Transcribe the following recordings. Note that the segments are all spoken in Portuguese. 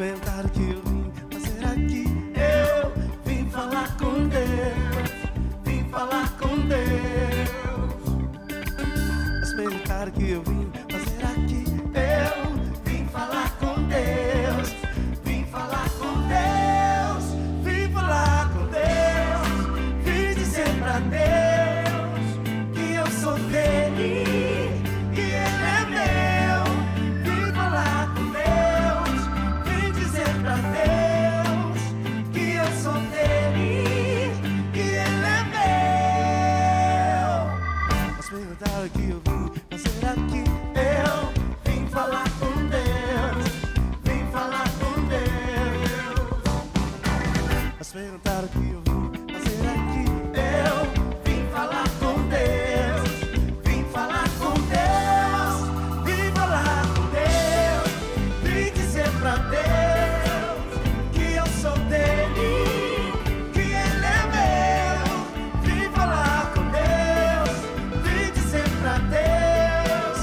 experimentar o que eu vim fazer aqui. Eu vim falar com Deus, vim falar com Deus. Experimentar o que eu vim fazer aqui. Eu vim falar com Deus, vim falar com Deus, vim falar com Deus. Vim dizer pra Deus que eu sou dele, que ele é meu. Vim falar com Deus, vim dizer pra Deus que eu sou dele, que ele é meu. Mas perguntaram o que eu vim fazer aqui. Eu vim falar com Deus, vim falar com Deus. Mas perguntaram o que eu vim fazer aqui. Eu vim falar com Deus, vim falar com Deus, vim falar com Deus. Vim dizer pra Deus que eu sou dele, que ele é meu. Vim falar com Deus, vim dizer pra Deus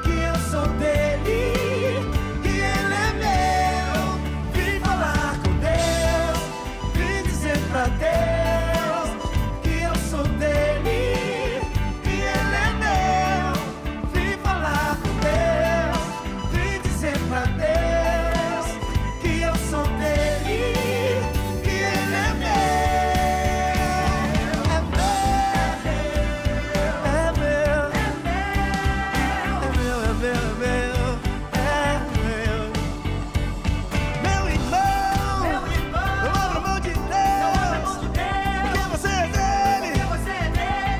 que eu sou dele, que ele é meu. Vim falar com Deus, vim dizer pra Deus que eu sou dele, que ele é meu. Vim falar com Deus, vim dizer pra Deus que eu sou dele, que ele é meu. É meu, é meu, é meu, é meu, é meu. Meu irmão, eu abro mão de Deus, porque você é dele,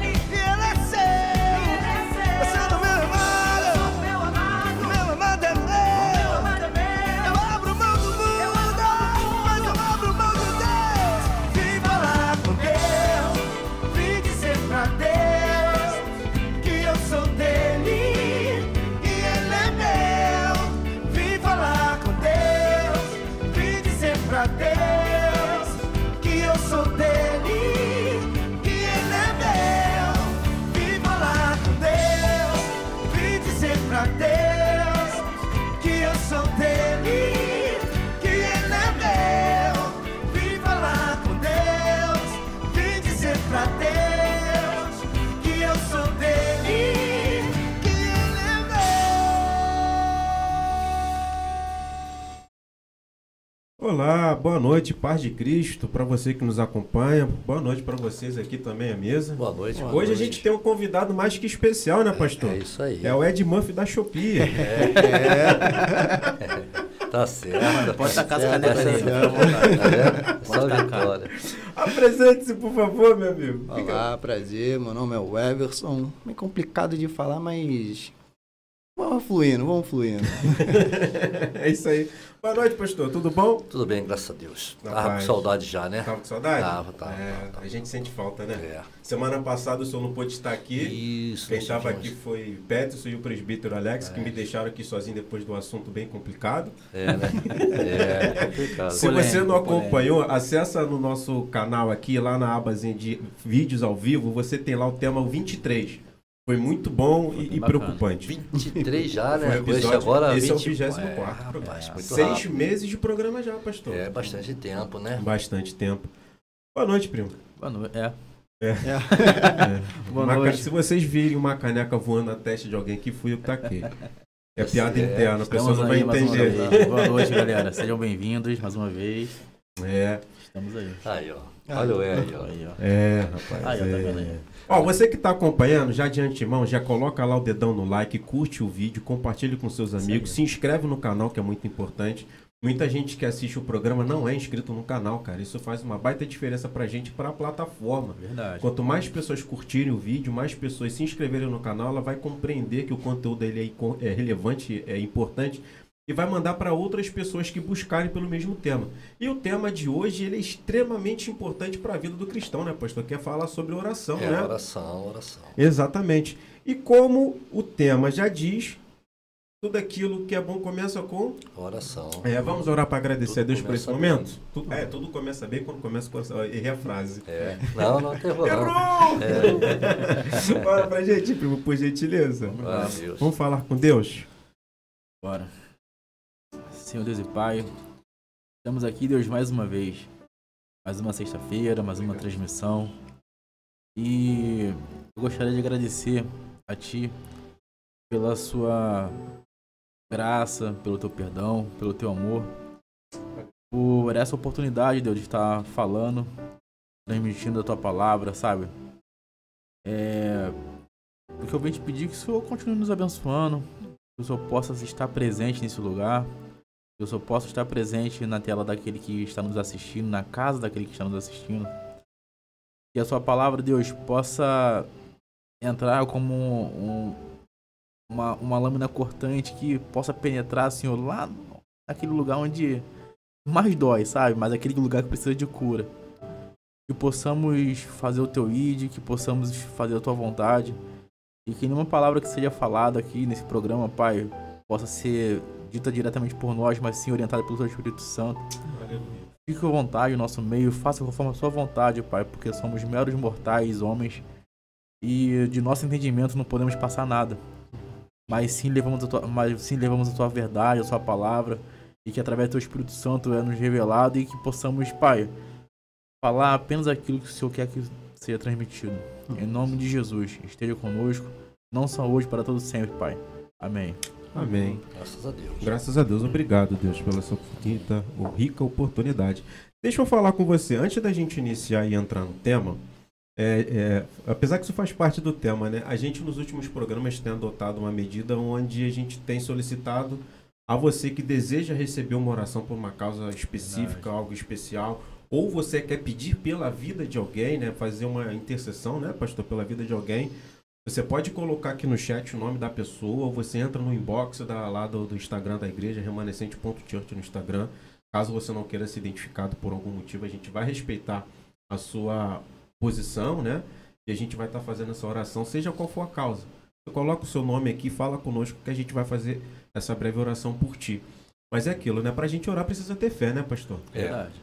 e ele é seu. Você é do meu amado, meu amado é meu. Eu abro mão do mundo, mas eu abro mão de Deus. Vim falar com Deus, vim dizer pra Deus que eu sou dele, que ele é meu. Vim falar com Deus, vim dizer pra Deus que eu sou dele, que ele é meu. Vim falar com Deus, vim dizer pra Deus que eu sou dele, que ele é meu. Vim falar com Deus, vim dizer pra Deus que eu sou dele, que ele é meu. Olá, boa noite, paz de Cristo para você que nos acompanha. Boa noite para vocês aqui também à mesa. Boa noite. Hoje a gente tem um convidado mais que especial, né, pastor? É isso aí. É o Ed Murphy da Shopee. Tá certo. Pode tacar essa caneca aí. Só vitória. Apresente-se, por favor, meu amigo. Olá, prazer. Meu nome é o Everson. Meio complicado de falar, mas vamos fluindo, vamos fluindo. É isso aí. Boa noite, pastor. Tudo bom? Tudo bem, graças a Deus. Na Tava com paz. saudade já, né? Tava com saudade? Tava. A gente sente falta, né? É. Semana passada o senhor não pôde estar aqui. Isso. Quem nós estava tivemos. aqui foi Peterson e o presbítero Alex, que me deixaram aqui sozinho depois de um assunto bem complicado. É, né? É complicado. Se você não acompanhou, acessa no nosso canal aqui, lá na abazinha de vídeos ao vivo, você tem lá o tema 23. Foi muito bom e preocupante. 23 já, Foi né? o episódio, agora esse 20... é o 24º programa. Rapaz, muito 6 rápido. meses de programa já, pastor. É bastante tempo, né? Bastante tempo. Boa noite, primo. Boa noite. Boa noite. Se vocês virem uma caneca voando na testa de alguém que fui eu que tá aqui. É piada interna, a pessoa não vai entender. Boa noite, galera. Sejam bem-vindos mais uma vez. É. Estamos aí. Aí, ó. Olha o Hélio, ó. Aí, ó. É, rapaz. Aí, ó, tá vendo aí? Ó, você que tá acompanhando, já de antemão, já coloca lá o dedão no like, curte o vídeo, compartilha com seus amigos, se inscreve no canal, que é muito importante. Muita gente que assiste o programa não é inscrito no canal, cara. Isso faz uma baita diferença pra gente, pra plataforma. Verdade. Quanto mais pessoas curtirem o vídeo, mais pessoas se inscreverem no canal, ela vai compreender que o conteúdo dele é relevante, é importante, e vai mandar para outras pessoas que buscarem pelo mesmo tema. E o tema de hoje, ele é extremamente importante para a vida do cristão, né, pastor? Quer falar sobre oração, né? Oração. Exatamente. E como o tema já diz, tudo aquilo que é bom começa com oração. Vamos orar para agradecer Tudo a Deus por esse começa momento? Tudo começa bem quando começa com errei a frase. Não tem erro. Errou! Bora pra gente, primo, por gentileza. Deus. Vamos falar com Deus? Bora. Senhor Deus e Pai, Estamos aqui, Deus, mais uma vez. Mais uma sexta-feira, mais uma transmissão. E eu gostaria de agradecer a Ti pela Sua graça, pelo Teu perdão, pelo Teu amor. Por essa oportunidade, Deus, de estar falando, transmitindo a Tua palavra, sabe? Porque eu venho te pedir que o Senhor continue nos abençoando, que o Senhor possa estar presente nesse lugar, que o Senhor possa estar presente na tela daquele que está nos assistindo, na casa daquele que está nos assistindo. Que a Sua palavra, Deus, possa entrar como uma lâmina cortante que possa penetrar, Senhor, lá naquele lugar onde mais dói, sabe? Mas aquele lugar que precisa de cura. Que possamos fazer o Teu ID, que possamos fazer a Tua vontade. E que nenhuma palavra que seja falada aqui nesse programa, Pai, possa ser dita diretamente por nós, mas sim orientada pelo Teu Espírito Santo. Aleluia. Fique à vontade no nosso meio, faça conforme a Sua vontade, Pai, porque somos meros mortais, homens, e de nosso entendimento não podemos passar nada. Mas sim levamos a Tua verdade, a Sua palavra, e que através do Teu Espírito Santo é nos revelado e que possamos, Pai, falar apenas aquilo que o Senhor quer que seja transmitido. Em nome de Jesus, esteja conosco, não só hoje, para todo sempre, Pai. Amém. Amém. Graças a Deus. Graças a Deus. Obrigado, Deus, pela sua rica oportunidade. Deixa eu falar com você. Antes da gente iniciar e entrar no tema, apesar que isso faz parte do tema, né? A gente, nos últimos programas, tem adotado uma medida onde a gente tem solicitado a você que deseja receber uma oração por uma causa específica, algo especial, ou você quer pedir pela vida de alguém, né? Fazer uma intercessão, né, pastor, pela vida de alguém. Você pode colocar aqui no chat o nome da pessoa, ou você entra no inbox lá do Instagram da igreja, remanescente.church no Instagram. Caso você não queira ser identificado por algum motivo, a gente vai respeitar a sua posição, né? E a gente vai estar fazendo essa oração, seja qual for a causa. Você coloca o seu nome aqui, fala conosco que a gente vai fazer essa breve oração por ti. Mas é aquilo, né? Pra gente orar precisa ter fé, né, pastor? Verdade.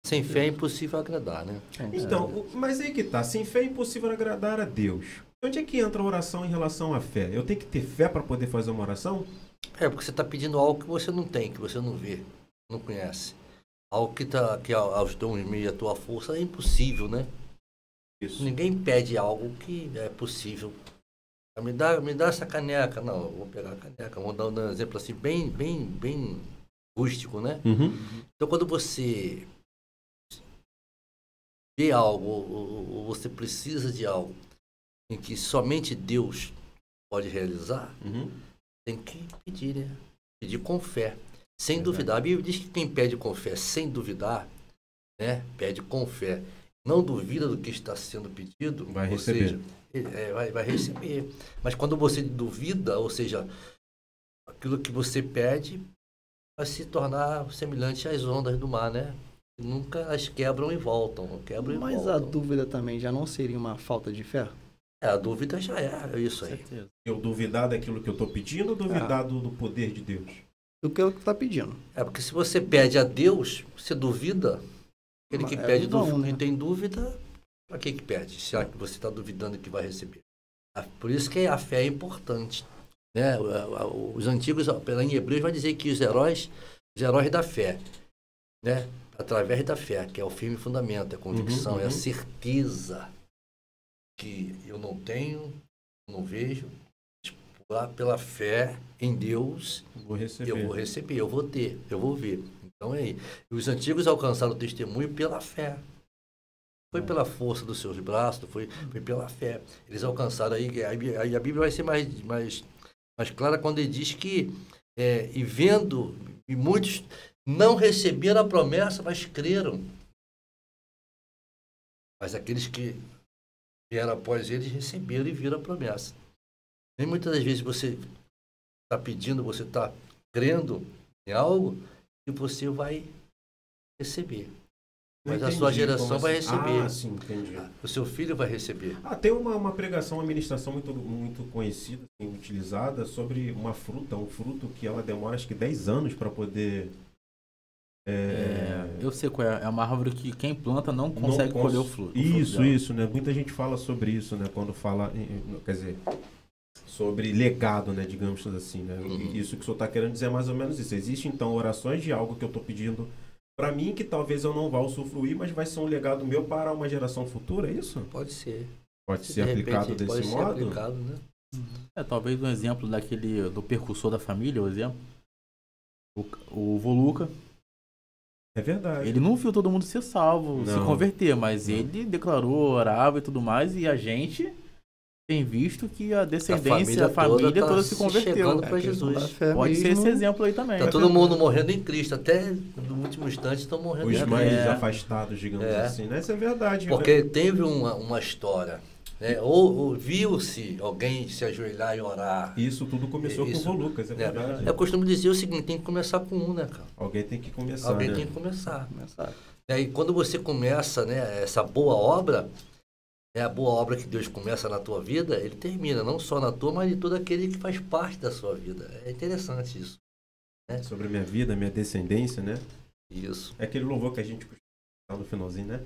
Sem fé é impossível agradar, né? Então, mas aí que tá, sem fé é impossível agradar a Deus. Onde é que entra a oração em relação à fé? Eu tenho que ter fé para poder fazer uma oração? Porque você está pedindo algo que você não tem, que você não vê, não conhece. Algo que aos dons meio a tua força é impossível, né? Isso. Ninguém pede algo que é possível. Me dá essa caneca. Não, eu vou pegar a caneca. Vou dar um exemplo assim, bem rústico, né? Uhum. Então, quando você vê algo, ou você precisa de algo em que somente Deus pode realizar, Uhum. tem que pedir, né? Pedir com fé, sem Verdade. duvidar. A Bíblia diz que quem pede com fé, sem duvidar, né? Pede com fé, não duvida do que está sendo pedido, Vai ou receber. seja, vai receber. Mas quando você duvida, ou seja, aquilo que você pede vai se tornar semelhante às ondas do mar, né? Nunca as quebram e voltam, quebram e Mas voltam. a dúvida também já não seria uma falta de fé? A dúvida já é isso aí. Certeza. Eu duvidar daquilo que eu estou pedindo ou duvidar do poder de Deus? Do que ele está pedindo. Porque se você pede a Deus, você duvida. Aquele que É pede vão, dúvida, né? e tem dúvida, para que pede? Será que você está duvidando que vai receber? Por isso que a fé é importante. Né? Os antigos, em Hebreus, vai dizer que os heróis da fé, né? Através da fé, que é o firme fundamento, é a convicção, é a certeza que eu não tenho, não vejo, pela fé em Deus, Vou receber. eu vou receber, eu vou ter, eu vou ver. Então é aí. Os antigos alcançaram o testemunho pela fé. Foi pela força dos seus braços, foi pela fé. Eles alcançaram aí a Bíblia vai ser mais clara quando ele diz que e muitos não receberam a promessa, mas creram. Mas aqueles que vieram após eles receberam e viram a promessa. Nem muitas das vezes você está pedindo, você está crendo em algo que você vai receber. Não Mas a entendi sua geração como vai assim. receber. Ah, sim, entendi. O seu filho vai receber. Tem uma pregação, uma ministração muito conhecida, assim, utilizada, sobre uma fruta, um fruto que ela demora acho que 10 anos para poder... Eu sei qual é. É uma árvore que quem planta não consegue colher o fruto. Isso, né? Muita gente fala sobre isso, né? Quando fala, quer dizer, sobre legado, né? Digamos assim, né? Isso que o senhor está querendo dizer é mais ou menos isso. Existem, então, orações de algo que eu estou pedindo para mim que talvez eu não vá usufruir, mas vai ser um legado meu para uma geração futura, é isso? Pode ser. Pode De ser aplicado repente, desse pode ser modo? aplicado, né? Talvez um exemplo do percussor da família, o exemplo. O Voluca, É verdade. ele não viu todo mundo ser salvo, se Não. converter, mas ele declarou, orava e tudo mais, e a gente tem visto que a descendência, a família tá toda se converteu. chegando É para a questão da Jesus. fé Pode ser mesmo. esse exemplo aí também. Tá todo mundo morrendo em Cristo, até no último instante estão morrendo Os em mais Cristo. afastados, digamos assim, né? Isso é verdade. Porque teve uma história, né? Ou viu-se alguém se ajoelhar e orar. Isso tudo começou Isso. com o Volucas, é verdade. Eu costumo dizer o seguinte, tem que começar com um, né, cara? Alguém tem que começar, Alguém né? tem que começar. Começar. E aí, quando você começa, né, essa boa obra, a boa obra que Deus começa na tua vida, ele termina, não só na tua, mas de todo aquele que faz parte da sua vida. É interessante isso. Sobre a minha vida, minha descendência, né? Isso. É aquele louvor que a gente costuma falar no finalzinho, né?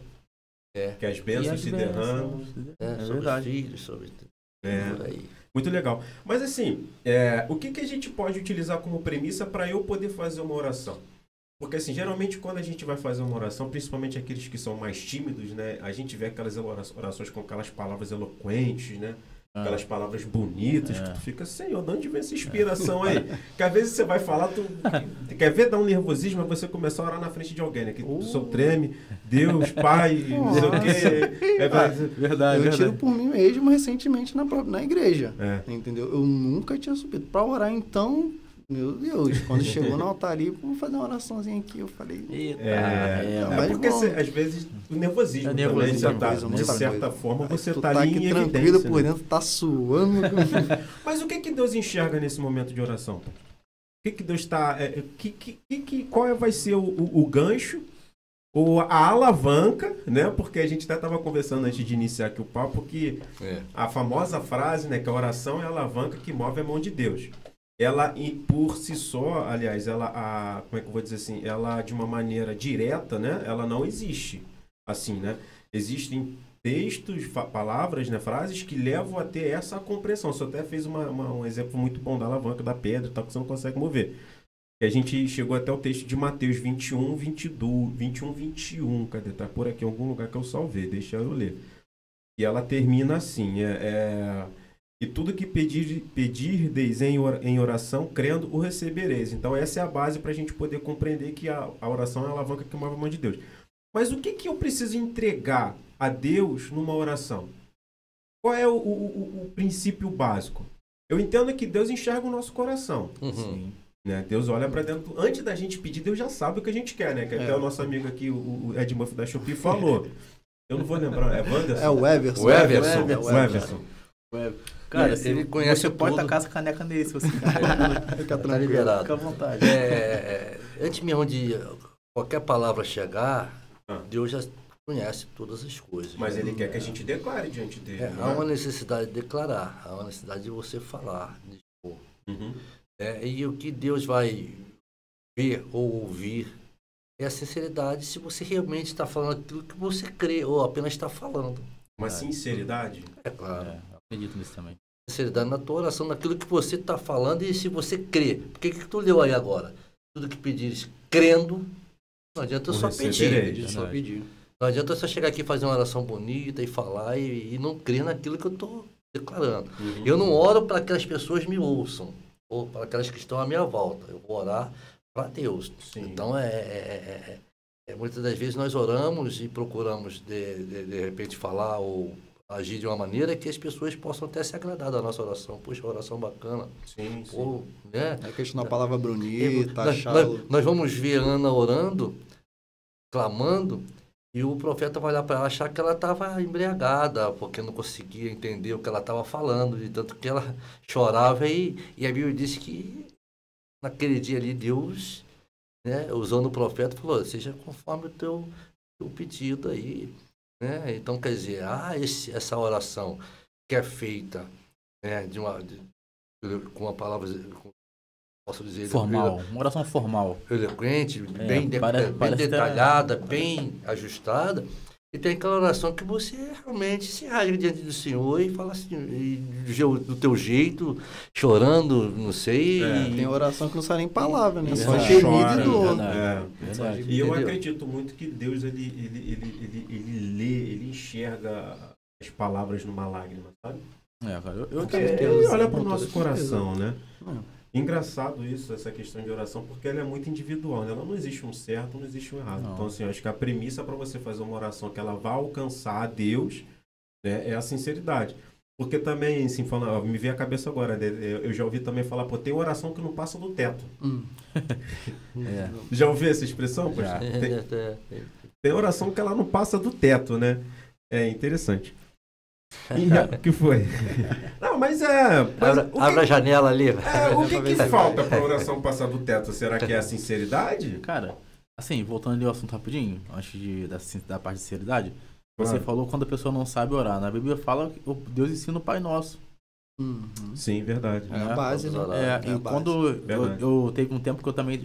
É. Que as E bênçãos as se bênçãos, derramam. É Sobre verdade. filhos, sobre É. por aí. Muito legal. Mas assim, o que a gente pode utilizar como premissa para eu poder fazer uma oração? Porque assim, geralmente quando a gente vai fazer uma oração, principalmente aqueles que são mais tímidos, né? A gente vê aquelas orações com aquelas palavras eloquentes, né? Aquelas palavras bonitas, que tu fica, Senhor, de onde vem essa inspiração aí? Que às vezes você vai falar, tu quer ver dar um nervosismo, mas você começa a orar na frente de alguém, né? Que tu só treme, Deus, Pai, não sei o quê. Verdade, Eu tiro por mim mesmo recentemente na igreja. É. Entendeu? Eu nunca tinha subido pra orar, então, meu Deus, quando chegou no altar ali, vou fazer uma oraçãozinha aqui, eu falei, Eita, mas porque bom. às vezes o nervosismo, É nervosismo, também, tá, coisa, de muita certa coisa. forma, você tu tá tá ali aqui em tranquilo evidência. por né? dentro, tá suando. Mas o que Deus enxerga nesse momento de oração? O que Deus está... qual vai ser o gancho ou a alavanca, né? Porque a gente até estava conversando antes de iniciar aqui o papo que a famosa frase, né? Que a oração é a alavanca que move a mão de Deus. Ela, por si só, aliás, como é que eu vou dizer assim? Ela, de uma maneira direta, né? Ela não existe assim, né? Existem textos, palavras, né, frases que levam a ter essa compreensão. Você até fez um exemplo muito bom da alavanca, da pedra, tal, que você não consegue mover. E a gente chegou até o texto de Mateus 21, 21. Cadê? Tá por aqui em algum lugar que eu salvei, deixa eu ler. E ela termina assim, e tudo que pedirdes em oração, crendo, o recebereis. Então essa é a base para a gente poder compreender que a oração é a alavanca que move a mão de Deus. Mas o que eu preciso entregar a Deus numa oração? Qual é o princípio básico? Eu entendo que Deus enxerga o nosso coração. Uhum. Né? Deus olha para dentro. Antes da gente pedir, Deus já sabe o que a gente quer, né? Que até o nosso amigo aqui, o Ed Murphy da Shopee, falou. Eu não vou lembrar, é Wanderson? É o Everson. O Everson. O Everson. Cara, Ele conhece você pode tudo. tacar essa caneca nele, se você Fica Tá tranquilo. liberado. fica à vontade. Antes mesmo de qualquer palavra chegar, Ah. Deus já conhece todas as coisas. Mas ele quer que a gente declare diante dele. Há não é? uma necessidade de declarar, há uma necessidade de você falar, de expor. Uhum. E o que Deus vai ver ou ouvir é a sinceridade, se você realmente está falando aquilo que você crê ou apenas está falando. Uma sinceridade. É claro. Eu acredito nisso também. Sinceridade na tua oração, naquilo que você está falando e se você crê. Porque que tu leu aí agora? Tudo que pedires crendo, não adianta eu só Receberei. pedir. Só pedir. Não adianta eu só chegar aqui e fazer uma oração bonita e falar e não crer naquilo que eu estou declarando. Uhum. Eu não oro para que as pessoas me ouçam, ou para aquelas que estão à minha volta. Eu vou orar para Deus. Sim. Então, muitas das vezes nós oramos e procuramos, de repente, falar ou agir de uma maneira que as pessoas possam até se agradar da nossa oração. Poxa, oração bacana. Sim, sim. Pô, né? É questão da palavra bonita, Nós, achar... nós vamos ver Ana orando, clamando, e o profeta vai olhar para ela achar que ela estava embriagada, porque não conseguia entender o que ela estava falando, de tanto que ela chorava. E a Bíblia disse que naquele dia ali Deus, né, usando o profeta, falou, seja conforme o teu pedido aí. Né? Então, quer dizer, essa oração que é feita, né, com uma palavra, posso dizer, Formal, uma oração formal. eloquente, bem parece detalhada, bem ajustada, E tem aquela oração que você realmente se rasga diante do Senhor e fala assim, do teu jeito, chorando, não sei. Tem oração que não sai nem palavra, né? Você Só chora, gemido e dor. Verdade. E eu Entendeu? acredito muito que Deus ele lê, ele enxerga as palavras numa lágrima, sabe? Cara, eu Porque acredito. ele olha para com o toda nosso coração, né? É. Engraçado isso, essa questão de oração, porque ela é muito individual, né? Ela não existe um certo, não existe um errado. Não. Então, assim, eu acho que a premissa para você fazer uma oração que ela vá alcançar a Deus, né, é a sinceridade. Porque também, assim, falando, me veio a cabeça agora, né? Eu já ouvi também falar, pô, tem oração que não passa do teto. É. Já ouviu essa expressão? Já. Poxa? Tem oração que ela não passa do teto, né? É interessante. O que foi? Não, mas é... Mas Abra a janela ali. o que falta para a oração passar do teto? Será que é a sinceridade? Cara, assim, voltando ali ao assunto rapidinho, antes da parte de sinceridade, você Claro. falou quando a pessoa não sabe orar. Na Bíblia fala que Deus ensina o Pai Nosso. Sim, verdade. É a base, né? Vamos É, É a e base. quando Verdade. eu teve um tempo que eu também,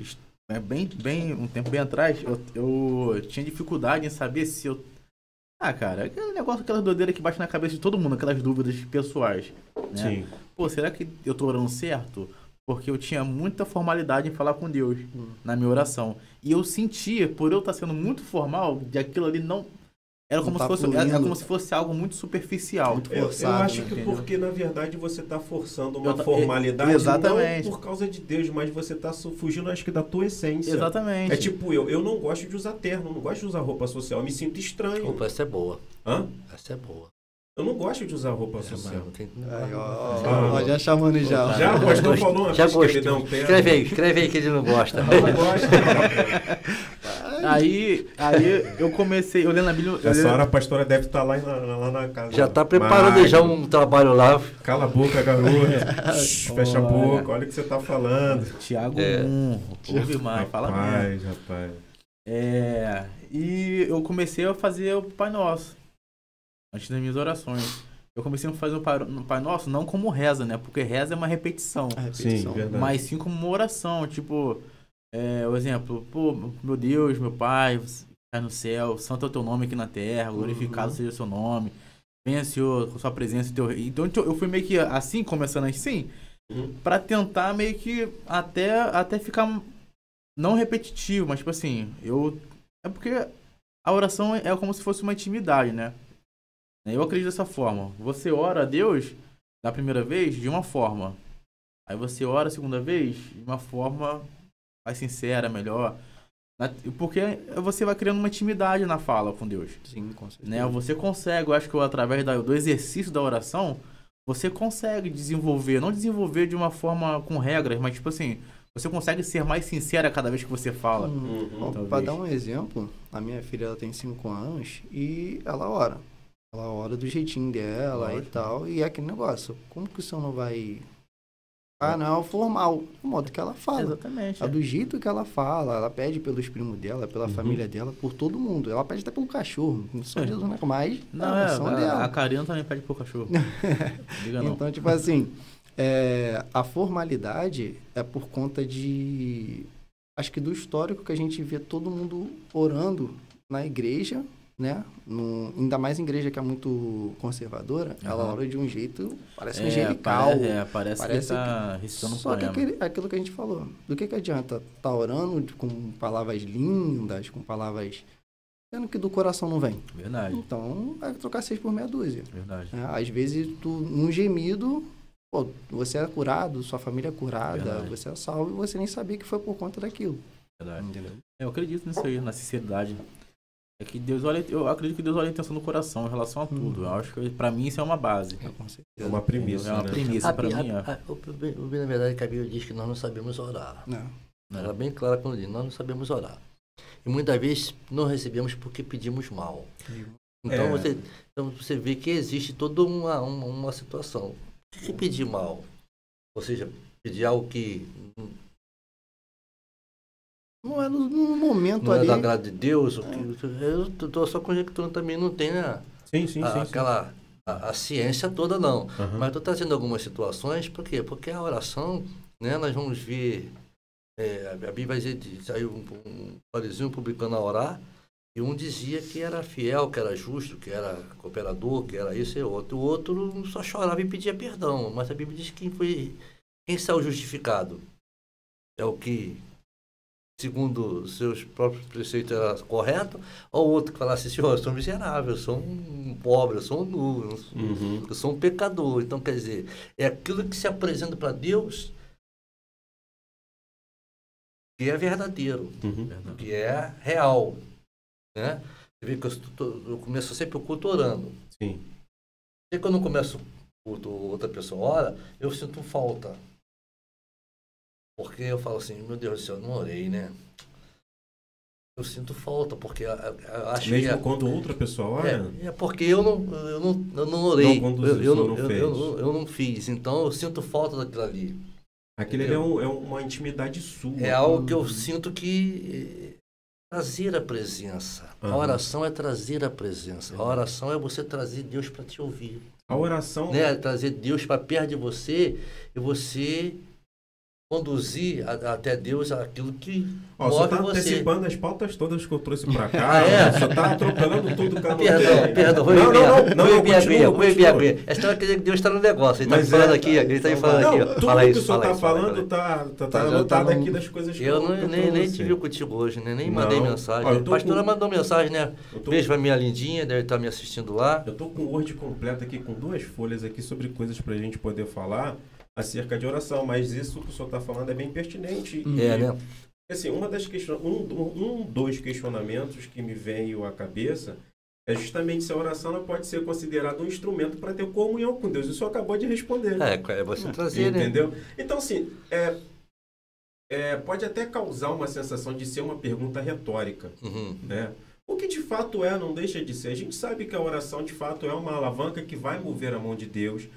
um tempo bem atrás, eu tinha dificuldade em saber se eu... cara, aquele negócio, aquela doideira que bate na cabeça de todo mundo, aquelas dúvidas pessoais, né? Sim. Pô, será que eu tô orando certo? Porque eu tinha muita formalidade em falar com Deus na minha oração. E eu sentia, por eu estar sendo muito formal, de aquilo ali não... Era como, Não tá se fosse, era fluindo. como se fosse algo muito superficial. Muito Eu forçado, acho né? que Entendeu? porque, na verdade, você está forçando uma Eu ta- formalidade exatamente. não por causa de Deus, mas você está fugindo, acho que, da tua essência. Exatamente. É tipo eu não gosto de usar terno, não gosto de usar roupa social, eu me sinto estranho. Opa, essa é boa. Hã? Essa é boa. Eu não gosto de usar roupa Mas social. não tem... Aí, Ah, ó, já chamando já. Já o pastor falou uma Já vez que ele gostou. não terno. Escreve aí que ele não gosta. Eu não gosto. Aí eu comecei, eu lendo a Bíblia... Essa hora a pastora deve estar lá na casa. Já tá preparando Magno. já um trabalho lá. Cala a boca, garoto. Shhh, fecha a Olha. boca, olha o que você tá falando. Tiago É. 1, ouve mais, fala mesmo. Rapaz. E eu comecei a fazer o Pai Nosso, antes das minhas orações. Eu comecei a fazer o Pai Nosso não como reza, né? Porque reza é uma repetição. A repetição. Sim, verdade. Mas sim como uma oração, tipo, o exemplo, pô, meu Deus, meu Pai, você está no céu, santo é o teu nome aqui na terra, glorificado seja o seu nome, venha, Senhor, com sua presença e teu rei. Então eu fui meio que assim, começando assim, pra tentar meio que até ficar não repetitivo, mas tipo assim, é porque a oração é como se fosse uma intimidade, né? Eu acredito dessa forma. Você ora a Deus da primeira vez de uma forma. Aí você ora a segunda vez de uma forma mais sincera, melhor. Porque você vai criando uma intimidade na fala com Deus. Sim, com certeza. Né? Você consegue, eu acho que através do exercício da oração, você consegue desenvolver, não desenvolver de uma forma com regras, mas tipo assim, você consegue ser mais sincera cada vez que você fala. Ó, talvez. pra dar um exemplo, a minha filha ela tem 5 anos e ela ora. Ela ora do jeitinho dela Lógico. e tal. E é aquele negócio, como que o senhor não vai... Ah, não, é o formal, o modo que ela fala. Exatamente. É do jeito que ela fala, ela pede pelos primos dela, pela família dela, por todo mundo. Ela pede até pelo cachorro. Não sou Jesus, né? Mas Não, é a noção dela. a Karina também pede pro cachorro. Diga não. Então, tipo assim, a formalidade é por conta de... Acho que do histórico que a gente vê todo mundo orando na igreja, né? Ainda mais em igreja que é muito conservadora, ela ora de um jeito, parece angelical. Parece que tá recitando um Só que poema. aquilo que a gente falou, do que adianta tá orando com palavras lindas, com palavras... Sendo que do coração não vem. Verdade, Então, vai trocar 6 por meia dúzia. verdade. Às vezes, num gemido, pô, você é curado, sua família é curada, Verdade. você é salvo e você nem sabia que foi por conta daquilo. Verdade. Entendeu? Eu acredito nisso aí, na sinceridade. É que Deus olha, eu acredito que Deus olha a intenção do coração em relação a tudo. Eu acho que pra mim isso é uma base. Com certeza. É uma premissa, É uma né? premissa pra mim, ó. Na verdade, que a Bíblia diz que nós não sabemos orar. Não. Ela é bem clara quando diz, nós não sabemos orar. E muitas vezes não recebemos porque pedimos mal. Então, você vê que existe toda uma situação. O que pedir mal? Ou seja, pedir algo que Não é no momento não é ali. do agrado de Deus. Eu estou só conjecturando também, não tem Sim. aquela a ciência toda, não. Aham. Mas estou trazendo algumas situações, por quê? Porque a oração, né, nós vamos ver, a Bíblia vai dizer, saiu um farizinho publicando a orar, E um dizia que era fiel, que era justo, que era cooperador, que era isso e outro. O outro só chorava e pedia perdão. Mas a Bíblia diz que quem saiu justificado é o que, segundo seus próprios preceitos, era correto, ou o outro que falasse assim, eu sou miserável, eu sou um pobre, eu sou um nu, eu sou um pecador. Então, quer dizer, é aquilo que se apresenta para Deus que é verdadeiro, que é real. Né? Você vê que eu começo sempre o culto orando. Sim. E quando eu começo o culto, outra pessoa ora, eu sinto falta. Porque eu falo assim, meu Deus do céu, eu não orei, né? Eu sinto falta, porque eu acho Mesmo que... quando outra pessoa ora? É porque eu não orei. Não conduziu, não fez. Eu não fiz. Então eu sinto falta daquilo ali. Aquilo ali é uma intimidade sua. É algo que eu sinto que... trazer a presença. A oração é trazer a presença. A oração é você trazer Deus para te ouvir. A oração... Né? Trazer Deus para perto de você e você conduzir até Deus aquilo que Ó, só move tá você. antecipando as pautas todas que eu trouxe pra cá. Ah, é? Só tá atropelando tudo, cara. Perdão, vou beber água. É só que Deus está no negócio. Ele está me falando aqui, ele está me falando aqui. Tudo Fala que isso, o senhor fala tá isso, falando tá anotado aqui das coisas que eu nem você. tive contigo hoje, né? Nem Não. mandei mensagem. Ó, A pastora mandou mensagem, né? tô- Beijo pra minha lindinha, deve estar me assistindo lá. Eu tô com o Word completo aqui, com 2 folhas aqui sobre coisas pra gente poder falar acerca de oração, mas isso que o senhor tá falando é bem pertinente. É, né? Assim, uma das dos questionamentos que me veio à cabeça é justamente se a oração ela pode ser considerada um instrumento para ter comunhão com Deus. Isso acabou de responder. É você trazer, né? Entendeu? Então, assim, pode até causar uma sensação de ser uma pergunta retórica, né? O que de fato não deixa de ser. A gente sabe que a oração de fato é uma alavanca que vai mover a mão de Deus,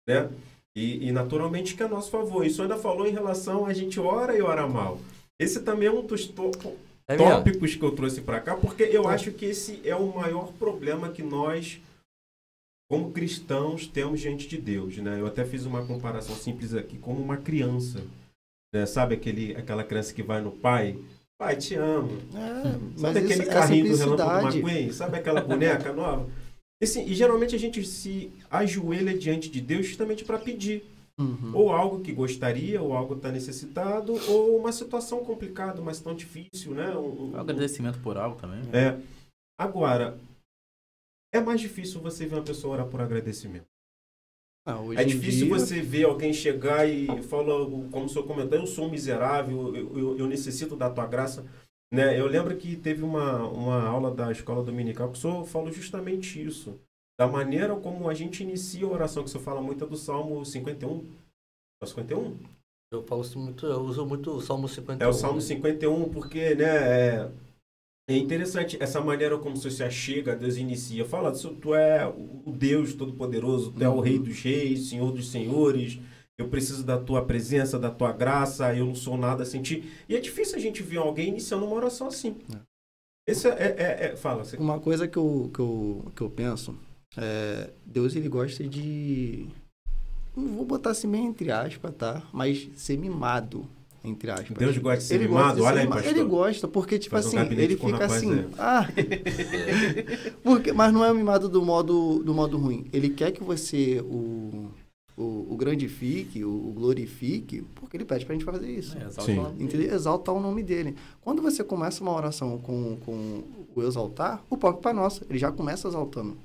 né? E naturalmente que é a nosso favor. Isso ainda falou em relação a gente ora e ora mal. Esse também é um dos tópicos que eu trouxe para cá, porque eu acho que esse é o maior problema que nós, como cristãos, temos diante de Deus, né? Eu até fiz uma comparação simples aqui, como uma criança, né? Sabe aquela criança que vai no pai te amo. Mas Sabe aquele isso, carrinho do essa Relâmpago simplicidade. McQueen? Sabe aquela boneca nova? E geralmente a gente se ajoelha diante de Deus justamente para pedir. Ou algo que gostaria, ou algo que está necessitado, ou uma situação complicada, uma situação difícil, né? Agradecimento por algo também. Agora, é mais difícil você ver uma pessoa orar por agradecimento. Hoje É em difícil dia, você ver alguém chegar e falar, como o senhor comentou, eu sou um miserável, eu necessito da tua graça. Né? Eu lembro que teve uma aula da escola dominical que o senhor falou justamente isso. Da maneira como a gente inicia a oração, que o senhor fala muito do Salmo 51. É o 51? Eu uso muito o Salmo 51. É o Salmo 51, porque, né, é interessante essa maneira como você se achega a Deus e inicia. Fala, tu é o Deus Todo-Poderoso, tu é o Rei dos Reis, Senhor dos Senhores, eu preciso da tua presença, da tua graça, eu não sou nada sem ti. E é difícil a gente ver alguém iniciando uma oração assim. Esse fala. Você... Uma coisa que eu penso, Deus ele gosta de, não vou botar assim meio entre aspas, tá? Mas ser mimado, entre aspas. Deus gosta de ser ele mimado? Olha aí, mimado. pastor. Ele gosta, porque tipo Faz um assim, gabinete ele com o fica rapaz assim, mas não é o mimado do modo ruim. Ele quer que você o grandifique, o glorifique, porque ele pede pra gente fazer isso. Entendeu? Exaltar o nome dele. Quando você começa uma oração com o exaltar, o próprio Pai Nosso, ele já começa exaltando.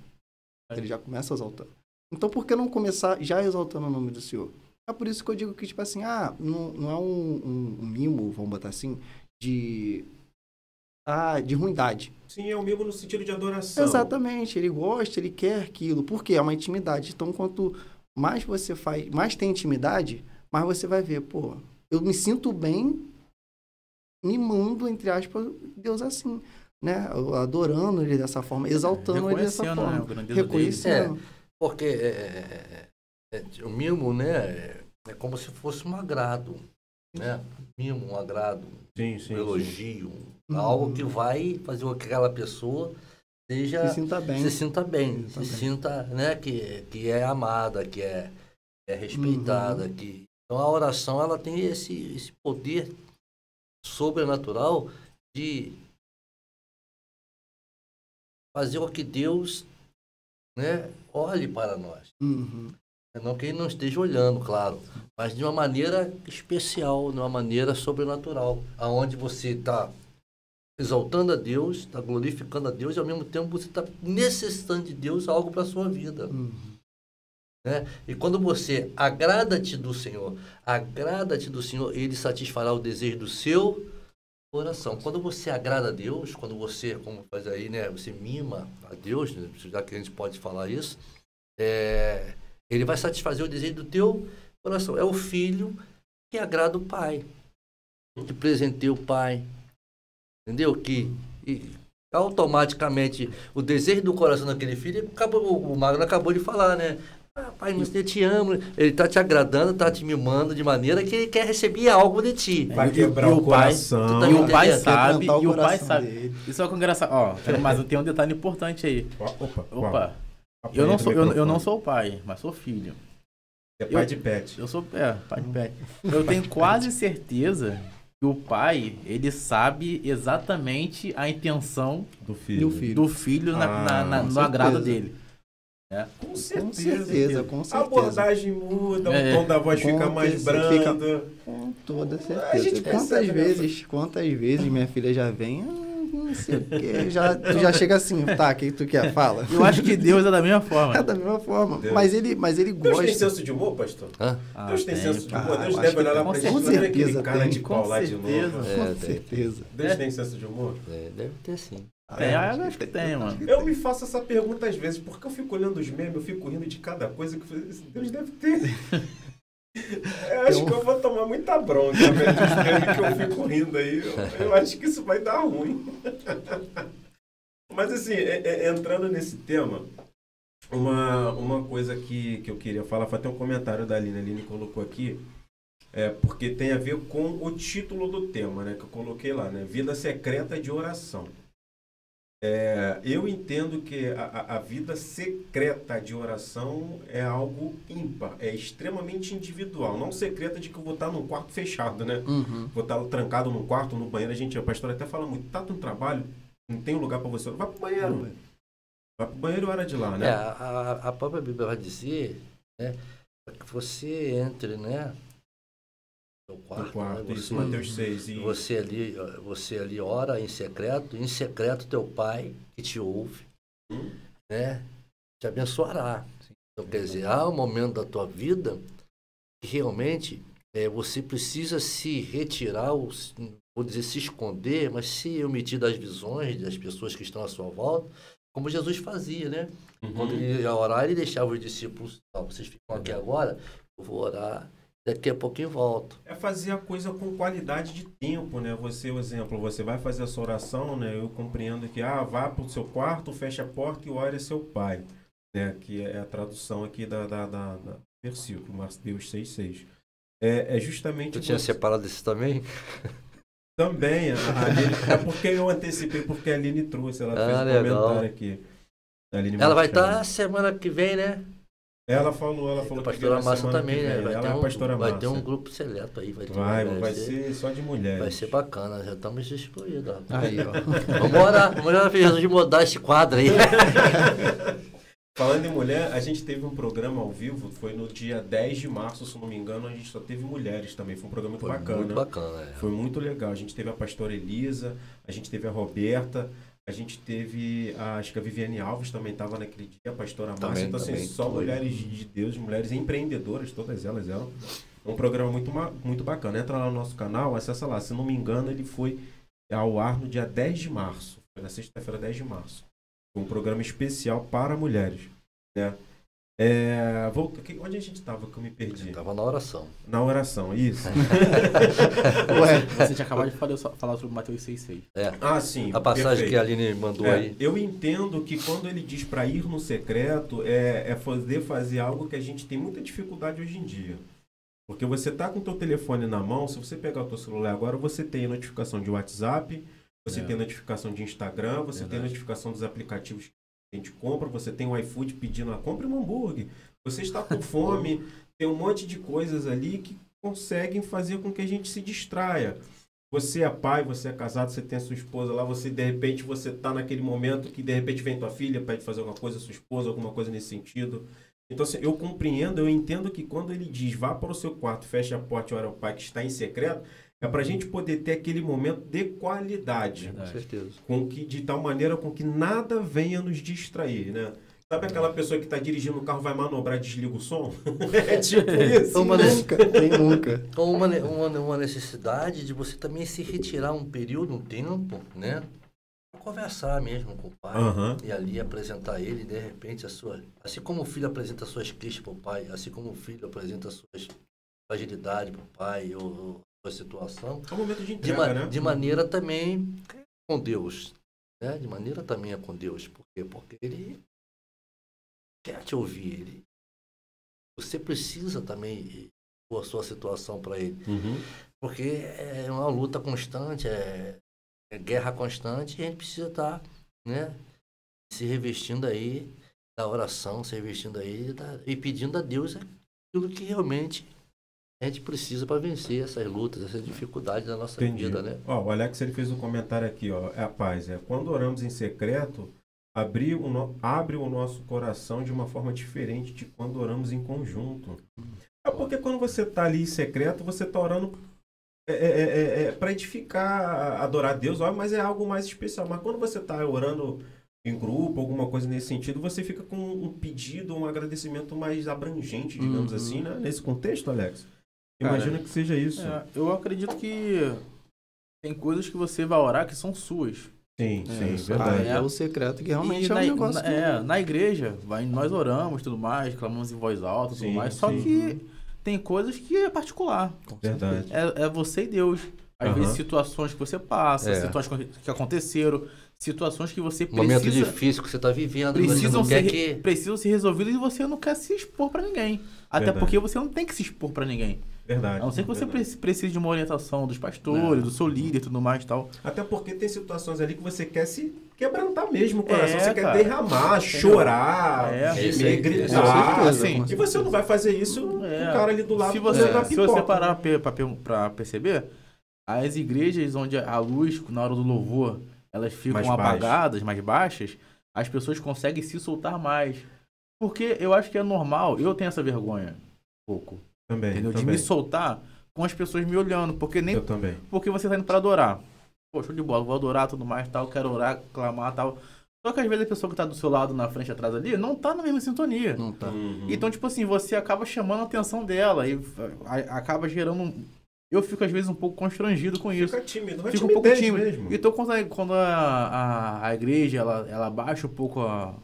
Ele já começa exaltando. Então, por que não começar já exaltando o nome do Senhor? É por isso que eu digo que, tipo assim, não é um mimo, vamos botar assim, de ruindade. Sim, é um mimo no sentido de adoração. Exatamente. Ele gosta, ele quer aquilo. Porque é uma intimidade. Então, quanto mais você faz, mais tem intimidade, mais você vai ver, pô, eu me sinto bem mimando, entre aspas, Deus assim, né? Adorando ele dessa forma, exaltando ele dessa forma. Né? Reconhecendo. Porque o mimo, né, é como se fosse um agrado, né? Mimo, um agrado, um elogio, algo que vai fazer com que aquela pessoa se sinta bem, se sinta, né, que é amada, que é respeitada, que então a oração ela tem esse poder sobrenatural de fazer com que Deus, né, olhe para nós. Uhum. Não que ele não esteja olhando, claro, mas de uma maneira especial, de uma maneira sobrenatural, aonde você está exaltando a Deus, está glorificando a Deus e ao mesmo tempo você está necessitando de Deus algo para a sua vida. Uhum. Né? E quando você agrada-te do Senhor, Ele satisfará o desejo do seu coração. Quando você agrada a Deus, quando você, como faz aí, né, você mima a Deus, né, já que a gente pode falar isso, Ele vai satisfazer o desejo do teu coração. É o filho que agrada o pai, que presenteia o pai, entendeu? Que automaticamente o desejo do coração daquele filho, o Magno acabou de falar, né? Pai, eu te amo. Ele está te agradando, está te mimando de maneira que ele quer receber algo de ti. Vai quebrar o coração. Tá E o pai entendendo? sabe, Quebrantar o e o pai coração sabe. dele. Isso é o que é engraçado. Ó, mas tem um detalhe importante aí. Opa. Eu não sou o pai, mas sou filho. É pai de pet. Eu sou pai de pet. Eu tenho quase certeza que o pai, ele sabe exatamente a intenção Do filho. do filho no agrado dele. Com certeza, com A certeza. abordagem muda, o tom da voz fica mais brando. Com toda A gente certeza. percebe, Quantas vezes minha filha já vem, não sei o quê, já chega assim, tá, o que tu quer? Fala. Eu acho que Deus é da mesma forma. É da mesma forma. Deus. Mas ele Deus tem gosta. senso de humor, pastor? Hã? Deus tem senso de humor? Ah, Deus eu deve acho que olhar lá com pra gente e fazer aquele certeza cara tem, de pau lá de novo. Com certeza. Deus tem senso de humor? Deve ter sim. Eu acho que tem, mano. Eu me faço essa pergunta às vezes, porque eu fico olhando os memes, eu fico rindo de cada coisa que Deus deve ter. Eu acho que eu vou tomar muita bronca vendo os memes que eu fico rindo aí. Eu acho que isso vai dar ruim. Mas assim, entrando nesse tema, uma coisa que eu queria falar, foi até um comentário da Aline. A Aline colocou aqui, porque tem a ver com o título do tema, né? Que eu coloquei lá, né? Vida secreta de oração. Eu entendo que a vida secreta de oração é algo ímpar, é extremamente individual. Não secreta de que eu vou estar num quarto fechado, né? Uhum. Vou estar trancado num quarto, no banheiro. A pastor até fala muito, tá no trabalho, não tem um lugar para você, vai pro banheiro. Vai pro banheiro e hora de lá, né? A própria Bíblia vai dizer, né, que você entre, né, no quarto, né, isso, Mateus 6. E... você ali ora em secreto teu pai que te ouve, né, te abençoará. Então, quer dizer, há um momento da tua vida que realmente você precisa se retirar, vou dizer se esconder, mas se omitir das visões das pessoas que estão à sua volta, como Jesus fazia, né? Quando ele ia orar, ele deixava os discípulos, vocês ficam aqui agora, eu vou orar, daqui a pouquinho volto. É fazer a coisa com qualidade de tempo, né? Por exemplo, você vai fazer a sua oração, né? Eu compreendo que, vá para o seu quarto, fecha a porta e ore a seu pai, né? Que é a tradução aqui da versículo, Mateus 6,6. É justamente... Tu tinha separado isso também? Também, a Aline, porque eu antecipei, porque a Aline trouxe, ela fez um comentário aqui. Ela vai estar semana que vem, né? Ela falou a que pastora Márcia também, né? Vai ter um Márcia. grupo seleto aí. Vai ser só de mulheres. Vai ser bacana, já estamos excluídos. Aí, ó. Vamos orar para Jesus mudar esse quadro aí. Falando em mulher, a gente teve um programa ao vivo, foi no dia 10 de março, se não me engano, a gente só teve mulheres também, foi um programa muito bacana. Muito bacana, Foi muito legal, a gente teve a pastora Elisa, a gente teve a Roberta, a gente teve, acho que a Viviane Alves também estava naquele dia, a pastora Márcia, então assim, só mulheres de Deus, mulheres empreendedoras, todas elas eram. Um programa muito bacana, entra lá no nosso canal, acessa lá, se não me engano ele foi ao ar no dia 10 de março, foi na sexta-feira 10 de março. Um programa especial para mulheres, né? Onde a gente estava que eu me perdi? Estava na oração. Na oração, isso. Você tinha acabado de falar sobre Mateus 6,6. Sim. A passagem perfeito. que a Aline mandou aí. Eu entendo que quando ele diz para ir no secreto, é fazer algo que a gente tem muita dificuldade hoje em dia. Porque você tá com o teu telefone na mão, se você pegar o teu celular agora, você tem notificação de WhatsApp, você tem notificação de Instagram, você tem notificação dos aplicativos que a gente compra, você tem o iFood pedindo, compre um hambúrguer. Você está com fome, tem um monte de coisas ali que conseguem fazer com que a gente se distraia. Você é pai, você é casado, você tem a sua esposa lá, você de repente você tá naquele momento que de repente vem tua filha, pede fazer alguma coisa, sua esposa, alguma coisa nesse sentido. Então, assim, eu compreendo, eu entendo que quando ele diz vá para o seu quarto, feche a porta e ora ao pai que está em secreto, é para a gente poder ter aquele momento de qualidade. Com certeza. Com que, de tal maneira com que nada venha nos distrair, né? Sabe aquela pessoa que está dirigindo o carro, vai manobrar e desliga o som? É tipo isso. Quem nunca? Ou uma necessidade de você também se retirar um período, um tempo, né? Pra conversar mesmo com o pai. Aham. E ali apresentar ele, de repente, assim como o filho apresenta as suas queixas para o pai, assim como o filho apresenta as suas fragilidades para o pai, ou a sua situação, É um momento de entrega, né? de maneira também com Deus. Né? De maneira também é com Deus. Por quê? Porque ele quer te ouvir. Você precisa também pôr a sua situação para ele. Uhum. Porque é uma luta constante, é guerra constante, e a gente precisa estar, né, se revestindo aí da oração, se revestindo aí e pedindo a Deus aquilo que realmente a gente precisa para vencer essas lutas, essas dificuldades da nossa Entendi. vida, né? Ó, o Alex ele fez um comentário aqui, ó. É a paz. Quando oramos em secreto, abre o nosso coração de uma forma diferente de quando oramos em conjunto. É porque quando você está ali em secreto, você está orando para edificar, adorar a Deus, ó, mas é algo mais especial. Mas quando você está orando em grupo, alguma coisa nesse sentido, você fica com um pedido, um agradecimento mais abrangente, digamos assim, né? Nesse contexto, Alex. Imagina que seja isso. Eu acredito que tem coisas que você vai orar que são suas. Sim, sim, Isso verdade. é o secreto que realmente E é um negócio. na igreja, nós oramos e tudo mais, clamamos em voz alta e tudo Sim, mais. Só sim. que tem coisas que é particular. Verdade. É você e Deus. Às Aham. vezes situações que você passa, É. situações que aconteceram, situações que você Momento precisa, difícil que você está vivendo, você precisam não quer ser, precisam ser resolvidos e você não quer se expor pra ninguém. Até Verdade. porque você não tem que se expor pra ninguém. Verdade. A não ser que você verdade. precise de uma orientação dos pastores, do seu líder e tudo mais e tal. Até porque tem situações ali que você quer se quebrantar mesmo o coração. É, você quer cara. derramar, chorar, É. gemer, Com gritar. assim. E você não vai fazer isso com o cara ali do lado Se você na você pipoca. parar pra perceber, as igrejas onde a luz, na hora do louvor, elas ficam Mais baixo. apagadas, mais baixas, as pessoas conseguem se soltar mais. Porque eu acho que é normal, eu tenho essa vergonha um pouco, Também, entendeu? De também. me soltar com as pessoas me olhando, porque nem Eu também. porque você tá indo pra adorar. Pô, show de bola, vou adorar tudo mais, tal, quero orar, clamar, tal. Só que às vezes a pessoa que tá do seu lado, na frente, atrás ali, não tá na mesma sintonia. Não tá. Uhum. Então, tipo assim, você acaba chamando a atenção dela e acaba gerando Eu fico às vezes um pouco constrangido com isso. Fica tímido, Fico um pouco tímido. mesmo. Então quando a igreja ela baixa um pouco a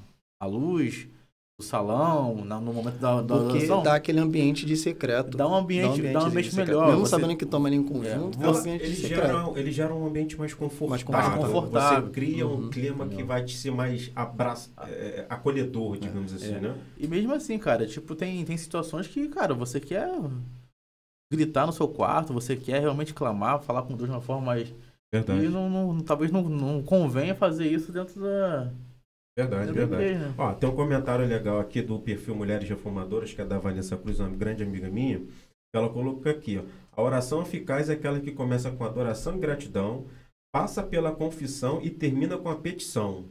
luz do salão, no momento da Porque adoração, dá aquele ambiente de secreto. dá um ambiente melhor. Mesmo Você- sabendo que estão ali em conjunto, dá um ambiente de secreto. Ele gera um ambiente mais confortável. Mais confortável. Você cria um Uhum. clima que vai te ser mais acolhedor, digamos assim, né? E mesmo assim, cara, tipo, tem situações que, cara, você quer gritar no seu quarto, você quer realmente clamar, falar com Deus de uma forma mais... Verdade. E talvez não convenha fazer isso dentro da... Verdade, dentro da verdade. igreja, né? Ó, tem um comentário legal aqui do perfil Mulheres Reformadoras, que é da Vanessa Cruz, uma grande amiga minha. Ela colocou aqui, ó. A oração eficaz é aquela que começa com adoração e gratidão, passa pela confissão e termina com a petição.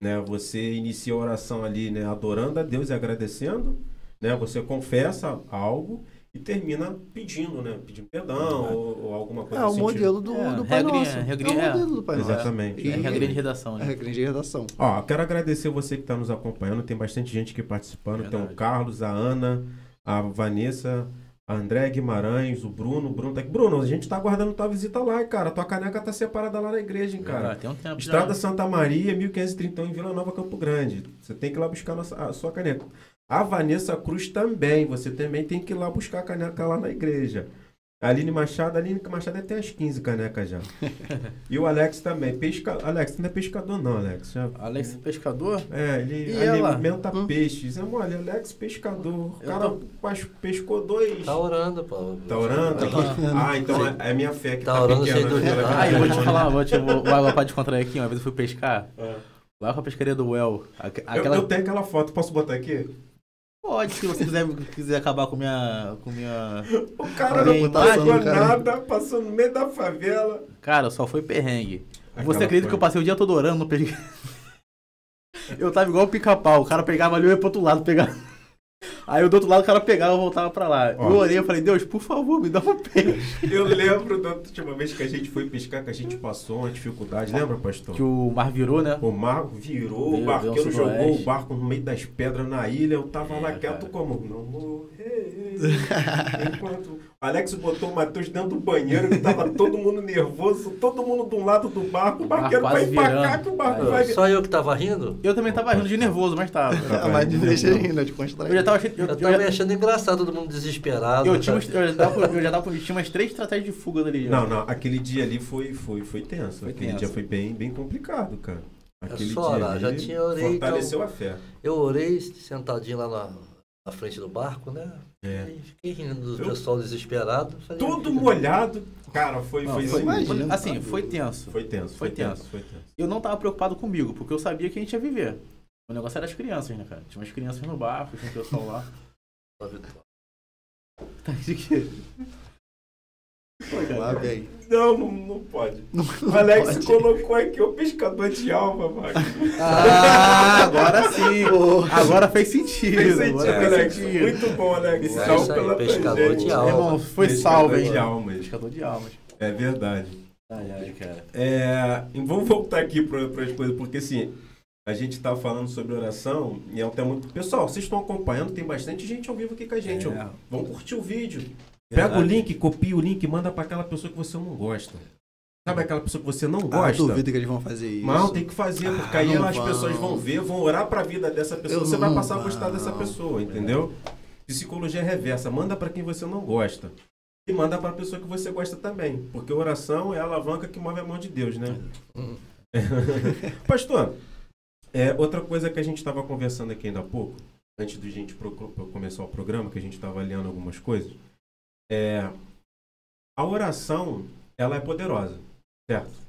Né? Você inicia a oração ali, né, adorando a Deus e agradecendo, né? Você confessa algo e termina pedindo, né? Pedindo perdão ou alguma coisa É o nesse sentido. modelo do Pai regrinha, Nosso. regrinha, É o modelo do Pai Nosso. Exatamente. É regrinha de redação, É né? regrinha de redação. Ó, quero agradecer você que está nos acompanhando. Tem bastante gente aqui participando. Tem o Verdade. Carlos, a Ana, a Vanessa, a André Guimarães, o Bruno. O Bruno tá aqui. Bruno, a gente tá aguardando tua visita lá, cara. Tua caneca tá separada lá na igreja, hein, cara. Tem um tempo Estrada já. Santa Maria, 1531, em Vila Nova, Campo Grande. Você tem que ir lá buscar a sua caneca. A Vanessa Cruz também. Você também tem que ir lá buscar a caneca lá na igreja. A Aline Machado tem as 15 canecas já. E o Alex também. Alex, não é pescador não, Alex. Já... Alex Pescador? É, ele E ela? alimenta peixes. É mole, Alex pescador. O cara pescou 2. Tá orando, Paulo. Tá orando? Ah, então é minha fé que Tá tá orando pequena. sem dúvida. Ah, eu vou te falar, vou descontrair aqui. Uma vez eu fui pescar, É. lá com a pescaria do Well. Eu tenho aquela foto, posso botar aqui? Pode, se você quiser acabar com minha... O cara Alguém não pagou passando, cara. nada, passou no meio da favela. Cara, só foi perrengue. Você Aquela acredita que eu passei o dia todo orando, não peguei... Eu tava igual o Pica-Pau, o cara pegava ali, eu ia pro outro lado, pegava... Aí do outro lado o cara pegava e voltava pra lá. Ó. Eu orei, eu falei, Deus, por favor, me dá um peixe. Eu lembro da última vez que a gente foi pescar, que a gente passou uma dificuldade. Lembra, pastor? Que o mar virou, né? O mar virou, o Veio, barqueiro veio um jogou sudoeste. o barco no meio das pedras na ilha. Eu tava lá quieto cara. como? Não morrer. Enquanto o Alex botou o Matheus dentro do banheiro, que tava todo mundo nervoso, todo mundo de um lado do barco. O barqueiro vai quase empacar virando. que o barco Aí, vai Só eu que tava rindo? Eu também tava rindo de nervoso, mas tava. Mas de deixa ainda, de constranger. Eu já tava achando... Eu tava achando engraçado, todo mundo desesperado. Eu tinha umas 3 estratégias de fuga dali. Não, aquele dia ali foi tenso. Foi Aquele tenso. dia foi bem complicado, cara. Aquele só dia orar, já ali tinha orei, fortaleceu então- a fé. Eu orei sentadinho lá na frente do barco, né? É. E fiquei rindo do Eu- pessoal desesperado. Falei, Todo molhado. Cara, foi Não, foi, sinistro. imagina. assim, foi tenso. Foi tenso. Foi tenso. Eu não tava preocupado comigo, porque eu sabia que a gente ia viver. O negócio era as crianças, né, cara? Tinha umas crianças no barco, tinha um pessoal lá. Tá de quê? Lá, velho. Não pode. O Alex colocou aqui o pescador de alma, mano. Ah, agora sim. Agora fez sentido. Fez sentido, Agora fez Alex. sentido. Muito bom, Alex. Isso Salve aí, pela pescador tangente. de alma. Irmão, foi Pescador salvo, hein? de almas. Pescador de almas. É verdade. Ai, cara. E vamos voltar aqui para as coisas, porque assim, a gente tá falando sobre oração e é um tema muito... Pessoal, vocês estão acompanhando, tem bastante gente ao vivo aqui com a gente. É. Vamos curtir o vídeo. Pega o link, copia o link, manda para aquela pessoa que você não gosta. Sabe aquela pessoa que você não Ah, gosta? duvido que eles vão fazer isso. Não, tem que fazer, porque aí não as vão. pessoas vão ver, vão orar pra vida dessa pessoa, Eu você vai não passar a gostar vão. dessa pessoa, entendeu? Psicologia reversa, manda pra quem você não gosta. E manda pra pessoa que você gosta também, porque oração é a alavanca que move a mão de Deus, né? Pastor, outra coisa que a gente estava conversando aqui ainda há pouco, antes de a gente começar o programa, que a gente estava lendo algumas coisas, a oração, ela é poderosa, certo?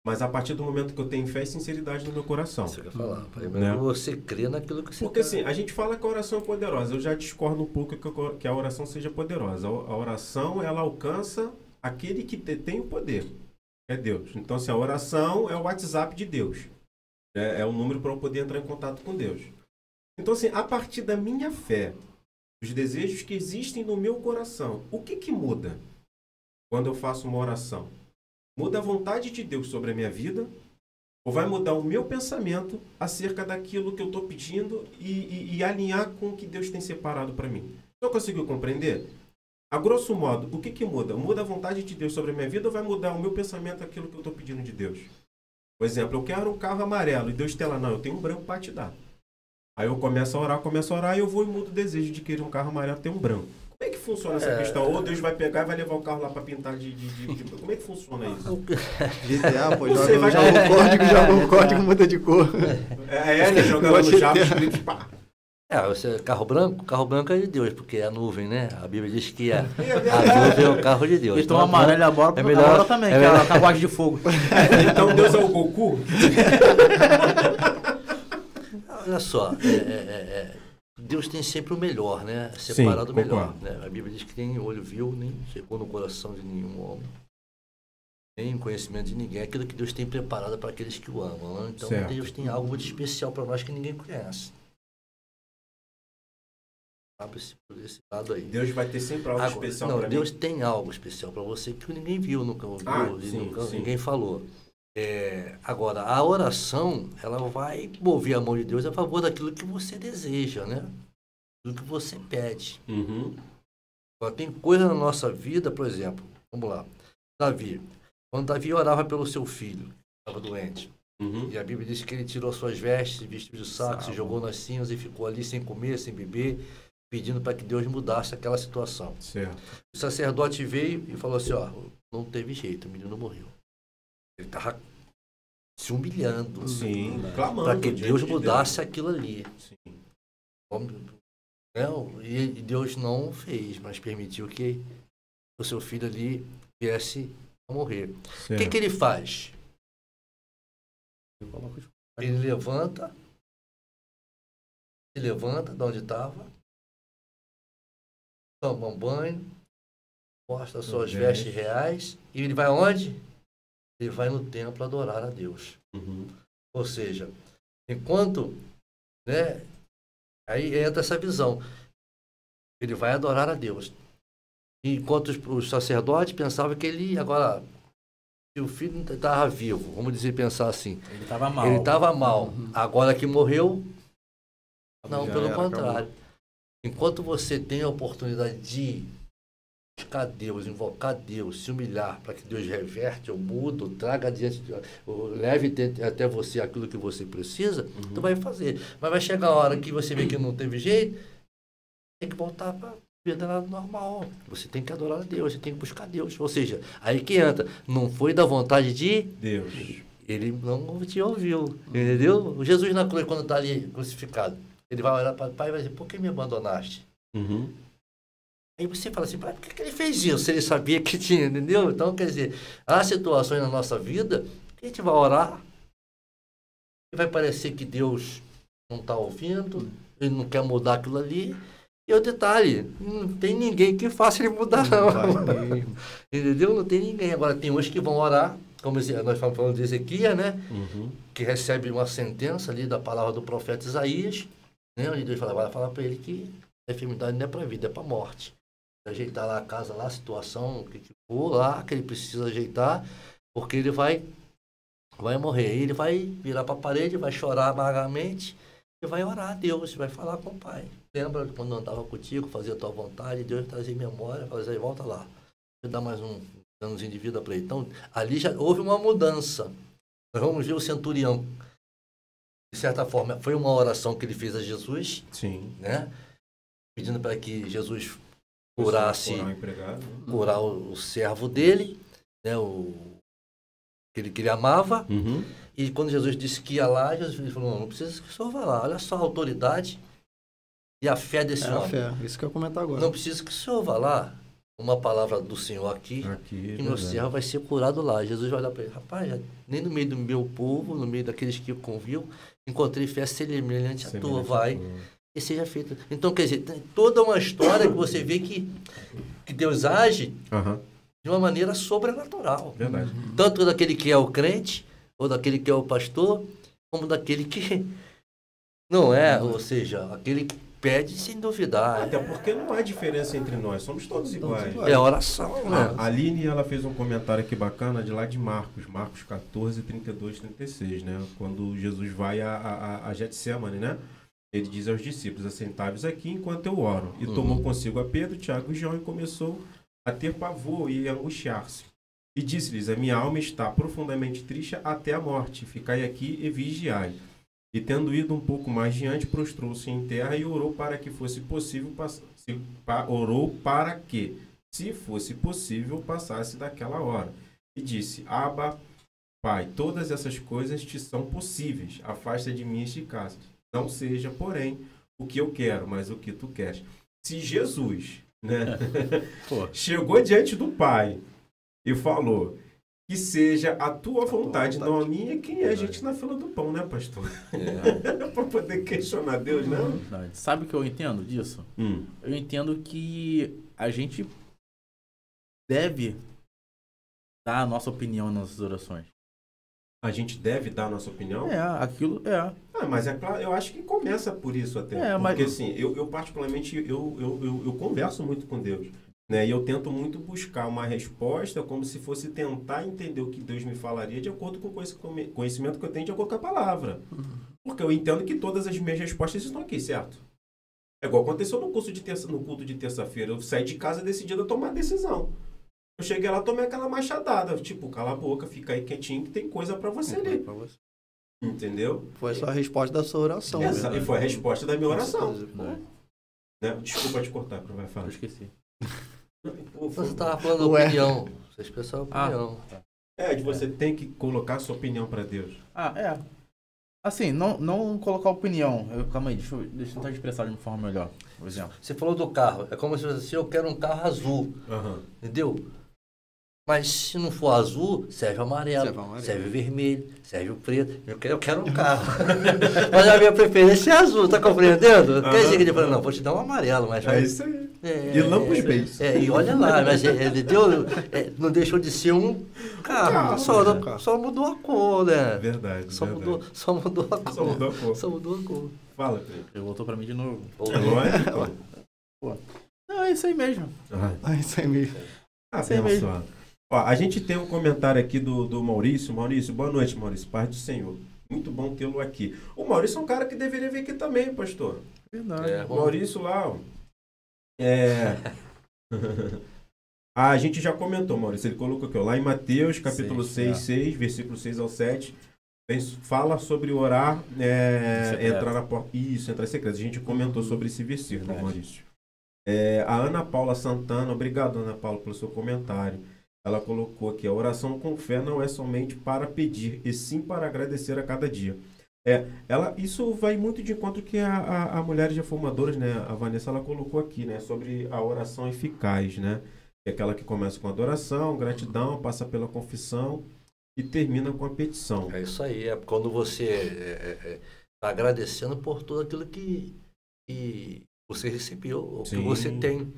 Mas a partir do momento que eu tenho fé e sinceridade no meu coração. Você quer falar? Primeiro Né? você crê naquilo que você Porque quer. assim, a gente fala que a oração é poderosa. Eu já discordo um pouco que a oração seja poderosa. A oração, ela alcança aquele que tem o poder. É Deus. Então, assim, a oração é o WhatsApp de Deus. É o número para eu poder entrar em contato com Deus. Então, assim, a partir da minha fé, os desejos que existem no meu coração, o que muda quando eu faço uma oração? Muda a vontade de Deus sobre a minha vida? Ou vai mudar o meu pensamento acerca daquilo que eu estou pedindo e alinhar com o que Deus tem separado para mim? Você conseguiu compreender? A grosso modo, o que muda? Muda a vontade de Deus sobre a minha vida ou vai mudar o meu pensamento aquilo que eu estou pedindo de Deus? Por exemplo, eu quero um carro amarelo e Deus tem lá, não, eu tenho um branco para te dar. Aí eu começo a orar e eu vou e mudo o desejo de querer um carro amarelo e ter um branco. Como é que funciona essa questão? Ou Deus vai pegar e vai levar o carro lá para pintar de... Como é que funciona isso? GTA, pô, Não sei, vai- joga o código, muda de cor. Ele joga lá no JavaScript, pá. Carro branco é de Deus, porque é a nuvem, né? A Bíblia diz que a nuvem é o carro de Deus. Então amarelo a bola, é melhor também, é que é melhor- a carruagem de fogo. Então Deus é o Goku? Olha só, Deus tem sempre o melhor, né? Separado o Sim, melhor. concordo. Né? A Bíblia diz que nem olho viu, nem chegou no coração de nenhum homem, nem em conhecimento de ninguém. É aquilo que Deus tem preparado para aqueles que o amam. Né? Então Certo. Deus tem algo muito especial para nós que ninguém conhece. Abre-se por esse lado aí. Deus vai ter sempre algo Agora, especial não, para Deus mim. tem algo especial para você que ninguém viu, nunca ouviu, e sim, nunca, sim. ninguém falou. Agora, a oração, ela vai mover a mão de Deus a favor daquilo que você deseja, né? Do que você pede. Uhum. Agora, tem coisa na nossa vida, por exemplo, vamos lá. Davi, quando Davi orava pelo seu filho, que estava doente, Uhum. e a Bíblia diz que ele tirou suas vestes, vestiu de saco, se jogou nas cinzas e ficou ali sem comer, sem beber, pedindo para que Deus mudasse aquela situação. Certo. O sacerdote veio e falou assim, não teve jeito, o menino morreu. Ele estava se humilhando Sim, clamando. para que diante Deus de mudasse aquilo ali. Sim. E Deus não fez, mas permitiu que o seu filho ali viesse a morrer. O que, que ele faz? Ele levanta, levanta de onde estava, toma um banho, mostra suas vestes reais, e ele vai onde? Ele vai no templo adorar a Deus. Ou seja, enquanto, né, aí entra essa visão, ele vai adorar a Deus. Enquanto os sacerdotes pensavam que ele, agora, se o filho estava vivo, vamos dizer, pensar assim, Ele estava mal. ele estava mal, agora que morreu, não, Já pelo era, contrário. Enquanto você tem a oportunidade de buscar Deus, invocar Deus, se humilhar para que Deus reverte ou muda, ou traga adiante, ou leve até você aquilo que você precisa, tu vai fazer. Mas vai chegar a hora que você vê que não teve jeito, tem que voltar para a vida normal. Você tem que adorar a Deus, você tem que buscar Deus. Ou seja, aí que entra, não foi da vontade de Deus. Ele não te ouviu, entendeu? O Jesus na cruz, quando está ali crucificado, ele vai olhar para o Pai e vai dizer, por que me abandonaste? Aí você fala assim, por que ele fez isso? Se ele sabia que tinha, entendeu? Então, quer dizer, há situações na nossa vida que a gente vai orar e vai parecer que Deus não está ouvindo, ele não quer mudar aquilo ali. E o detalhe, não tem ninguém que faça ele mudar, não. Entendeu? Não tem ninguém. Agora, tem uns que vão orar, como nós estamos falando de Ezequias, né? Que recebe uma sentença ali da palavra do profeta Isaías, né? Onde Deus vai falar para ele que a enfermidade não é para a vida, é para a morte. Ajeitar lá a casa, lá a situação que for lá, que ele precisa ajeitar, porque ele vai morrer. Ele vai virar para a parede, vai chorar amargamente e vai orar a Deus, vai falar com o Pai. Lembra quando eu andava contigo, fazia a tua vontade, Deus trazia memória, fazia, volta lá. Vou dar mais um anozinho de vida para ele. Então, ali já houve uma mudança. Nós vamos ver o centurião. De certa forma, foi uma oração que ele fez a Jesus, Sim. né? Pedindo para que Jesus curasse, curar o servo dele, né? Que ele amava. E quando Jesus disse que ia lá, Jesus falou, não precisa que o senhor vá lá. Olha só a autoridade e a fé desse homem. Fé. Isso que eu comento agora. Não precisa que o senhor vá lá. Uma palavra do Senhor aqui e meu servo vai ser curado lá. Jesus vai olhar para ele, rapaz, nem no meio do meu povo, no meio daqueles que eu convivo, encontrei fé semelhante à tua, vai e seja feito. Então, quer dizer, tem toda uma história que você vê que Deus age de uma maneira sobrenatural. Verdade. Tanto daquele que é o crente, ou daquele que é o pastor, como daquele que não é, ou seja, aquele que pede sem duvidar. Até porque não há diferença entre nós, somos todos iguais. É oração, né? A Aline, ela fez um comentário aqui bacana de lá de Marcos 14, 32, 36, né? Quando Jesus vai a Getsemane, né? Ele diz aos discípulos, assentai-vos aqui enquanto eu oro. E tomou consigo a Pedro, Tiago e João e começou a ter pavor e a angustiar-se. E disse-lhes, a minha alma está profundamente triste até a morte. Ficai aqui e vigiai. E tendo ido um pouco mais diante, prostrou-se em terra e orou para que fosse possível se fosse possível, passasse daquela hora. E disse, Abba, Pai, todas essas coisas te são possíveis. Afasta de mim este cálice. Não seja, porém, o que eu quero, mas o que tu queres. Se Jesus, né, chegou diante do Pai e falou... Que seja a tua vontade, não a minha. Quem é a gente na fila do pão, né, pastor? Para poder questionar Deus, não? Sabe o que eu entendo disso? Eu entendo que a gente deve dar a nossa opinião nas orações. A gente deve dar a nossa opinião? Aquilo é. Mas é claro, eu acho que começa por isso até. Porque assim, eu particularmente, eu converso muito com Deus. Né? E eu tento muito buscar uma resposta como se fosse tentar entender o que Deus me falaria de acordo com o conhecimento que eu tenho de acordo com a palavra. Porque eu entendo que todas as minhas respostas estão aqui, certo? É igual aconteceu no culto de terça-feira. Eu saí de casa decidido a tomar decisão. Eu cheguei lá, tomei aquela machadada. Tipo, cala a boca, fica aí quietinho que tem coisa pra você ali. Entendeu? Foi só a resposta da sua oração. E foi a resposta da minha oração. Né? Desculpa te cortar, para vai falar. Eu esqueci. Você estava falando da opinião. Você expressou a opinião. De você tem que colocar sua opinião para Deus. Assim, não colocar opinião. Calma aí, deixa eu tentar expressar de uma forma melhor. Por exemplo. Você falou do carro. É como se eu quero um carro azul. Entendeu? Mas se não for azul, serve amarelo, serve vermelho, serve o preto. Eu quero um carro. Mas a minha preferência é azul, tá compreendendo? Quer dizer que ele falou, não, vou te dar um amarelo, mas... É isso aí. E Lampos Base. E olha lá, mas ele não deixou de ser um carro, só mudou a cor, né? Verdade, Só mudou a cor. Só mudou a cor. Fala, Pedro. Ele voltou pra mim de novo. Não, é isso aí mesmo. É isso aí mesmo. Abençoado. Ó, a gente tem um comentário aqui do Maurício. Maurício, boa noite, Maurício. Paz do Senhor. Muito bom tê-lo aqui. O Maurício é um cara que deveria vir aqui também, pastor. Verdade. O Maurício lá, ó. A gente já comentou, Maurício. Ele colocou aqui, ó, lá em Mateus, capítulo 6, versículo 6 ao 7. Fala sobre orar, entrar na porta. Isso, entrar em secreto. A gente comentou sobre esse versículo, Maurício. A Ana Paula Santana, obrigado, Ana Paula, pelo seu comentário. Ela colocou aqui, a oração com fé não é somente para pedir, e sim para agradecer a cada dia. Isso vai muito de encontro que a Mulheres Reformadoras, né, a Vanessa, ela colocou aqui, né, sobre a oração eficaz, né, que é aquela que começa com adoração, gratidão, passa pela confissão e termina com a petição. É isso aí, é quando você está agradecendo por tudo aquilo que você recebeu, o que você tem.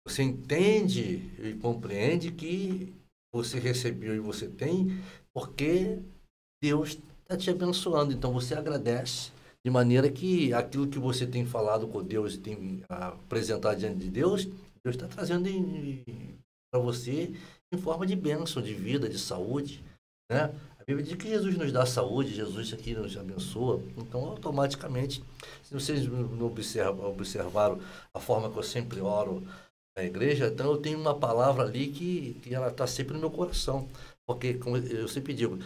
Você entende e compreende que você recebeu e você tem porque Deus está te abençoando. Então você agradece de maneira que aquilo que você tem falado com Deus e tem apresentado diante de Deus, Deus está trazendo para você em forma de bênção, de vida, de saúde, né? A Bíblia diz que Jesus nos dá saúde, Jesus aqui nos abençoa. Então, automaticamente, se vocês não observaram a forma que eu sempre oro na igreja, então eu tenho uma palavra ali que ela está sempre no meu coração. Porque, como eu sempre digo,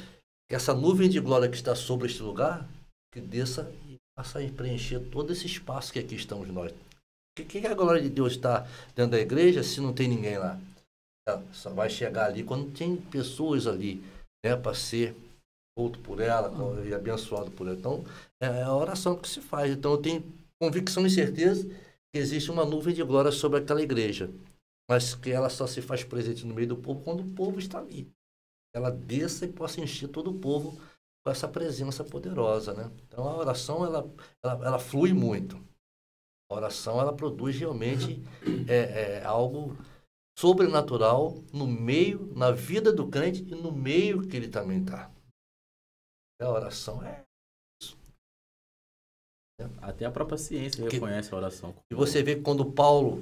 que essa nuvem de glória que está sobre este lugar, que desça e faça a preencher todo esse espaço que aqui estamos nós. O que a glória de Deus está dentro da igreja se não tem ninguém lá? Ela só vai chegar ali quando tem pessoas ali, né, para ser outo por ela e abençoado por ela. Então, é a oração que se faz. Então, eu tenho convicção e certeza que existe uma nuvem de glória sobre aquela igreja, mas que ela só se faz presente no meio do povo quando o povo está ali. Ela desça e possa encher todo o povo com essa presença poderosa, né? Então, a oração, ela flui muito. A oração, ela produz realmente algo sobrenatural no meio, na vida do crente e no meio que ele também está. A oração Até a própria ciência reconhece a oração. E você vê que quando Paulo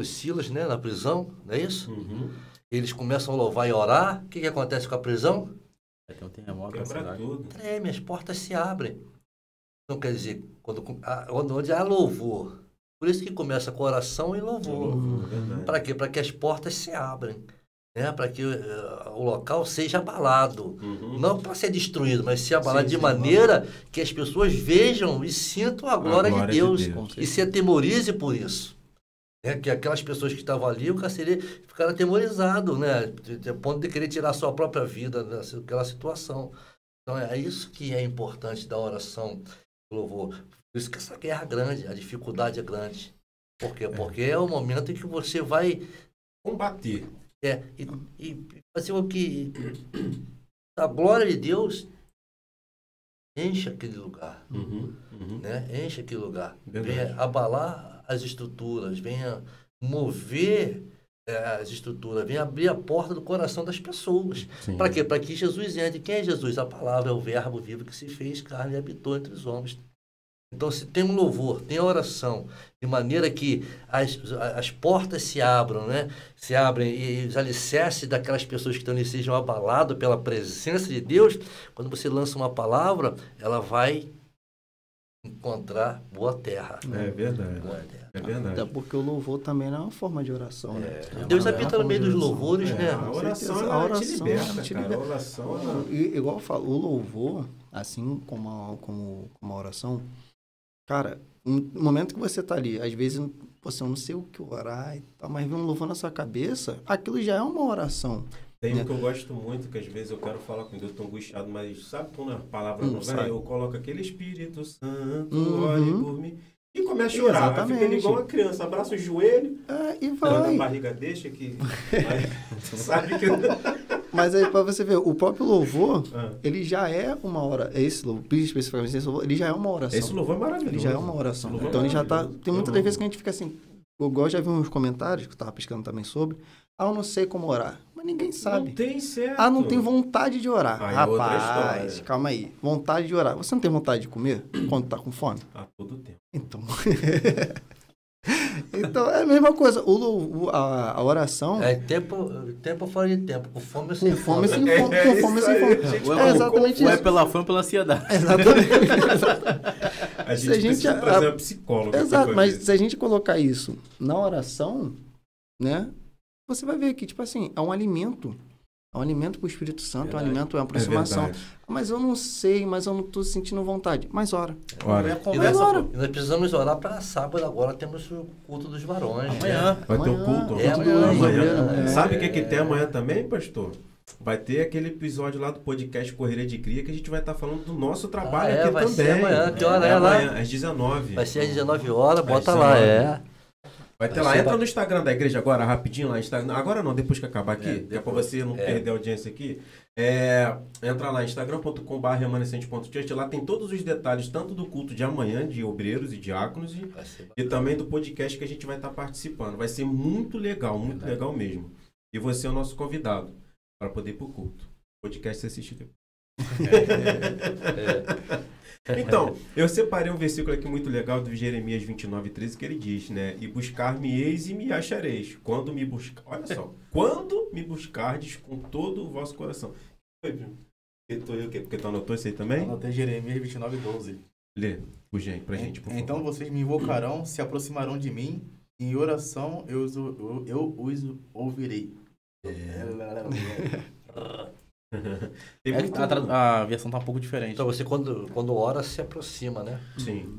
e Silas, né, na prisão, não é isso? Uhum. Eles começam a louvar e orar. O que acontece com a prisão? Tem um terremoto. Quebra tudo. Treme, as portas se abrem. Então, quer dizer, onde há louvor. Por isso que começa com oração e louvor. Para quê? Para que as portas se abrem. Né? Para que o local seja abalado. Uhum. Não para ser destruído, mas ser abalado de maneira que as pessoas vejam e sintam a glória de Deus. E se atemorize por isso. Que aquelas pessoas que estavam ali, o carcereiro, ficaram atemorizados, né? A ponto de querer tirar a sua própria vida daquela situação. Então, é isso que é importante da oração do louvor. Por isso que essa guerra é grande, a dificuldade é grande. Por quê? Porque é o momento em que você vai combater. E fazer o que a glória de Deus enche aquele lugar. Né? Enche aquele lugar. Verdade. Venha abalar as estruturas, venha mover as estruturas, venha abrir a porta do coração das pessoas. Para quê? Para que Jesus entre. Quem é Jesus? A palavra é o verbo vivo que se fez carne e habitou entre os homens. Então, se tem um louvor, tem a oração, de maneira que as portas se abram, né? Se abrem e os alicerces daquelas pessoas que estão ali sejam abalados pela presença de Deus, quando você lança uma palavra, ela vai encontrar boa terra. É verdade. Boa terra. É verdade. Até porque o louvor também não é uma forma de oração, né? Deus habita no meio dos louvores, né? A oração, te liberta, cara. A oração... Igual eu falo, o louvor, assim como a oração, cara, no momento que você tá ali, às vezes você não sei o que orar e tal, mas vem um louvor na sua cabeça, aquilo já é uma oração. Tem um que eu gosto muito, que às vezes eu quero falar com Deus, tô angustiado, mas sabe quando a palavra não vai? Eu coloco aquele Espírito Santo, ore por mim. E começa a chorar. Vai Exatamente. ficando igual uma criança. Abraça o joelho, E dando a vai. barriga, deixa que... Sabe que... Mas aí, pra você ver, o próprio louvor, Ah. ele já é uma hora. Esse louvor, especificamente esse louvor, ele já é uma oração. Esse louvor é maravilhoso. Ele já é uma oração. Esse louvor é Então ele já tá. maravilhoso. Tem muitas Eu das vezes que a amo. gente fica assim. Eu já vi uns comentários que eu tava pesquisando também sobre. Eu não sei como orar. Mas ninguém sabe. Não tem certo. Não tem vontade de orar. Aí é outra Rapaz, história. calma aí. Vontade de orar. Você não tem vontade de comer quando tá com fome? A todo tempo. Então. Então é a mesma coisa. A oração. É tempo fora de tempo, com fome ou sem Com fome fome. sem fome. Com fome sem fome. É exatamente Ou é isso. pela fome ou pela ansiedade. Exatamente. A Se gente a gente- precisa trazer um psicólogo. Exato, pra mas fazer. se a gente colocar isso na oração, né? Você vai ver que, tipo assim, é um alimento. É um alimento pro Espírito Santo, Verdade. é um alimento, é uma É aproximação. verdade. Mas eu não sei, mas eu não tô sentindo vontade. Mas ora. Olha, É E conversa, nós, pô. e nós precisamos orar para sábado agora, temos o culto dos varões. Amanhã. vai ter o Amanhã. culto É amanhã. Sabe o que tem amanhã também, pastor? Vai ter aquele episódio lá do podcast Correria de Cria que a gente vai estar falando do nosso trabalho aqui vai também. ser amanhã. Que hora é lá? amanhã, às 19. Vai ser às 19 horas, bota Às lá, 19. Vai ter Vai lá, ser entra no Instagram da igreja agora, rapidinho lá. Instagram. Agora não, depois que acabar aqui, que é pra você não É. perder a audiência aqui. Entra lá, instagram.com/remanescente.church. Lá tem todos os detalhes, tanto do culto de amanhã, de obreiros e diáconos, Vai ser e também do podcast que a gente vai estar participando. Vai ser muito legal mesmo. E você é o nosso convidado para poder ir pro culto. O podcast você assiste depois. Então, eu separei um versículo aqui muito legal do Jeremias 29:13 que ele diz, né? E buscar-me-eis e me achareis. Quando me buscar, olha só, quando me buscardes com todo o vosso coração. Porque tu anotou isso aí também? Anotei Jeremias 29:12. Lê, por gente, por favor. Então vocês me invocarão, se aproximarão de mim, e em oração eu os ouvirei. Tem muito... A versão tá um pouco diferente. Então você quando ora se aproxima, né? Sim.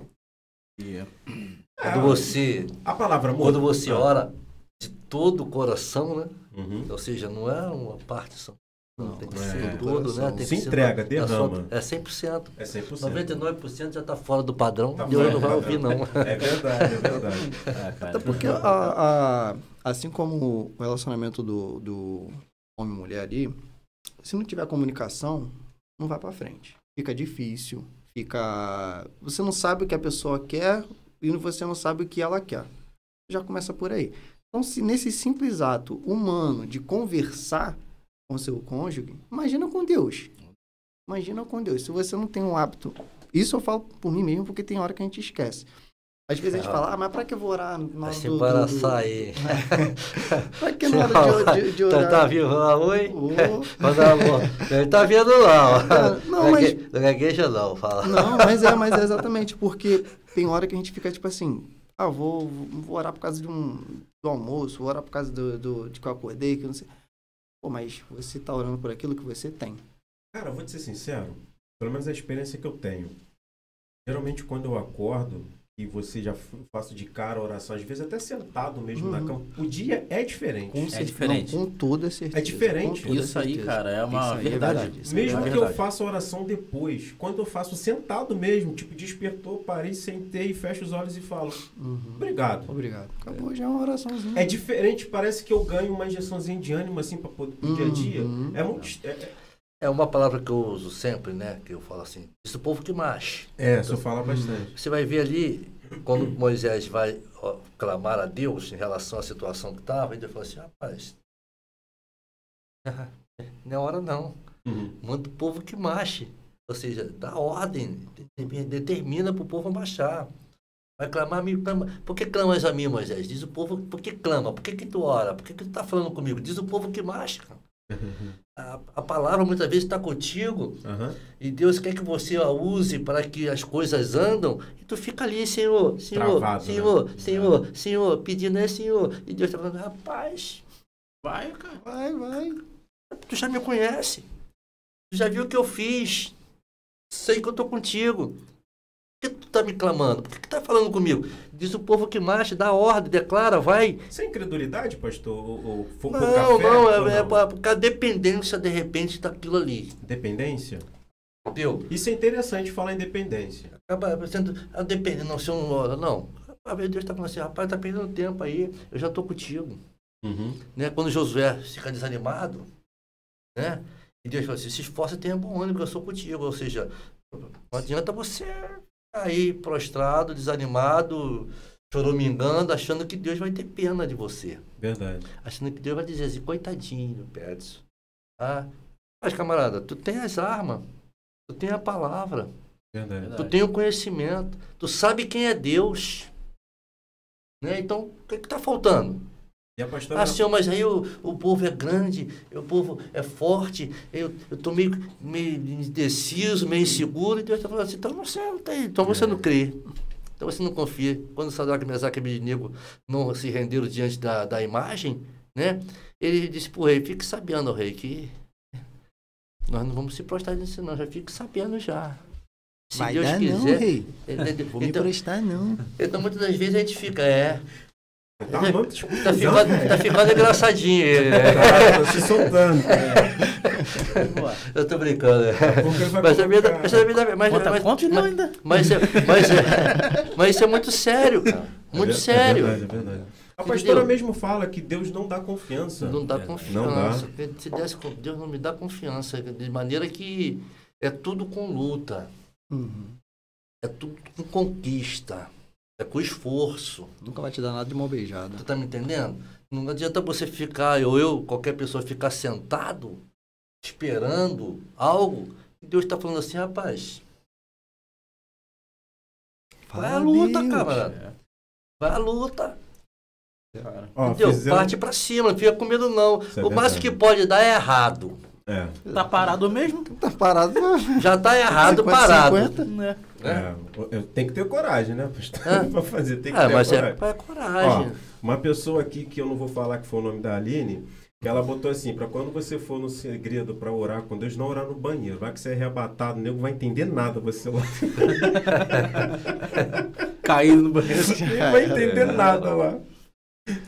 Quando você, A palavra quando você Ah. ora de todo o coração, né? Uhum. Ou seja, não é uma parte só. Não, Tem que é. ser todo, né? Tem Se que ser entrega, da sua- derrama. É 100%. É 100%. 99% já está fora do padrão. Tá Deus fora não do vai padrão. ouvir, não. É verdade, é verdade. Até porque, assim como o relacionamento do homem e mulher ali, se não tiver comunicação, não vai pra frente. Fica difícil, você não sabe o que a pessoa quer e você não sabe o que ela quer. Já começa por aí. Então, se nesse simples ato humano de conversar com seu cônjuge, imagina com Deus. Imagina com Deus. Se você não tem um hábito... Isso eu falo por mim mesmo, porque tem hora que a gente esquece. Às vezes a gente fala, mas pra que eu vou orar na Vai hora se do... embaraçar aí. Pra que na hora de orar? Tá vivo lá, oi? Ô. Quando ele tá vendo lá, ó. Não, mas- Não gagueja não, fala. Não, mas é exatamente, porque tem hora que a gente fica tipo assim, vou orar por causa do almoço, vou orar por causa de que eu acordei, que eu não sei. Pô, mas você tá orando por aquilo que você tem. Cara, eu vou te ser sincero, pelo menos a experiência que eu tenho. Geralmente quando eu acordo e você já faço de cara a oração, às vezes até sentado mesmo na cama, o dia é diferente. diferente. Com toda certeza. É diferente. Com toda Isso aí, certeza. cara, é uma Isso aí verdade. Isso Mesmo é que verdade. eu faça a oração depois, quando eu faço sentado mesmo, tipo, despertou, parei, sentei, fecho os olhos e falo, obrigado. Obrigado. Acabou já uma oraçãozinha. É diferente, parece que eu ganho uma injeçãozinha de ânimo, assim, para pro dia a dia. É muito... É uma palavra que eu uso sempre, né? Que eu falo assim, isso o povo que mache. Isso fala bastante. Você vai ver ali, quando Moisés vai clamar a Deus em relação à situação que estava, ele fala assim, rapaz, não é hora não. Manda o povo que marche. Ou seja, dá ordem, determina para o povo marchar. Vai clamar a mim, clama. Por que clamas a mim, Moisés? Diz o povo, por que clama? Por que tu ora? Por que tu está falando comigo? Diz o povo que marcha. A palavra muitas vezes está contigo e Deus quer que você a use para que as coisas andam e tu fica ali, Senhor, Travado, Senhor, pedindo, Senhor. E Deus está falando, rapaz, Vai, cara. Vai. tu já me conhece, tu já viu o que eu fiz, sei que eu estou contigo. Por que tu está me clamando? Por que tu está falando comigo? Diz o povo que marcha, dá ordem, declara, vai. Sem incredulidade, pastor? Ou pouca Não, fé? não, ou é por causa da dependência, de repente, daquilo ali. Dependência? Entendeu? Isso é interessante falar em dependência. Acaba sendo dependendo, não, se eu não. Não. Deus está falando assim, rapaz, tá perdendo tempo aí, eu já estou contigo. Uhum. Né? Quando Josué fica desanimado, né? E Deus fala assim, se esforça e tenha bom ânimo, que eu sou contigo. Ou seja, não adianta você aí prostrado, desanimado, choramingando, achando que Deus vai ter pena de você. Verdade. Achando que Deus vai dizer assim, coitadinho, Pedro. Ah, mas camarada, tu tem as armas, tu tem a palavra, Verdade. tu tem o conhecimento, tu sabe quem é Deus. Né? Então, o que está faltando? E a pastora... Ah, senhor, mas aí o povo é grande, o povo é forte, eu estou meio indeciso, meio inseguro, e Deus está falando assim, então você não tem, então você não crê, então você não confia. Quando Sadraque, Mesaque e Abednego não se renderam diante da imagem, né? Ele disse para o rei, fique sabendo, rei, que nós não vamos se prostrar nisso não, já fique sabendo já. Se Vai Deus dar quiser, não, rei. Vou me então, prestar não. então muitas das vezes a gente fica, Tá arrumando discussão, tá ficando engraçadinho. Tá se soltando. Eu tô brincando. Porque vai Mas a vida, colocar- mas a vida, Conta não ainda. mas isso é muito sério, cara. Muito sério. É verdade. A pastora mesmo fala que Deus não dá confiança. Não dá Não dá. confiança. Se desse, Deus não me dá confiança. De maneira que é tudo com luta. Uhum. É tudo com conquista. É com esforço. Nunca vai te dar nada de mão beijada. Tu tá me entendendo? Não adianta você ficar, qualquer pessoa ficar sentado, esperando algo. E Deus está falando assim, rapaz, vai à luta, Deus. camarada. Vai à luta. Ó, Entendeu? fizeram- Parte pra cima, não fica com medo não. Isso é O máximo verdade. que pode dar é errado. É. Tá parado mesmo? Tá parado. Já tá errado, 50, parado. 50. Né? Tem que ter coragem, né, pastor? Pra fazer, tem que Ah, ter mas coragem. é coragem. Ó, uma pessoa aqui que eu não vou falar que foi o nome da Aline, que ela botou assim, pra quando você for no segredo pra orar com Deus, não orar no banheiro. Vai que você é arrebatado, o nego vai entender nada você lá. Caído no banheiro. Ninguém vai entender nada lá.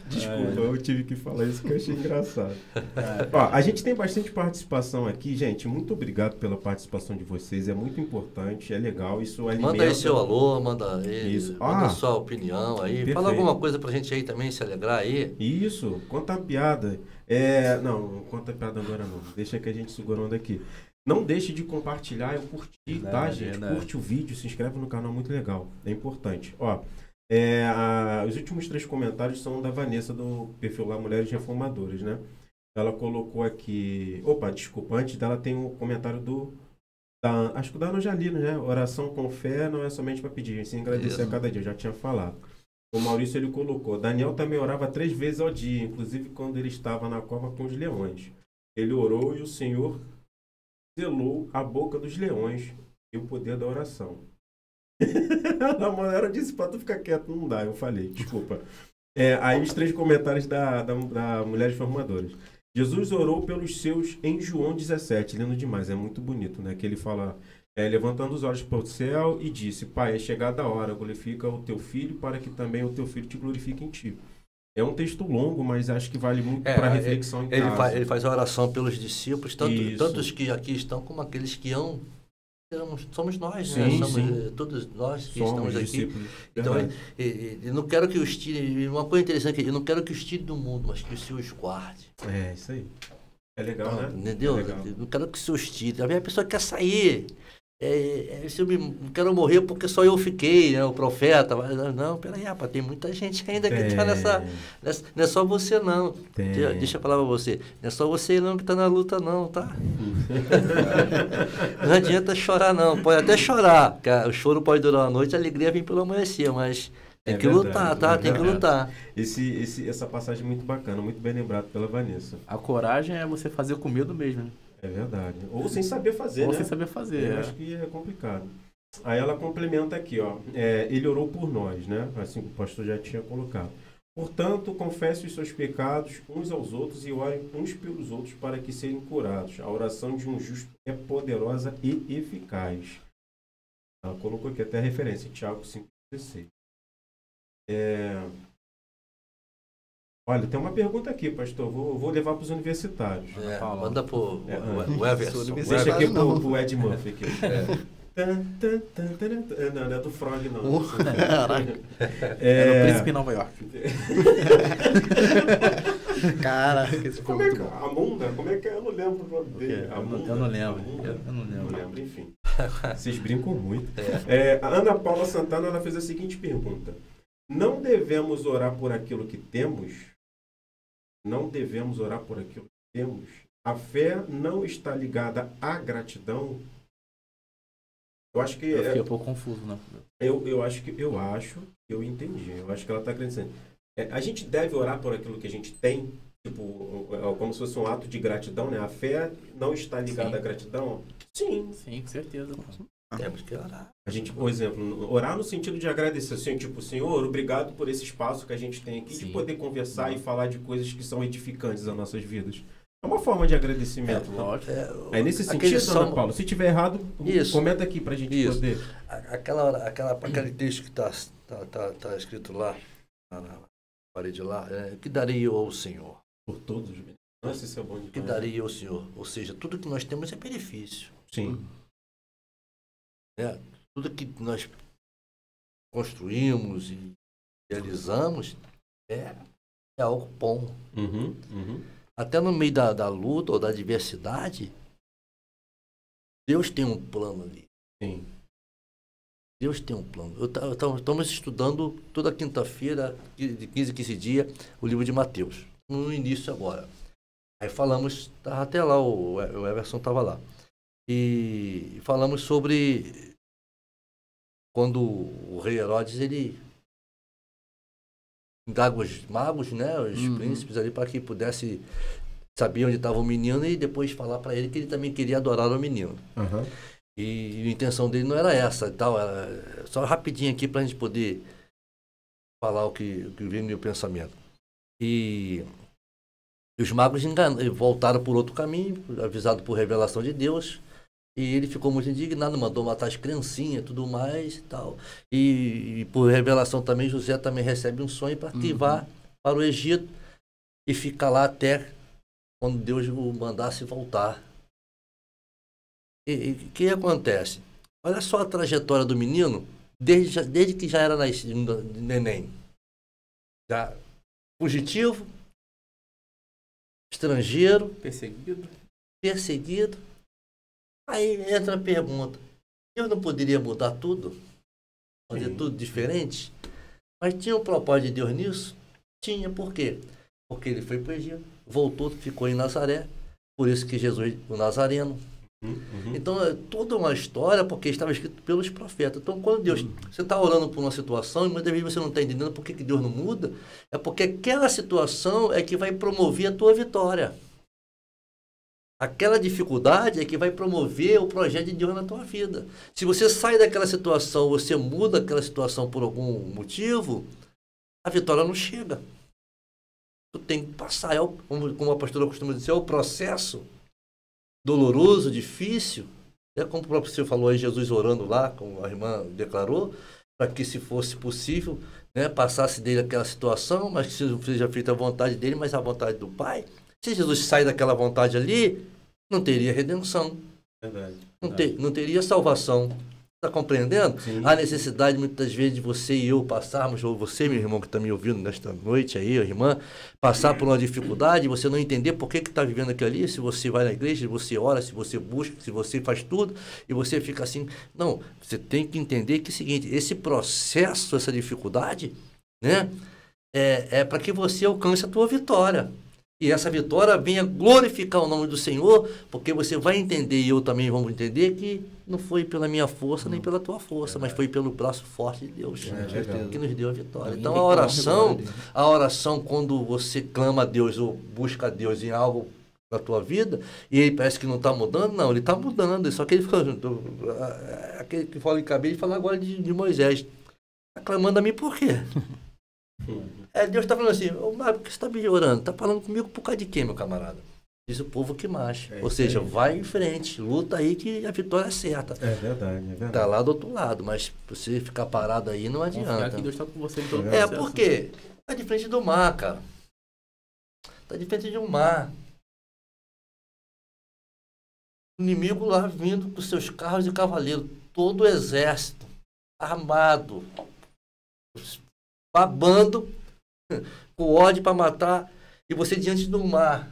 Desculpa, eu tive que falar isso que eu achei engraçado. Ó, a gente tem bastante participação aqui, gente. Muito obrigado pela participação de vocês. É muito importante, é legal. Isso alimenta... Manda aí seu alô, manda aí, Isso. manda Ah, sua opinião aí. perfeito. Fala alguma coisa pra gente aí também, se alegrar aí. Isso, conta a piada. Não conta a piada agora não. Deixa que a gente segurando aqui. Não deixe de compartilhar e curtir, tá, gente? Verdade. Curte o vídeo, se inscreve no canal, muito legal. É importante. Ó, os últimos 3 comentários são da Vanessa, do perfil lá Mulheres Reformadoras, né? Ela colocou aqui... Opa, desculpa, antes dela tem um comentário acho que da Ana Jalino, né? Oração com fé não é somente para pedir, sim agradecer a cada dia, eu já tinha falado. O Maurício, ele colocou, Daniel também orava 3 vezes ao dia, inclusive quando ele estava na cova com os leões. Ele orou e o Senhor selou a boca dos leões e o poder da oração. A mulher disse para tu ficar quieto, não dá, eu falei, desculpa. Aí os 3 comentários da Mulheres Formadoras. Jesus orou pelos seus em João 17, lindo demais, é muito bonito, né? Que ele fala, levantando os olhos para o céu e disse, Pai, é chegada a hora, glorifica o teu filho para que também o teu filho te glorifique em ti. É um texto longo, mas acho que vale muito para reflexão em casa. Ele faz a oração pelos discípulos, Isso. tanto os que aqui estão como aqueles que somos nós, Sim, né? Somos sim. Todos nós que Somos estamos aqui. discípulos. Então, Verdade. eu não quero que os tire. Uma coisa interessante é que eu não quero que os tire do mundo, mas que o Senhor os guarde. É, isso aí. É legal, né? Entendeu? É legal. Eu não quero que o Senhor os tire. A pessoa quer sair. Se eu não quero morrer porque só eu fiquei, né? O profeta. Mas, não, peraí, rapaz, tem muita gente ainda que está nessa. Não é só você, não. Tem. Deixa eu falar pra você. Não é só você não que está na luta, não, tá? Não adianta chorar, não. Pode até chorar. Que o choro pode durar uma noite, a alegria vem pelo amanhecer, mas tem que verdade, lutar, tá? Tem que lutar. Essa passagem é muito bacana, muito bem lembrado pela Vanessa. A coragem é você fazer com medo mesmo. Né? É verdade. Ou sem saber fazer, Ou né? sem saber fazer. Eu acho que é complicado. Aí ela complementa aqui, ó. Ele orou por nós, né? Assim que o pastor já tinha colocado. Portanto, confesse os seus pecados uns aos outros e orem uns pelos outros para que sejam curados. A oração de um justo é poderosa e eficaz. Ela colocou aqui até a referência, Tiago 5,16. Olha, tem uma pergunta aqui, pastor. Vou levar para os universitários. Paula. Manda pro É, o Everson. sou Deixa aqui não. pro Ed Murphy aqui. Não é do Frog, não. É no Príncipe em Nova York. Caraca, esse Como foi é que muito bom. Amunda? Como é que é? Eu não lembro o nome dele. Amunda? Eu não lembro. Amunda? Eu não Não lembro. lembro, enfim. Vocês brincam muito. A Ana Paula Santana, ela fez a seguinte pergunta. Não devemos orar por aquilo que temos? Não devemos orar por aquilo que temos? A fé não está ligada à gratidão? Eu acho que... Eu fiquei um pouco confuso, né? Eu acho que eu entendi. Eu acho que ela está querendo dizer. A gente deve orar por aquilo que a gente tem, tipo, como se fosse um ato de gratidão, né? A fé não está ligada Sim. à gratidão? Sim. Sim, com certeza. Temos que orar. A gente, por exemplo, orar no sentido de agradecer, assim, tipo, Senhor, obrigado por esse espaço que a gente tem aqui de Sim. poder conversar e falar de coisas que são edificantes das nossas vidas. É uma forma de agradecimento. né? Lógico. É nesse aquele sentido, Ana salmo- Paula. Se tiver errado, Isso. comenta aqui pra gente Isso. poder. Aquele texto que tá escrito lá, na parede lá, que darei eu ao Senhor? Por todos. Nossa, isso é bom Que demais. darei eu ao Senhor? Ou seja, tudo que nós temos é benefício. Sim. Né? Tudo que nós construímos e realizamos é algo bom. Uhum. Até no meio da luta ou da adversidade, Deus tem um plano ali. Sim. Deus tem um plano. Estamos estudando toda quinta-feira, de 15 em 15 dias, o livro de Mateus. No início agora. Aí falamos, até lá, o Everson estava lá. E falamos sobre quando o rei Herodes, ele indaga os magos, né, os príncipes ali, para que pudesse saber onde estava o menino e depois falar para ele que ele também queria adorar o menino. Aham. E a intenção dele não era essa, tal, era só rapidinho aqui para a gente poder falar o que veio no meu pensamento. E os magos voltaram por outro caminho, avisado por revelação de Deus, e ele ficou muito indignado, mandou matar as criancinhas e tudo mais e tal. E por revelação também, José também recebe um sonho para que vá para o Egito e ficar lá até quando Deus o mandasse voltar. E o que acontece? Olha só a trajetória do menino, desde que já era neném. Já fugitivo, estrangeiro, perseguido. Aí entra a pergunta, Deus não poderia mudar tudo? Fazer Sim. tudo diferente? Mas tinha um propósito de Deus nisso? Tinha, por quê? Porque ele foi para o Egito, voltou, ficou em Nazaré, por isso que Jesus, o Nazareno. Então, é toda uma história, porque estava escrito pelos profetas. Então, quando Deus... Você está orando por uma situação e muitas vezes você não está entendendo por que Deus não muda, é porque aquela situação é que vai promover a tua vitória. Aquela dificuldade é que vai promover o projeto de Deus na tua vida. Se você sai daquela situação, você muda aquela situação por algum motivo, a vitória não chega. Tu tem que passar, como a pastora costuma dizer, é o processo doloroso, difícil, como o próprio senhor falou aí, Jesus orando lá, como a irmã declarou, para que, se fosse possível, né, passasse dele aquela situação, mas que seja feita a vontade dele, mas a vontade do Pai. Se Jesus sai daquela vontade ali, não teria redenção, Verdade. não teria salvação. Está compreendendo? Sim. A necessidade, muitas vezes, de você e eu passarmos, ou você, meu irmão, que está me ouvindo nesta noite aí, irmã, passar por uma dificuldade, você não entender por que está vivendo aquilo ali, se você vai na igreja, se você ora, se você busca, se você faz tudo, e você fica assim. Não, você tem que entender que é o seguinte, esse processo, essa dificuldade, né, é para que você alcance a tua vitória. E essa vitória venha glorificar o nome do Senhor, porque você vai entender, e eu também vamos entender, que não foi pela minha força, nem pela tua força, mas foi pelo braço forte de Deus que nos deu a vitória. Então a oração, quando você clama a Deus ou busca a Deus em algo na tua vida, e ele parece que não está mudando, não, ele está mudando. Só que ele fica, aquele que fala em cabelo, ele fala agora de Moisés. Está clamando a mim por quê? Deus está falando assim, por que você está me orando? Está falando comigo por causa de quê, meu camarada? Diz o povo que mais. Ou seja, vai em frente, luta aí que a vitória é certa. É verdade. Está lá do outro lado, mas você ficar parado aí não Confiar adianta. que Deus está com você em todo o É, processo. porque é de frente do mar, cara. Está de frente de um mar. O inimigo lá vindo com seus carros de cavaleiro, todo o exército, armado, babando, com ódio para matar, e você diante do mar.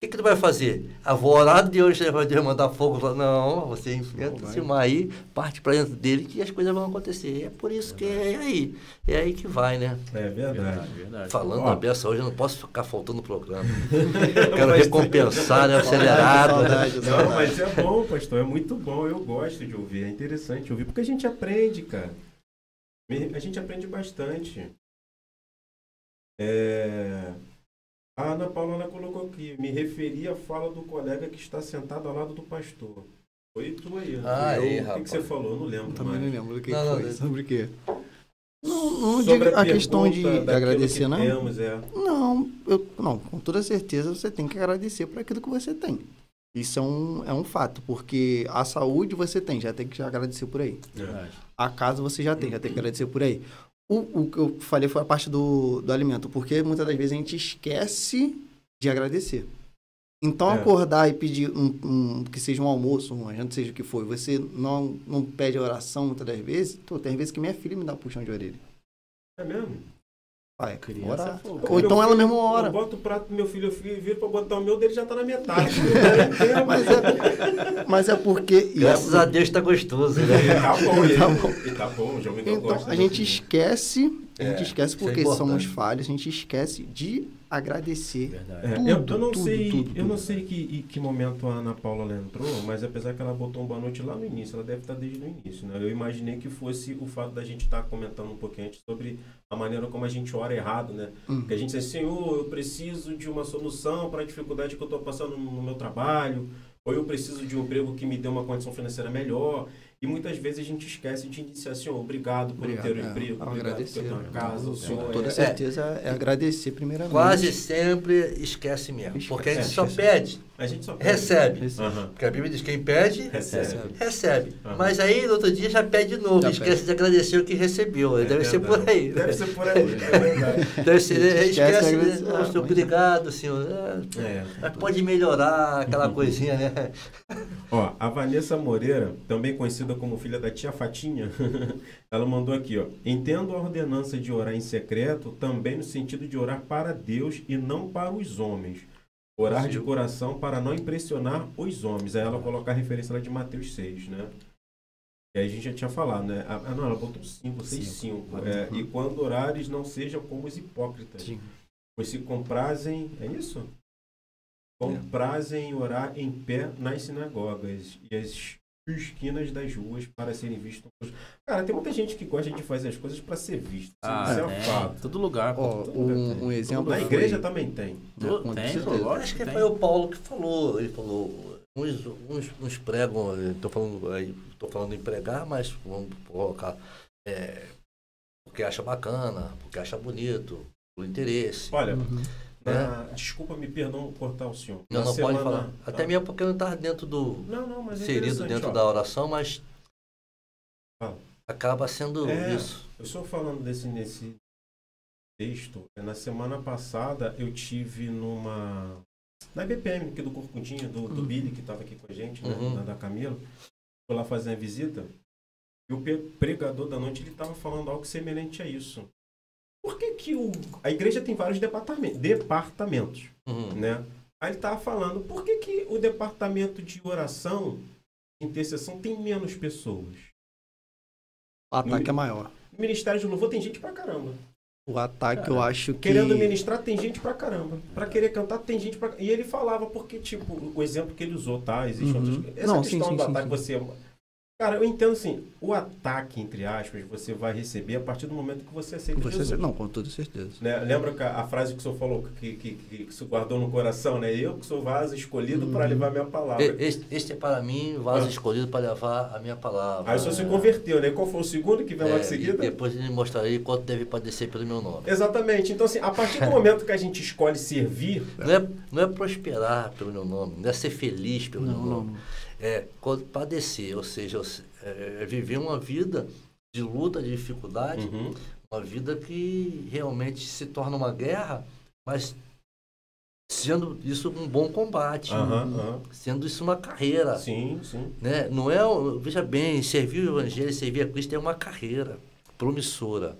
O que tu vai fazer? Vou orar de Deus, vai Deus mandar fogo. Não, você enfrenta esse mar aí, parte para dentro dele que as coisas vão acontecer. É por isso que é aí que vai, né? É verdade. Verdade. Falando da beça hoje, eu não posso ficar faltando o programa. Eu quero recompensar, né? Acelerado. Não, mas é bom, pastor, é muito bom, eu gosto de ouvir, é interessante ouvir, porque a gente aprende, cara. A gente aprende bastante. A Ana Paula colocou aqui, me referi à fala do colega que está sentado ao lado do pastor. Foi tu aí. O que você falou? Eu não lembro. Também mais. não lembro do que Não, foi. não. Sobre o quê? Não Sobre digo a questão de pergunta daquilo agradecer, que não. temos, Não, com toda certeza você tem que agradecer por aquilo que você tem. Isso é um fato, porque a saúde você tem, já tem que agradecer por aí. Verdade. A casa você já tem que agradecer por aí. O que eu falei foi a parte do alimento, porque muitas das vezes a gente esquece de agradecer. Então, acordar e pedir que seja um almoço, uma janta, seja o que for, você não pede oração muitas das vezes, tem vezes que minha filha me dá um puxão de orelha. É mesmo? Pai, Criança orar. é fogo. Ou então ela mesma Eu ora. boto o prato do meu filho, viro pra botar o meu, dele já tá na metade. Mas é porque... Graças a Deus está gostoso, né? Tá bom, Tá bom. e tá bom, o jovem que eu Então, gosto. a gente esquece isso porque é importante. somos falhos, a gente esquece de agradecer. Verdade. Eu não sei que momento a Ana Paula entrou, mas apesar que ela botou um boa noite lá no início, ela deve estar desde o início, né? Eu imaginei que fosse o fato da gente estar comentando um pouquinho antes sobre a maneira como a gente ora errado, né? Porque a gente diz, Senhor, eu preciso de uma solução para a dificuldade que eu estou passando no meu trabalho, ou eu preciso de um emprego que me dê uma condição financeira melhor. E muitas vezes a gente esquece de iniciar, Senhor, obrigado por ter um emprego, obrigado agradecer, por ter uma casa. O Senhor Com toda certeza é agradecer primeiramente. Quase sempre esquece mesmo. Porque a gente só Esquece. pede, A gente só recebe. Aham. Porque a Bíblia diz que quem pede, Recebe. recebe. Aham. Mas aí, no outro dia, já pede de novo. Já Esquece pede. de agradecer o que recebeu. Deve ser por aí. né? Deve ser por aí, é verdade. Deve ser, Esquece de esquece, agradecer. né? Nossa, obrigado, senhor. Mas pode melhorar aquela coisinha, né? Ó, a Vanessa Moreira, também conhecida como filha da tia Fatinha, ela mandou aqui, ó. Entendo a ordenança de orar em secreto também no sentido de orar para Deus e não para os homens. Orar de coração para não impressionar os homens. Aí ela coloca a referência lá de Mateus 6, né? E aí a gente já tinha falado, né? Não, ela botou 5, 6, 5. E quando orares, não sejam como os hipócritas. Sim. Pois se comprazem... É isso? Comprazem em orar em pé nas sinagogas e as esquinas das ruas para serem vistos. Cara, tem muita gente que gosta de fazer as coisas para ser visto. Isso é um fato. Todo lugar. Ó, todo lugar tem. um exemplo Na foi- igreja também tem. Com Tem, certeza. lógico Acho que tem. foi o Paulo que falou. Ele falou, uns pregam, estou falando em pregar, mas vamos colocar porque acha bacana, porque acha bonito, por interesse. Olha, É. desculpa, me perdão cortar o senhor. Não, Na não pode semana- falar. Até mesmo porque não está dentro do Não, mas é inserido interessante, dentro ó. da oração, mas Fala. acaba sendo É. isso. Eu estou falando nesse texto. Na semana passada eu tive na BPM aqui do Corcundinha, do Billy, que estava aqui com a gente, né? Uhum. Da Camila. Fui lá fazer a visita. E o pregador da noite ele estava falando algo semelhante a isso. Por que a igreja tem vários departamentos, Uhum. né? Aí ele estava falando, por que o departamento de oração, de intercessão, tem menos pessoas? O ataque é maior. No Ministério de Louvor tem gente pra caramba. O ataque eu acho que... Querendo ministrar tem gente pra caramba. Pra querer cantar tem gente pra... E ele falava porque, tipo, o exemplo que ele usou, tá? Existem Uhum. outras... Essa Não, questão sim, do sim, ataque, sim. você... Cara, eu entendo assim, o ataque, entre aspas, você vai receber a partir do momento que você aceita Jesus. Não, com toda certeza. Né? Lembra que a frase que o senhor falou, que você guardou no coração, né? Eu que sou vaso escolhido para levar a minha palavra. Este é para mim o vaso escolhido para levar a minha palavra. Aí o senhor se converteu, né? Qual foi o segundo que vem logo em E seguida? depois ele mostrarei quanto deve padecer pelo meu nome. Exatamente. Então, assim, a partir do momento que a gente escolhe servir... Não é prosperar pelo meu nome, não é ser feliz pelo meu nome. É padecer, ou seja, viver uma vida de luta, de dificuldade, Uhum. uma vida que realmente se torna uma guerra, mas sendo isso um bom combate, sendo isso uma carreira. Sim, sim. Né? Não é, veja bem, servir o Evangelho, servir a Cristo é uma carreira promissora,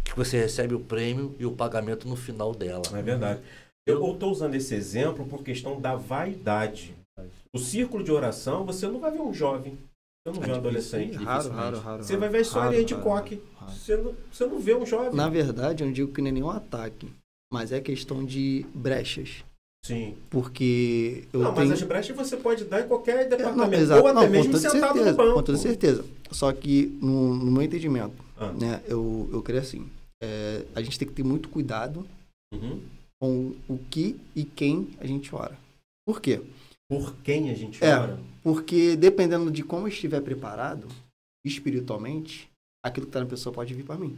que você recebe o prêmio e o pagamento no final dela. É verdade. Eu estou usando esse exemplo por questão da vaidade. O círculo de oração, você não vai ver um jovem, você não vê um adolescente. Raro. Você vai ver só a linha de coque. Você não vê um jovem. Na verdade, eu não digo que não é nenhum ataque, mas é questão de brechas. Sim. Porque eu não, tenho... mas as brechas você pode dar em qualquer departamento. Exato. Ou até mesmo sentado no banco. Com toda certeza. Só que, no meu entendimento, né, eu creio assim, a gente tem que ter muito cuidado com o que e quem a gente ora. Por quê? Por quem a gente ora? Porque dependendo de como eu estiver preparado, espiritualmente, aquilo que está na pessoa pode vir para mim.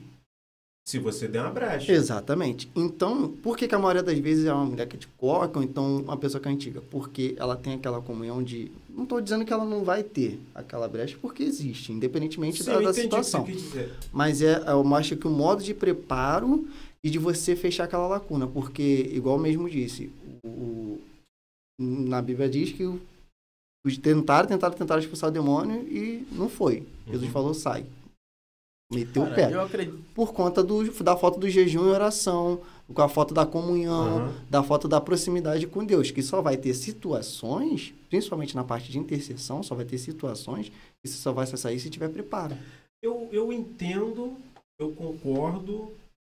Se você der uma brecha. Exatamente. Então, por que a maioria das vezes é uma mulher que te coloca, ou então uma pessoa que é antiga? Porque ela tem aquela comunhão de... Não estou dizendo que ela não vai ter aquela brecha, porque existe, independentemente da situação. Mas eu acho que o modo de preparo e de você fechar aquela lacuna. Porque, igual eu mesmo disse, na Bíblia diz que os tentaram expulsar o demônio e não foi. Jesus falou, sai. Meteu o pé. Eu acredito. Por conta da falta do jejum e oração, com a falta da comunhão, da falta da proximidade com Deus, que só vai ter situações, principalmente na parte de intercessão, só vai ter situações que você só vai sair se tiver preparo. Eu entendo, eu concordo,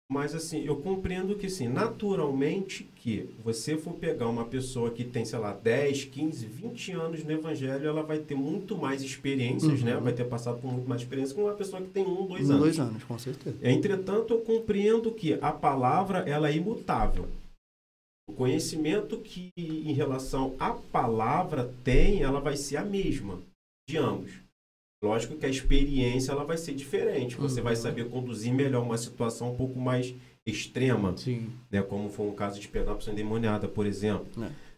mas assim, eu compreendo que assim, naturalmente que você for pegar uma pessoa que tem, sei lá, 10, 15, 20 anos no Evangelho, ela vai ter muito mais experiências, né? Vai ter passado por muito mais experiência que uma pessoa que tem 1, 2 anos. 2 anos, com certeza. Entretanto, eu compreendo que a palavra, ela é imutável. O conhecimento que em relação à palavra tem, ela vai ser a mesma de ambos. Lógico que a experiência ela vai ser diferente. Você vai saber conduzir melhor uma situação um pouco mais extrema. Sim. Né? Como foi um caso de pegar uma pessoa endemoniada, por exemplo.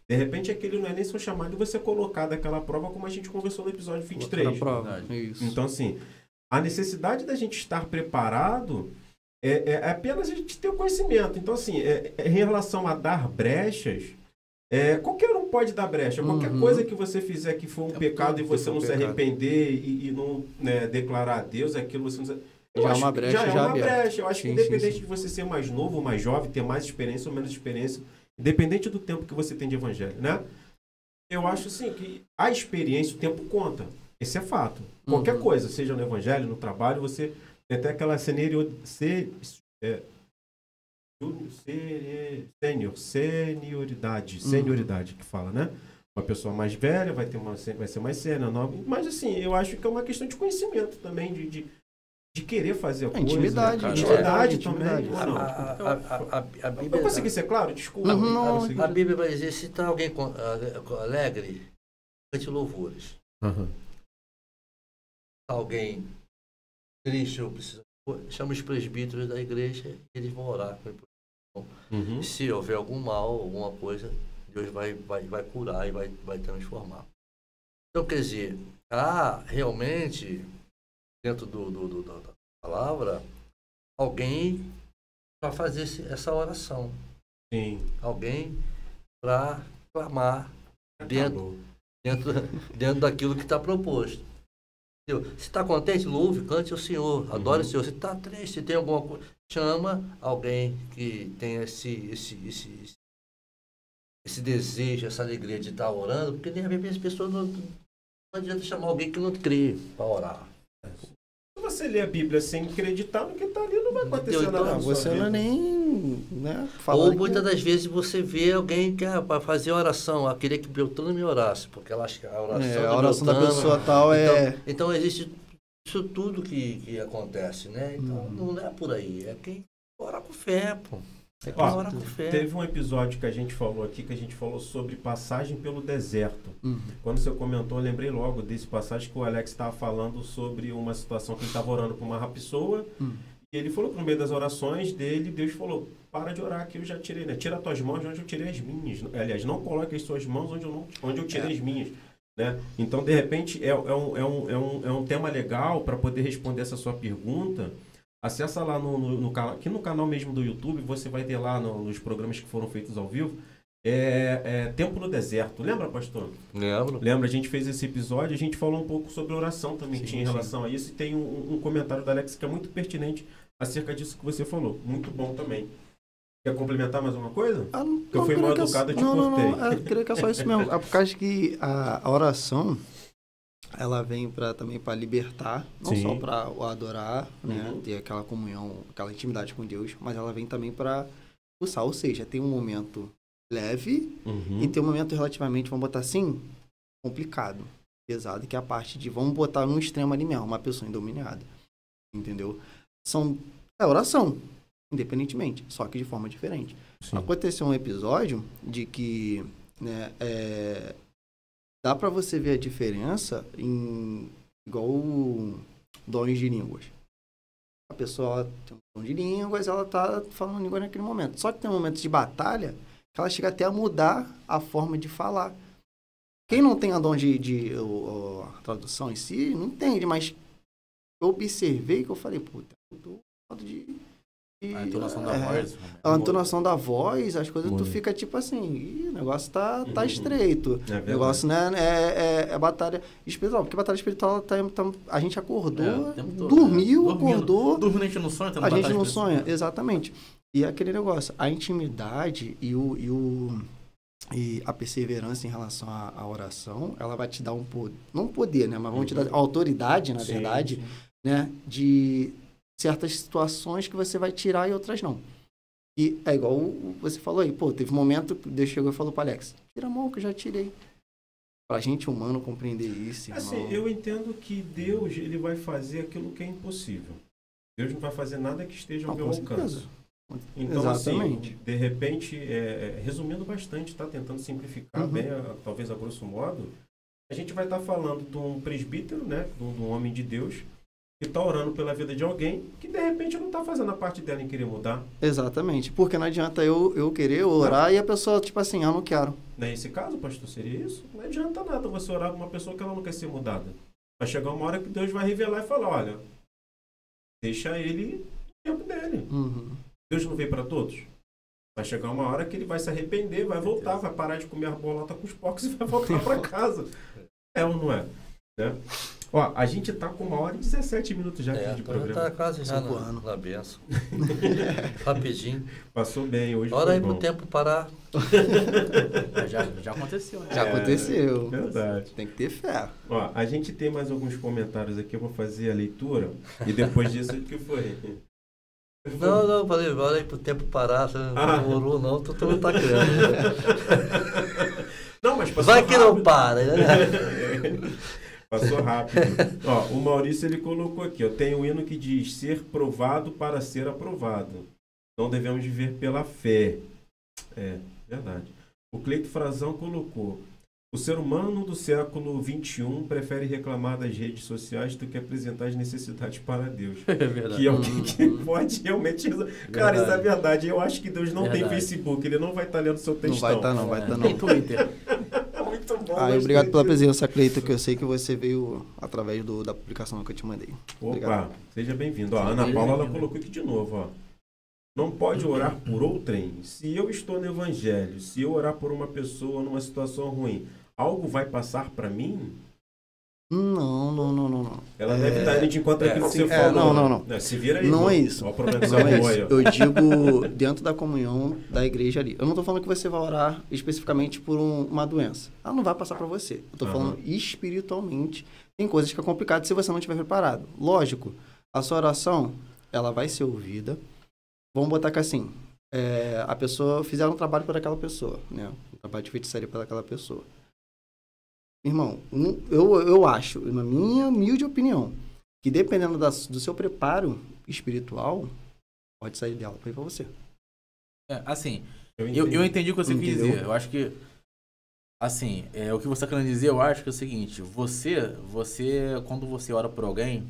De repente, aquele não é nem seu chamado de você colocar daquela prova como a gente conversou no episódio 23. Isso. Então, assim, a necessidade da gente estar preparado é apenas a gente ter o conhecimento. Então, assim, em relação a dar brechas, qualquer um pode dar brecha. Qualquer coisa que você fizer que for um pecado e você não se arrepender e não, né, declarar a Deus, aquilo você não... Já é uma brecha. Eu acho que independente de você ser mais novo ou mais jovem, ter mais experiência ou menos experiência, independente do tempo que você tem de evangelho, né? Eu acho, assim, que a experiência, o tempo conta. Esse é fato. Qualquer coisa, seja no evangelho, no trabalho, você tem até aquela senioridade que fala, né? Uma pessoa mais velha vai ser mais sênior, nova. Mas assim, eu acho que é uma questão de conhecimento também, de querer fazer a coisa. Intimidade, né? Intimidade também. A Bíblia, eu consegui ser claro? Desculpa. A Bíblia vai dizer, se está alguém alegre, cante louvores. Alguém triste ou precisa, chama os presbíteros da igreja, eles vão orar com ele. Se houver algum mal, alguma coisa, Deus vai curar e vai transformar. Então, quer dizer, realmente, dentro da palavra, alguém para fazer essa oração. Sim. Alguém para clamar dentro daquilo que está proposto. Se está contente, louve, cante o Senhor, adore o Senhor. Se está triste, se tem alguma coisa, chama alguém que tem esse desejo, essa alegria de estar orando, porque nem a vezes as pessoas não adianta chamar alguém que não crê para orar. Se você lê a Bíblia sem acreditar no que está ali, não vai acontecer nada. Você não é nem... Né, ou muitas das vezes você vê alguém que para fazer oração, queria que Beltrano me orasse, porque ela acha que a oração, da pessoa tal Então existe isso tudo que acontece, né? Então não é por aí, é quem ora com fé, pô. Ora com fé. Teve um episódio que a gente falou aqui, que a gente falou sobre passagem pelo deserto. Quando você comentou, eu lembrei logo desse passagem que o Alex estava falando sobre uma situação que ele estava orando com uma pessoa. E ele falou que no meio das orações dele, Deus falou, para de orar que eu já tirei, né? Tira as tuas mãos de onde eu tirei as minhas. Aliás, não coloque as suas mãos onde eu tirei as minhas. Né? Então, de repente, é um tema legal para poder responder essa sua pergunta, acessa lá no canal, aqui no canal mesmo do YouTube, você vai ter lá nos programas que foram feitos ao vivo, Tempo no Deserto. Lembra, pastor? Lembro. Lembra, a gente fez esse episódio, a gente falou um pouco sobre oração também, que tinha em relação a isso, e tem um comentário da Alex que é muito pertinente acerca disso que você falou. Muito bom também. Quer complementar mais uma coisa? Porque eu fui mal educado e te cortei. Não, eu creio que é só isso mesmo. É por causa que a oração, ela vem também para libertar, não Sim. só para o adorar, né, ter aquela comunhão, aquela intimidade com Deus, mas ela vem também para expulsar. Ou seja, tem um momento leve e tem um momento relativamente, vamos botar assim, complicado, pesado, que é a parte de, vamos botar num extremo ali mesmo, uma pessoa endemoniada. Entendeu? É oração, independentemente, só que de forma diferente. Sim. Aconteceu um episódio de que, né, dá pra você ver a diferença em igual dons de línguas. A pessoa tem um dom de línguas, ela tá falando língua naquele momento. Só que tem momentos de batalha que ela chega até a mudar a forma de falar. Quem não tem a dom a tradução em si, não entende, mas eu observei que eu falei, puta, eu tô falando A entonação da voz. a entonação da voz, as coisas, tu fica tipo assim, o negócio tá estreito. É O negócio, né, é batalha espiritual. Porque batalha espiritual, a gente acordou, o tempo todo, dormiu, né? acordou. Dormindo a gente não sonha, A gente não sonha, exatamente. E aquele negócio, a intimidade e a perseverança em relação à oração, ela vai te dar um poder, não poder, né, mas vamos te dar autoridade, na verdade, né, de certas situações que você vai tirar e outras não. E é igual você falou aí, pô, teve um momento que Deus chegou e falou para Alex, tira a mão que eu já tirei. Pra gente humano compreender isso, irmão. Assim, eu entendo que Deus, ele vai fazer aquilo que é impossível. Deus não vai fazer nada que esteja ao meu alcance. Então, exatamente. assim, de repente, resumindo bastante, tá? Tentando simplificar bem, talvez a grosso modo, a gente vai estar falando de um presbítero, né? De um homem de Deus, que está orando pela vida de alguém que, de repente, não está fazendo a parte dela em querer mudar. Exatamente. Porque não adianta eu querer orar e a pessoa, tipo assim, eu não quero. Nesse caso, pastor, seria isso? Não adianta nada você orar para uma pessoa que ela não quer ser mudada. Vai chegar uma hora que Deus vai revelar e falar, olha, deixa ele no tempo dele. Deus não veio para todos? Vai chegar uma hora que ele vai se arrepender, vai voltar, vai parar de comer a bolota com os porcos e vai voltar para casa. É ou não é? Né? Ó, a gente tá com 1h17 já aqui de programa. Tá quase já na benção. Rapidinho. Passou bem hoje. Hora aí pro tempo parar. Já aconteceu, né? Já aconteceu. Verdade. Tem que ter fé. Ó, a gente tem mais alguns comentários aqui, eu vou fazer a leitura e depois disso o que foi? Não, falei, hora aí pro tempo parar, você não demorou não, tu não tá criando. Não, mas passou vai rápido. que não para, né? Passou rápido. Ó, o Maurício, ele colocou aqui, ó, tem um hino que diz, ser provado para ser aprovado. Não devemos viver pela fé. É, verdade. O Cleito Frazão colocou, o ser humano do século XXI prefere reclamar das redes sociais do que apresentar as necessidades para Deus. É verdade. Que é alguém que pode realmente... Cara, isso é verdade. Eu acho que Deus não tem Facebook. Ele não vai estar lendo seu textão. Não vai estar, não. Vai estar, não. Tem Twitter. Muito bom. Obrigado pela presença, Cleito, que eu sei que você veio através da publicação que eu te mandei. Opa, Obrigado. seja bem-vindo. Ó, a Ana Paula, ela colocou aqui de novo, ó. Não pode orar por outrem. Se eu estou no evangelho, se eu orar por uma pessoa numa situação ruim, algo vai passar para mim? Não. Ela deve estar indo de encontro àquilo que você falou. Não. Se vira aí. Não pô. é isso. Ó, o problema Não é isso. aí, ó. Eu digo dentro da comunhão da igreja ali. Eu não estou falando que você vai orar especificamente por uma doença. Ela não vai passar para você. Eu estou falando espiritualmente. Tem coisas que é complicado se você não estiver preparado. Lógico, a sua oração, ela vai ser ouvida. Vamos botar que assim, a pessoa fizeram um trabalho por aquela pessoa, né? Um trabalho de feitiçaria por aquela pessoa. Irmão, eu acho, na minha humilde opinião, que dependendo do seu preparo espiritual, pode sair dela para ir para você. Assim, eu entendi o que você quis dizer. Eu acho que, assim, o que você está querendo dizer, eu acho que é o seguinte, você quando você ora por alguém,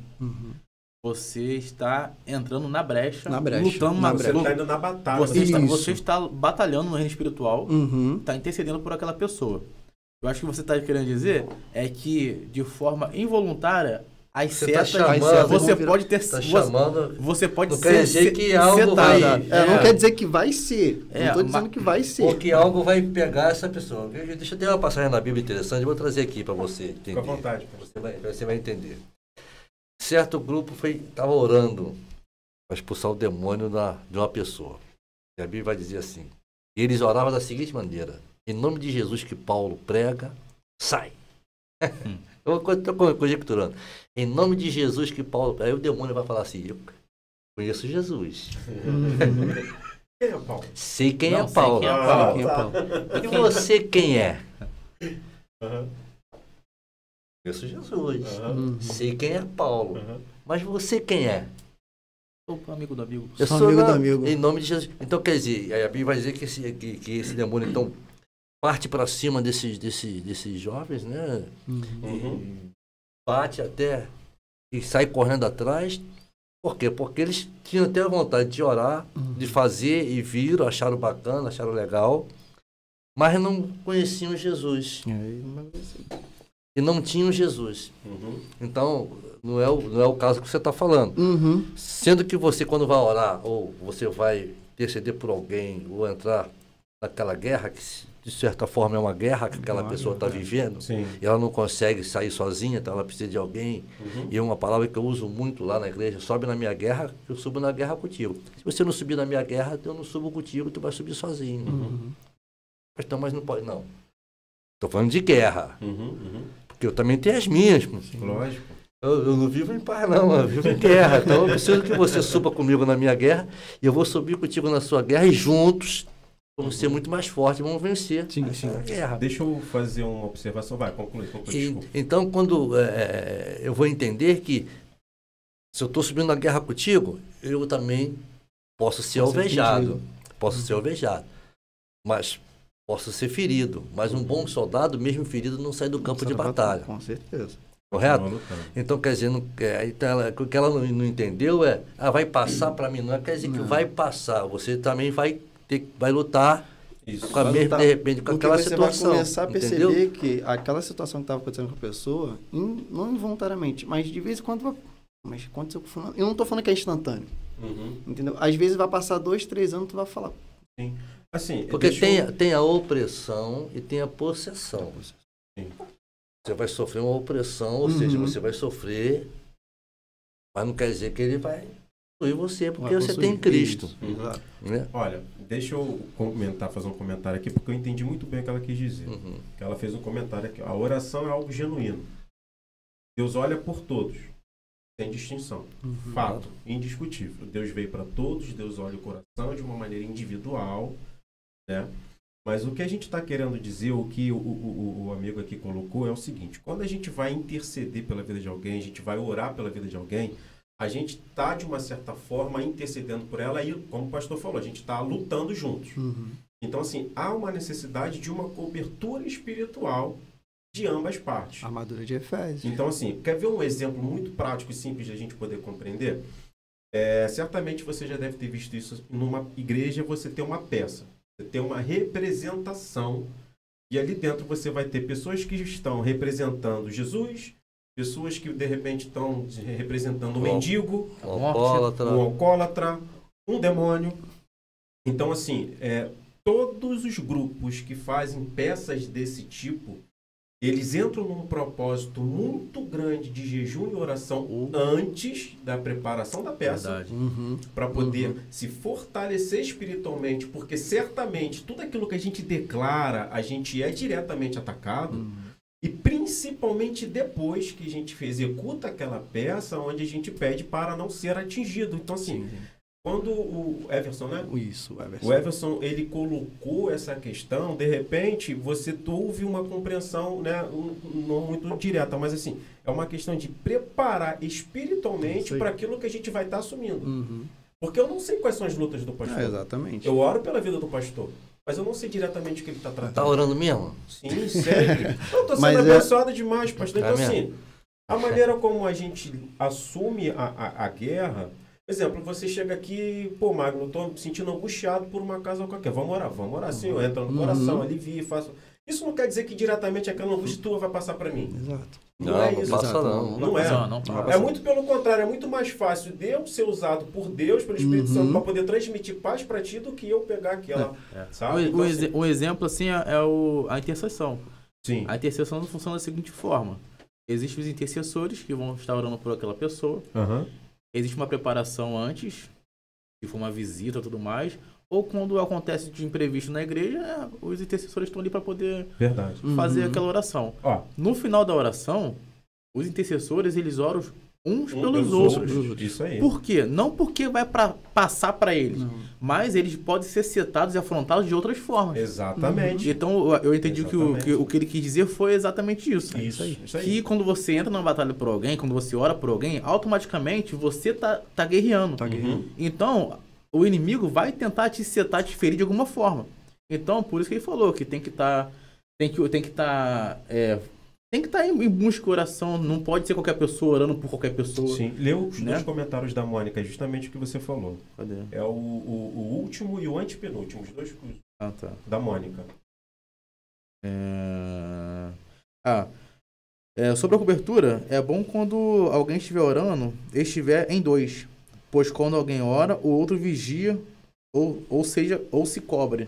você está entrando na brecha, lutando na brecha. Você está indo na batalha. Você está batalhando no reino espiritual, está intercedendo por aquela pessoa. Eu acho que você está querendo dizer é que, de forma involuntária, As Você tá setas, chamando- você pode ter... Tá chamando... Você pode Não quer dizer que algo vai... Não quer dizer que vai ser. É, Não tô dizendo que vai ser. Porque algo vai pegar essa pessoa. Deixa eu ter uma passagem na Bíblia interessante, eu vou trazer aqui para você entender. Fica à vontade, pastor. Você vai entender. Certo grupo estava orando para expulsar o demônio de uma pessoa. E a Bíblia vai dizer assim, eles oravam da seguinte maneira, em nome de Jesus que Paulo prega, sai. Eu estou conjecturando. Em nome de Jesus que Paulo... Aí o demônio vai falar assim, eu conheço Jesus. Quem é Paulo? Sei quem Não, é sei Paulo. quem é Paulo. Quem é Paulo? E você quem é? Aham, Conheço Jesus. aham, Sei quem é Paulo. aham. Mas você quem é? Sou amigo do amigo. Eu Sou amigo do amigo. Em nome de Jesus. Então, quer dizer, aí a Bíblia vai dizer que esse demônio, então, parte para cima desses jovens, né? Uhum. Bate até e sai correndo atrás. Por quê? Porque eles tinham até a vontade de orar, de fazer e viram, acharam bacana, acharam legal, mas não conheciam Jesus. E não tinham Jesus. Uhum. Então, não é o caso que você está falando. Uhum. Sendo que você, quando vai orar, ou você vai interceder por alguém, ou entrar naquela guerra, que de certa forma é uma guerra que aquela pessoa está vivendo, Sim. e ela não consegue sair sozinha, então ela precisa de alguém. Uhum. E é uma palavra que eu uso muito lá na igreja, sobe na minha guerra, eu subo na guerra contigo. Se você não subir na minha guerra, eu não subo contigo, tu vai subir sozinho. Uhum. Então, mas não pode, não. Estou falando de guerra, Uhum. Uhum. porque eu também tenho as minhas. Lógico. Eu não vivo em paz, não, eu vivo em guerra. Então eu preciso que você suba comigo na minha guerra e eu vou subir contigo na sua guerra e juntos vamos ser muito mais fortes, vamos vencer a guerra. Deixa eu fazer uma observação. Vai, conclui, desculpa. Então, quando eu vou entender que se eu estou subindo na guerra contigo, eu também posso ser alvejado. Posso ser alvejado. Mas posso ser ferido. Mas um bom soldado, mesmo ferido, não sai do campo de batalha. Com certeza. Correto? Continua lutando. Então, quer dizer, então o que ela não entendeu é, vai passar para mim, não quer dizer que vai passar, você também vai lutar Isso. com a Vai mesma, lutar. de repente, com Porque aquela você situação. vai começar a perceber entendeu? que aquela situação que estava acontecendo com a pessoa, não involuntariamente, mas de vez em quando mas aconteceu com o fulano. Eu não estou falando que é instantâneo, Uhum. entendeu? Às vezes vai passar 2, 3 anos, tu vai falar. Sim. Assim, Porque deixa eu- tem a opressão e tem a possessão. Sim. Você vai sofrer uma opressão, ou seja, Uhum. você vai sofrer, mas não quer dizer que ele vai possuir você, porque Vai você possuir. tem Cristo. Isso, exato. Né? Olha, deixa eu fazer um comentário aqui, porque eu entendi muito bem o que ela quis dizer. Uhum. Que ela fez um comentário aqui. A oração é algo genuíno. Deus olha por todos, sem distinção. Fato, indiscutível. Deus veio para todos, Deus olha o coração de uma maneira individual, né? Mas o que a gente está querendo dizer, o que o amigo aqui colocou, é o seguinte: quando a gente vai interceder pela vida de alguém, a gente vai orar pela vida de alguém, a gente está, de uma certa forma, intercedendo por ela e, como o pastor falou, a gente está lutando juntos. Uhum. Então, assim, há uma necessidade de uma cobertura espiritual de ambas partes. Armadura de Efésios. Então, assim, quer ver um exemplo muito prático e simples de a gente poder compreender? Certamente você já deve ter visto isso numa igreja, você tem uma peça, você tem uma representação, e ali dentro você vai ter pessoas que estão representando Jesus, pessoas que de repente estão representando um mendigo, Um alcoólatra. um alcoólatra, um demônio. Então, assim, todos os grupos que fazem peças desse tipo, eles entram num propósito muito grande de jejum e oração antes da preparação da peça, Verdade. Uhum. para poder se fortalecer espiritualmente, porque certamente tudo aquilo que a gente declara, a gente é diretamente atacado, e principalmente depois que a gente executa aquela peça, onde a gente pede para não ser atingido. Então, assim, quando o Everson, né? Isso, Everson. O Everson, ele colocou essa questão, de repente, você houve uma compreensão, né, não muito direta, mas assim, é uma questão de preparar espiritualmente Isso aí. para aquilo que a gente vai estar assumindo. Uhum. Porque eu não sei quais são as lutas do pastor. Exatamente. Eu oro pela vida do pastor, mas eu não sei diretamente o que ele está tratando. Tá orando mesmo? Sim, sempre. Eu estou sendo Mas abençoado demais, pastor. Então, Tá assim, a maneira como a gente assume a guerra... Por exemplo, você chega aqui, pô, Magno, estou me sentindo angustiado por uma causa qualquer. Vamos orar, Senhor. Entra no coração, alivia, faça... Isso não quer dizer que diretamente aquela angústia tua vai passar para mim. Exato. Não é não isso. passa Exato, não. Não é. Não. É muito pelo contrário, é muito mais fácil de eu ser usado por Deus, pelo Espírito Santo, para poder transmitir paz para ti do que eu pegar aquela, sabe? Então, assim, Um exemplo, assim, é a intercessão. sim. A intercessão funciona da seguinte forma. Existem os intercessores que vão estar orando por aquela pessoa. Aham. Existe uma preparação antes, se for uma visita e tudo mais. Ou quando acontece de imprevisto na igreja, os intercessores estão ali para poder Verdade. fazer aquela oração. Ó, No final da oração, os intercessores, eles oram uns um pelos pelos outros. Isso aí. Por quê? Não porque vai passar para eles, mas eles podem ser setados e afrontados de outras formas. Exatamente. Então, eu entendi que o que ele quis dizer foi exatamente isso. Isso aí. Que quando você entra numa batalha por alguém, quando você ora por alguém, automaticamente você tá guerreando. Uhum. Então, o inimigo vai tentar te setar, te ferir de alguma forma. Então, por isso que ele falou que tem que estar em busca de oração, não pode ser qualquer pessoa orando por qualquer pessoa. Sim. Leu os Né? dois comentários da Mônica, justamente o que você falou. Cadê? É o último e o antepenúltimo, os dois Ah, tá. da Mônica. Sobre a cobertura, é bom quando alguém estiver orando, estiver em dois. Pois quando alguém ora, o outro vigia, ou se cobre.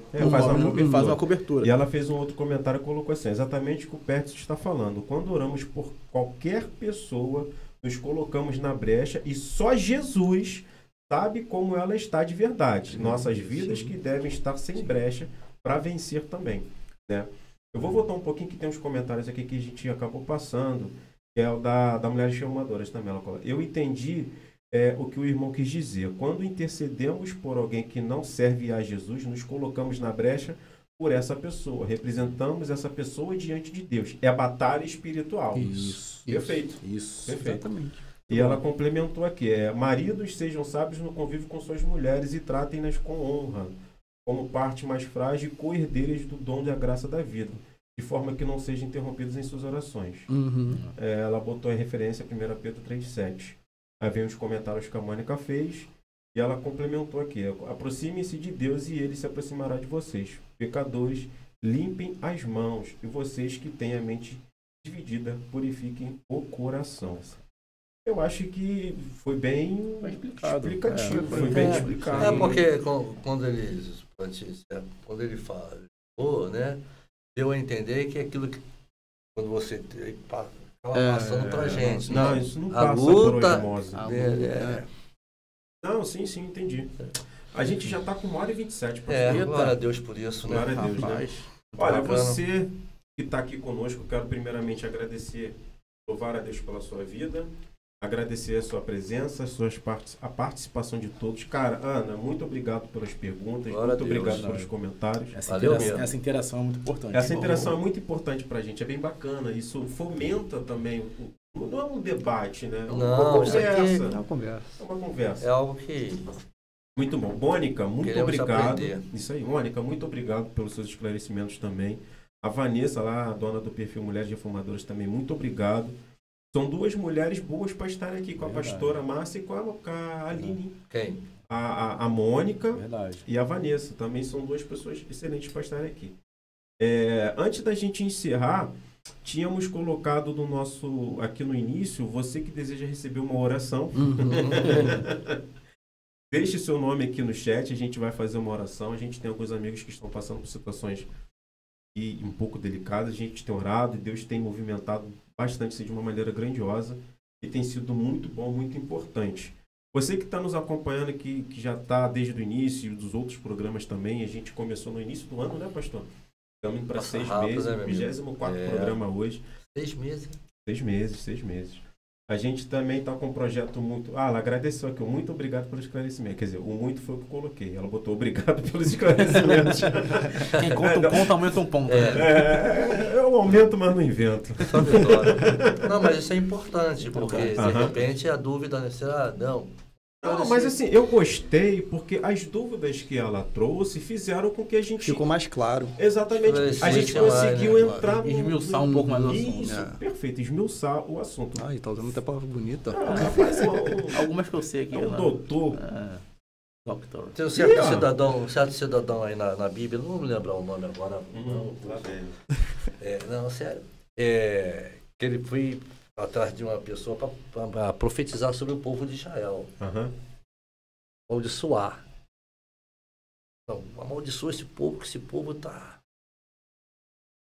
Faz uma cobertura. E ela fez um outro comentário e colocou assim, exatamente o que o Pertz está falando. Quando oramos por qualquer pessoa, nos colocamos na brecha e só Jesus sabe como ela está de verdade. Nossas vidas que devem estar sem brecha para vencer também. Né? Eu vou voltar um pouquinho, que tem uns comentários aqui que a gente acabou passando, que é o da Mulheres Transformadoras também. Ela coloca, eu entendi o que o irmão quis dizer. Quando intercedemos por alguém que não serve a Jesus, nos colocamos na brecha por essa pessoa. Representamos essa pessoa diante de Deus. É a batalha espiritual. Isso. Perfeito. Isso. Perfeito. Exatamente. E ela complementou aqui, maridos sejam sábios no convívio com suas mulheres e tratem-nas com honra, como parte mais frágil e co-herdeiras do dom da graça da vida, de forma que não sejam interrompidas em suas orações. Ela botou a referência a 1 Pedro 3,7. Aí vem os comentários que a Mônica fez e ela complementou aqui, aproximem-se de Deus e Ele se aproximará de vocês. Pecadores, limpem as mãos e vocês que têm a mente dividida, purifiquem o coração. Eu acho que foi bem explicativo, foi bem explicado. Porque quando ele falou, né, deu a entender que aquilo que quando você estava passando pra gente. Não, né? isso não A passa luta, por osmose. Não, sim, entendi. A gente já está com 1h27. Glória a Deus por isso, né? Glória a Deus, Rapaz. né? Olha, Bacana. você que está aqui conosco, quero primeiramente agradecer, louvar a Deus pela sua vida, agradecer a sua presença, a participação de todos. Cara, Ana, muito obrigado pelas perguntas, Glória a muito Deus, obrigado né? pelos comentários. Essa interação é muito importante. Essa interação é muito importante pra gente, é bem bacana. Isso fomenta também, não é um debate, né? É uma Não, isso aqui conversa. É uma conversa. É uma conversa. É algo que Muito bom. Mônica, muito Queremos obrigado. aprender. Isso aí, Mônica, muito obrigado pelos seus esclarecimentos também. A Vanessa, lá, a dona do perfil Mulheres Reformadoras, também, muito obrigado. São duas mulheres boas para estarem aqui, com a pastora Márcia e com a Aline. quem? A Mônica Verdade. e a Vanessa. Também são duas pessoas excelentes para estarem aqui. Antes da gente encerrar, tínhamos colocado aqui no início, você que deseja receber uma oração. Deixe seu nome aqui no chat, a gente vai fazer uma oração. A gente tem alguns amigos que estão passando por situações um pouco delicadas. A gente tem orado e Deus tem movimentado bastante de uma maneira grandiosa e tem sido muito bom, muito importante. Você que está nos acompanhando aqui, que já está desde o início, dos outros programas também, a gente começou no início do ano, né, pastor? Estamos indo para Passa 6 rápido, meses, né, meu amigo? 24º programa hoje. 6 meses. 6 meses. A gente também está com um projeto muito... ela agradeceu aqui, muito obrigado pelo esclarecimento. Quer dizer, o muito foi o que eu coloquei. Ela botou obrigado pelos esclarecimentos. Quem conta um ponto, aumenta um ponto. Né? Eu aumento, mas não invento. Só vitória. Não, mas isso é importante, porque de Aham. repente a dúvida, né? Será? Não. Não, mas assim, eu gostei porque as dúvidas que ela trouxe fizeram com que a gente... Ficou mais claro. Exatamente. A gente conseguiu mais, né? entrar no... Esmiuçar um pouco mais o assunto. Isso, perfeito. Esmiuçar o assunto. Ai, tá usando até palavra bonita. Rapaz, Algumas que eu sei aqui. é um né? doutor. Doctor. Tem um certo cidadão aí na Bíblia, não vou me lembrar o nome agora. Lá vem. Não, sério. Que ele foi atrás de uma pessoa para profetizar sobre o povo de Israel. Aham. Amaldiçoar. Então, amaldiçoa esse povo, que esse povo tá.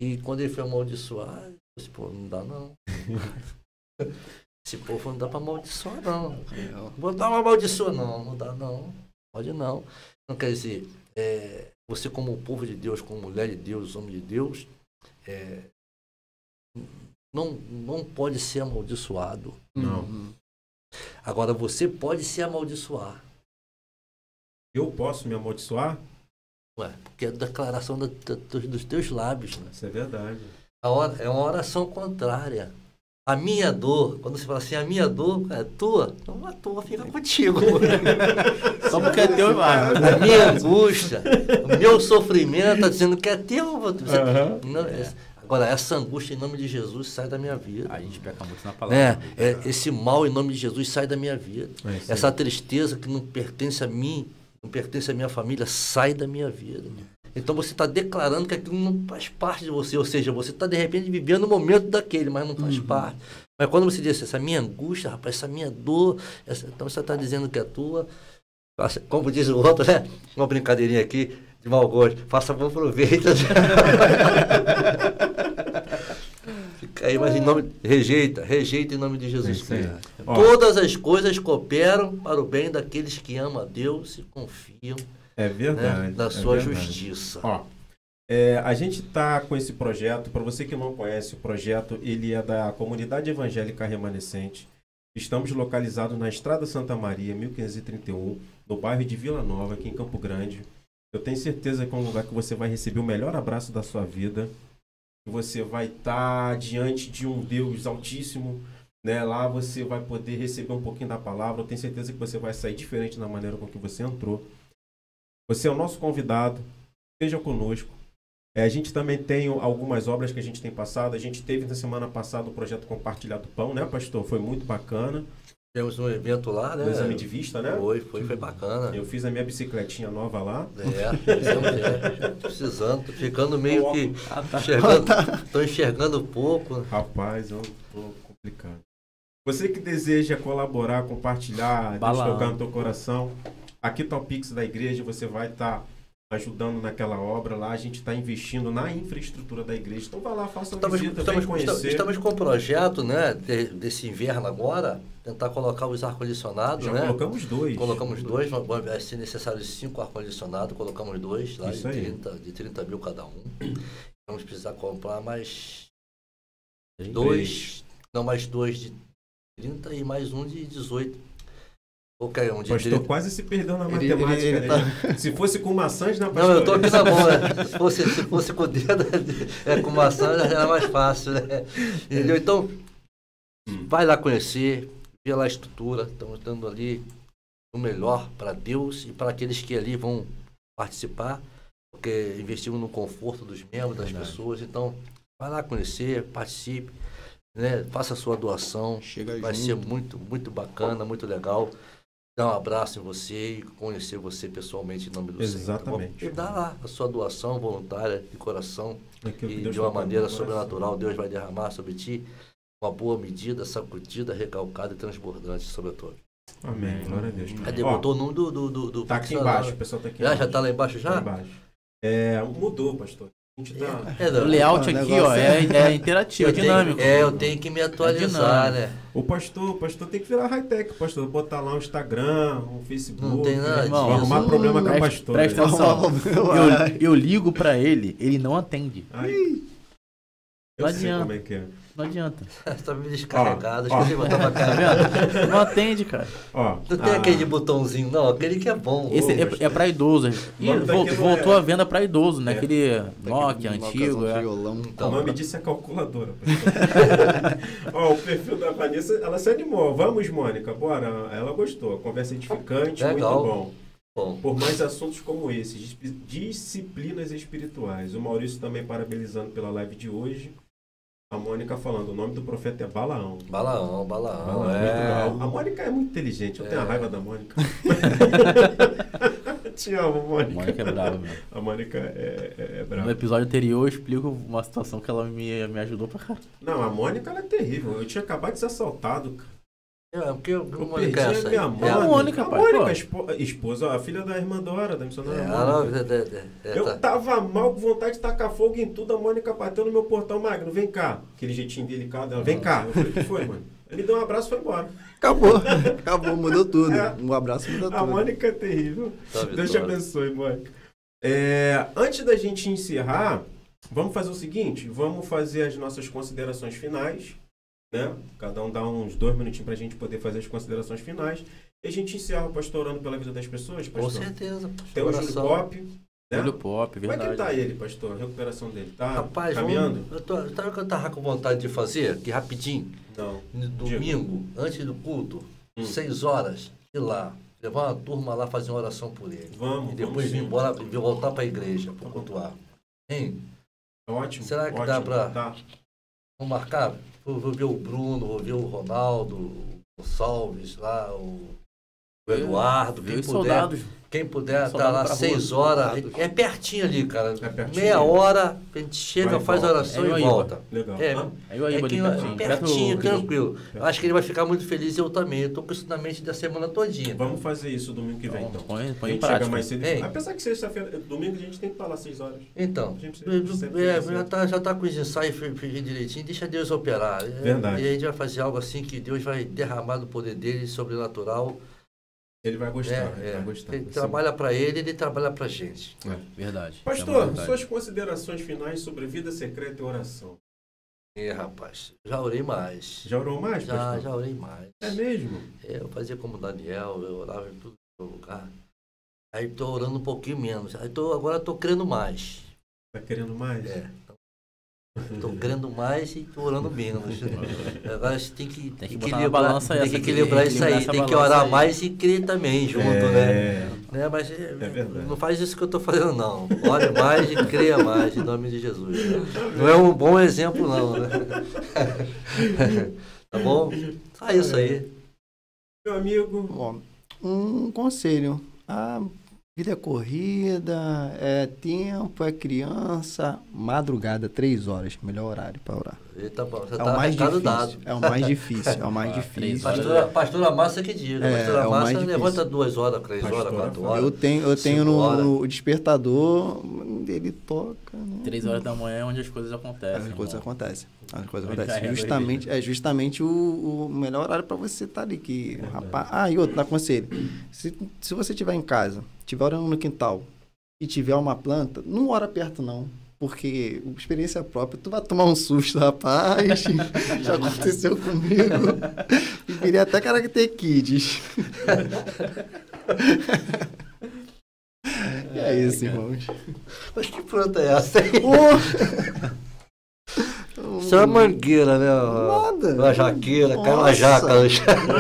E quando ele foi amaldiçoar, ele disse, pô, não dá não. Esse povo não dá para amaldiçoar, não. Vou dar uma amaldiçoa, não dá não. Pode não. Não quer dizer, você como povo de Deus, como mulher de Deus, homem de Deus, não pode ser amaldiçoado. Não. Agora você pode se amaldiçoar. Eu posso me amaldiçoar? Ué, porque é a declaração dos teus lábios, né? Isso é verdade. É uma oração contrária. A minha dor, quando você fala assim, a minha dor é tua, então a tua fica contigo. Só porque é teu, vai. A minha angústia, o meu sofrimento está dizendo que é teu. Agora, essa angústia em nome de Jesus sai da minha vida. A gente peca muito na palavra. Esse mal em nome de Jesus sai da minha vida. isso Essa tristeza que não pertence a mim, não pertence à minha família, sai da minha vida. Então você está declarando que aquilo não faz parte de você, ou seja, você está de repente vivendo o momento daquele, mas não faz parte. Mas quando você diz essa minha angústia, rapaz, essa minha dor, então você está dizendo que é tua, como diz o outro, né? Uma brincadeirinha aqui de mau gosto, faça bom proveito. Fica aí, mas em nome, rejeita em nome de Jesus Cristo. Todas as coisas cooperam para o bem daqueles que amam a Deus e confiam. É verdade. Da sua justiça. Ó, a gente está com esse projeto, para você que não conhece o projeto, ele é da Comunidade Evangélica Remanescente. Estamos localizados na Estrada Santa Maria, 1531, no bairro de Vila Nova, aqui em Campo Grande. Eu tenho certeza que é um lugar que você vai receber o melhor abraço da sua vida. Que você vai estar diante de um Deus Altíssimo, né? Lá você vai poder receber um pouquinho da palavra. Eu tenho certeza que você vai sair diferente da maneira com que você entrou. Você é o nosso convidado, esteja conosco. A gente também tem algumas obras que a gente tem passado. A gente teve na semana passada o projeto Compartilhar do Pão, né, pastor? Foi muito bacana. Temos um evento lá, né? Do exame de vista, né? Foi bacana. Eu fiz a minha bicicletinha nova lá. Precisando, tô ficando meio que tô enxergando pouco. Rapaz, eu tô complicado. Você que deseja colaborar, compartilhar, Deus tocar no teu coração, aqui está o Pix da igreja, você vai estar ajudando naquela obra lá, a gente está investindo na infraestrutura da igreja. Então vai lá, faça uma visita, vem conhecer. Estamos com um projeto, né, desse inverno agora, tentar colocar os ar-condicionados, né? Colocamos dois. Colocamos dois, vai ser necessário 5 ar-condicionados, colocamos dois lá de 30 mil cada um. Vamos precisar comprar mais mais dois de 30 e mais um de 18. Qualquer um de pastor 30. quase se perdeu na matemática. Né? Se fosse com maçãs, né, pastor? Não, eu tô aqui na mão, né? Se fosse com o dedo, com maçã, já era mais fácil, né? Entendeu? Então, vai lá conhecer, vê lá a estrutura, estamos dando ali o melhor para Deus e para aqueles que ali vão participar, porque investimos no conforto dos membros, das pessoas. Então, vai lá conhecer, participe, né? Faça a sua doação, vai ser muito, muito bacana, muito legal. Dar um abraço em você e conhecer você pessoalmente em nome do Senhor. Exatamente. E dá lá a sua doação voluntária de coração e de uma maneira sobrenatural. Deus vai derramar sobre ti uma boa medida, sacudida, recalcada e transbordante sobre a tua vida. Amém. Glória a Deus. Cadê? Botou o nome do tá aqui embaixo, o pessoal tá aqui embaixo. Já tá lá embaixo já? Tá embaixo. Mudou, pastor. O layout aqui, ó, é interativo, é dinâmico. Eu tenho que me atualizar, né? O pastor tem que virar high-tech, pastor. Botar lá um Instagram, um Facebook. Não tem nada disso. Vai arrumar problema com a pastora. Presta atenção. Eu ligo pra ele não atende. Eu sei como é que é. Não adianta. Você tá meio descarregado, esqueci de botar pra cá. Não atende, cara. Não tem aquele de botãozinho, não. Aquele que é bom. Esse é pra idoso. Voltou a venda pra idoso, né? Aquele Nokia antigo. O nome disso é calculadora. O perfil da Vanessa, ela se animou. Vamos, Mônica, bora. Ela gostou. A conversa edificante, legal. Muito bom. Por mais assuntos como esses, disciplinas espirituais. O Maurício também parabenizando pela live de hoje. A Mônica falando, o nome do profeta é Balaão. Balaão. A Mônica é muito inteligente, eu tenho a raiva da Mônica. Te amo, A Mônica. Mônica é brava, meu. A Mônica é No brava. episódio anterior eu explico uma situação que ela me ajudou pra caralho. Não, a Mônica ela é terrível. Eu tinha acabado de ser assaltado, cara. Porque Eu o perdi Mônica é a essa aí. minha É Mônica. a Mônica, A pai, Mônica, pô. esposa, a filha da irmã Dora, da missionária ela Mônica. Eu tá. tava mal, com vontade de tacar fogo em tudo. A Mônica bateu no meu portão, Magno, vem cá. Aquele jeitinho delicado. Ela, vem cá. Eu falei, o que foi, mano? Ele me deu um abraço e foi embora. Acabou, mudou tudo. É. Um abraço mudou A tudo. Mônica é terrível. Tá, Deus te Vitória. abençoe, Mônica. Antes da gente encerrar, vamos fazer o seguinte: vamos fazer as nossas considerações finais, né? Cada um dá uns 2 minutinhos para a gente poder fazer as considerações finais. E a gente encerra o pastor orando pela vida das pessoas, Com pastor. certeza. Tem o Júlio Oração. Pop, né? Júlio Pop, Como é verdade. que tá ele, pastor? A recuperação dele? Tá Rapaz, caminhando? sabe o que eu tava com vontade de fazer? Que rapidinho, Não. no domingo, antes do culto, 6 horas, ir lá, levar uma turma lá fazer uma oração por ele. Vamos, E depois vamos vir sim. embora, voltar para a igreja, para cultuar. Hein? Ótimo. Será que ótimo. dá pra- Tá. Vamos marcar? Vou ver o Bruno, vou ver o Ronaldo, o Salves lá, o Eduardo, Veio os soldados. quem puder estar Soldado lá pra 6 rua, horas. soldados. É pertinho ali, cara. pertinho. Meia hora, a gente chega, Vai e faz a volta. oração É e o Aíba. volta. Legal. É, Hã? Aí o é Aíba que ali pertinho, perto do- tranquilo. Eu acho que ele vai ficar muito feliz e eu também. Eu tô com isso na mente da semana todinha. Vamos fazer isso domingo que vem, Então, então. põe a em gente chega prática. mais cedo. Ei. Apesar que sexta-feira, domingo a gente tem que estar lá 6 horas. Então, A gente sempre já tá com os ensaios feitos direitinho, deixa Deus operar. Verdade. E a gente vai fazer algo assim que Deus vai derramar do poder dele, sobrenatural. Ele vai gostar, ele É, vai gostar. Ele Vai ser trabalha para ele trabalha para gente. Verdade. Isso é Pastor, uma verdade. suas considerações finais sobre vida secreta e oração. Rapaz, já orei mais. Já orou mais, pastor? Já orei mais. É mesmo? Eu fazia como Daniel, eu orava em tudo lugar. Aí tô orando um pouquinho menos. Agora tô crendo mais. Tá querendo mais? É. Tô crendo mais e tô orando menos. Agora a gente tem que Tem que botar equilibrar, na balança tem essa que aqui, equilibrar isso equilibrar aí. essa Tem que balança orar aí. mais e crer também junto, né? Mas verdade. não faz isso que eu tô fazendo, não. Ore mais e creia mais, em nome de Jesus. Não é um bom exemplo, não, né? Tá bom? Só isso aí. Meu amigo, Ó, um conselho. A vida é corrida, é tempo, é criança. Madrugada, 3 horas. Melhor horário para orar. Tá bom, já É o tá mais recado difícil. dado. É o mais difícil. É o mais difícil. Pastora Márcia que diga. É, Pastora é o mais Márcia levanta difícil. 2 horas, 3 horas, Pastora 4 fala. horas. Eu tenho 5 horas. no despertador, ele toca, né? 3 horas da manhã é onde as coisas acontecem. As coisas irmão. acontecem. As coisas Ele acontecem. carrega É justamente o melhor horário para você estar ali. Que, rapaz, e outro, dá conselho. Se você estiver em casa, estiver orando no quintal e tiver uma planta, não ora perto, não. Porque, experiência própria, tu vai tomar um susto, rapaz. Já aconteceu comigo. E queria até Karate Kids. E é isso, irmãos. Mas que planta é essa aí? Oh, Isso é uma mangueira, né? Nada. Uma jaqueira, caiu uma Nossa. jaca.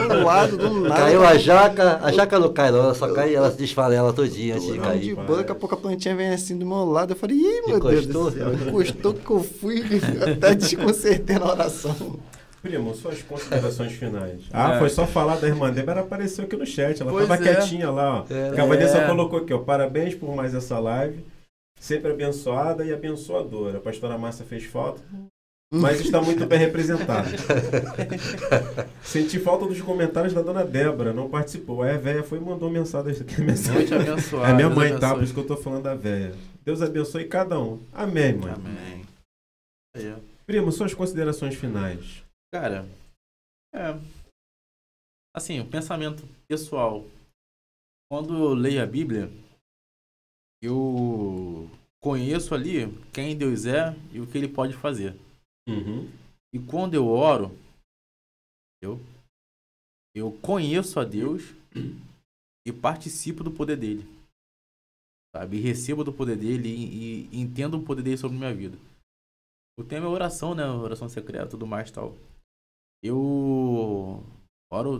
do lado, do nada. Caiu a jaca não cai não, ela só cai e ela se desfarela todinha antes de Não, cair. de boa, daqui a pouco a plantinha vem assim do meu lado. Eu falei, ih, meu Deus Encostou? do céu. Encostou que eu fui, até desconcertei na oração. primo, suas considerações finais. Foi só falar da irmã dele, ela apareceu aqui no chat. Ela Pois tava é. quietinha lá, ó. É. A Vanessa colocou aqui, ó. Parabéns por mais essa live. Sempre abençoada e abençoadora. A pastora Márcia fez falta, mas está muito bem representada. Senti falta dos comentários da dona Débora, não participou. Aí a véia foi e mandou mensagem aqui. Vou te abençoar. É minha Deus mãe, tá? Por abençoe. isso que eu tô falando da véia. Deus abençoe cada um. Amém, mãe. Amém. Aí, ó. Primo, suas considerações finais. Cara, assim, o pensamento pessoal. Quando eu leio a Bíblia, eu conheço ali quem Deus é e o que Ele pode fazer. Uhum. E quando eu oro, eu conheço a Deus e participo do poder dele. Sabe? E recebo do poder dele e entendo o poder dele sobre a minha vida. O tema é oração, né? Oração secreta e tudo mais e tal. Eu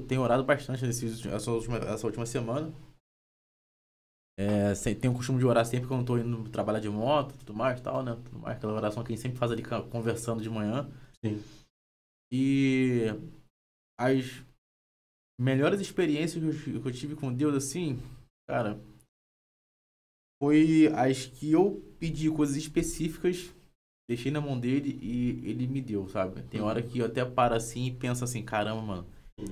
tenho orado bastante essa última semana. Tenho o costume de orar sempre que eu não tô indo trabalhar de moto, tudo mais e tal, né? Tudo mais, aquela oração que a gente sempre faz ali conversando de manhã. Sim. E as melhores experiências que eu tive com Deus, assim, cara, foi as que eu pedi coisas específicas, deixei na mão dele e ele me deu, sabe? Tem hora que eu até paro assim e penso assim, caramba, mano,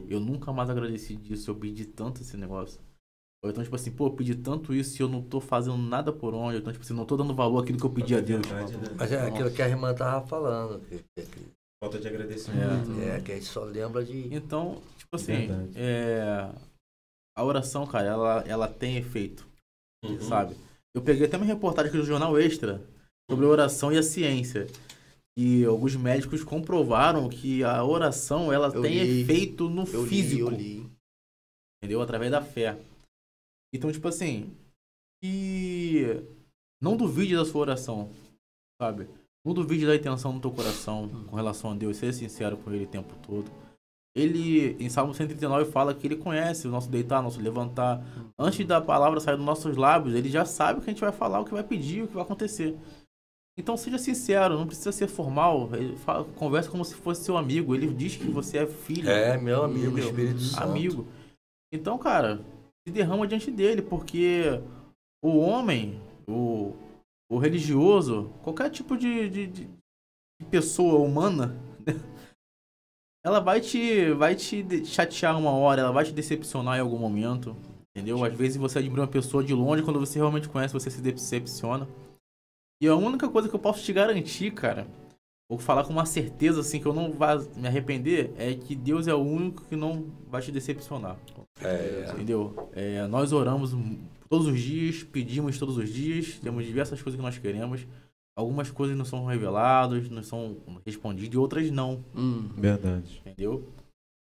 eu nunca mais agradeci disso, eu pedi tanto esse negócio. Ou então, tipo assim, pô, eu pedi tanto isso e eu não tô fazendo nada por onde, ou então, tipo assim, não tô dando valor àquilo que eu pedi a Deus. Verdade, né? Mas é aquilo que a irmã tava falando. Falta de agradecimento. Que a gente só lembra de. Então, tipo assim, Verdade. a oração, cara, ela tem efeito, Uhum. sabe? Eu peguei até uma reportagem aqui do Jornal Extra sobre a oração e a ciência. E alguns médicos comprovaram que a oração, ela Eu tem li, efeito no físico. Eu li. Entendeu? Através da fé. Então, tipo assim, e não duvide da sua oração, sabe? Não duvide da intenção do teu coração com relação a Deus, seja sincero com Ele o tempo todo. Ele, em Salmo 139, fala que Ele conhece o nosso deitar, o nosso levantar. Antes da palavra sair dos nossos lábios, Ele já sabe o que a gente vai falar, o que vai pedir, o que vai acontecer. Então seja sincero, não precisa ser formal. Conversa como se fosse seu amigo. Ele diz que você é filho. É, meu amigo, Entendeu? Espírito Santo. Amigo. Então, cara, se derrama diante dele, porque o homem, o religioso, qualquer tipo de pessoa humana, ela vai te chatear uma hora, ela vai te decepcionar em algum momento, entendeu? Às vezes você admira uma pessoa de longe, quando você realmente conhece, você se decepciona. E a única coisa que eu posso te garantir, cara, vou falar com uma certeza assim que eu não vou me arrepender, é que Deus é o único que não vai te decepcionar. Entendeu? Nós oramos todos os dias, pedimos todos os dias, temos diversas coisas que nós queremos. Algumas coisas não são reveladas, não são respondidas, e outras não. Verdade. Entendeu?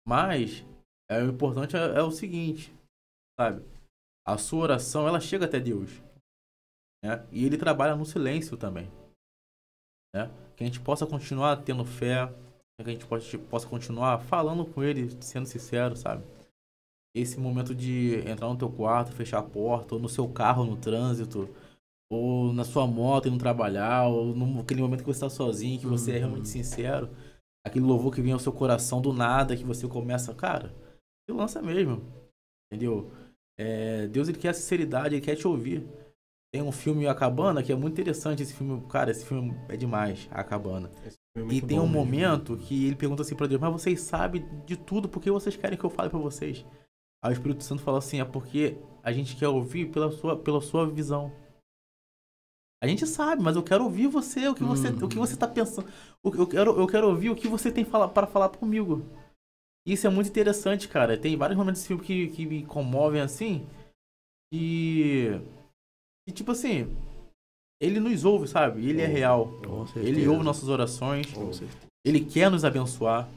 Mas o importante é o seguinte, sabe? A sua oração, ela chega até Deus. Né? E Ele trabalha no silêncio também. Né? Que a gente possa continuar tendo fé, que a gente possa continuar falando com Ele, sendo sincero, sabe? Esse momento de entrar no teu quarto, fechar a porta, ou no seu carro, no trânsito, ou na sua moto indo trabalhar, ou naquele momento que você está sozinho, que você é realmente sincero, aquele louvor que vem ao seu coração do nada, que você começa, cara, se lança mesmo, entendeu? Deus, Ele quer sinceridade, Ele quer te ouvir. Tem um filme, A Cabana, que é muito interessante esse filme, cara, esse filme é demais, A Cabana. E tem um momento que ele pergunta assim pra Deus, mas vocês sabem de tudo, por que vocês querem que eu fale pra vocês? Aí o Espírito Santo fala assim, é porque a gente quer ouvir pela sua visão. A gente sabe, mas eu quero ouvir você, o que você tá pensando. Eu quero ouvir o que você tem para falar comigo. Isso é muito interessante, cara. Tem vários momentos desse filme que me comovem assim. E tipo assim, ele nos ouve, sabe? Ele é real. Com certeza. Ele ouve nossas orações. Ele quer nos abençoar.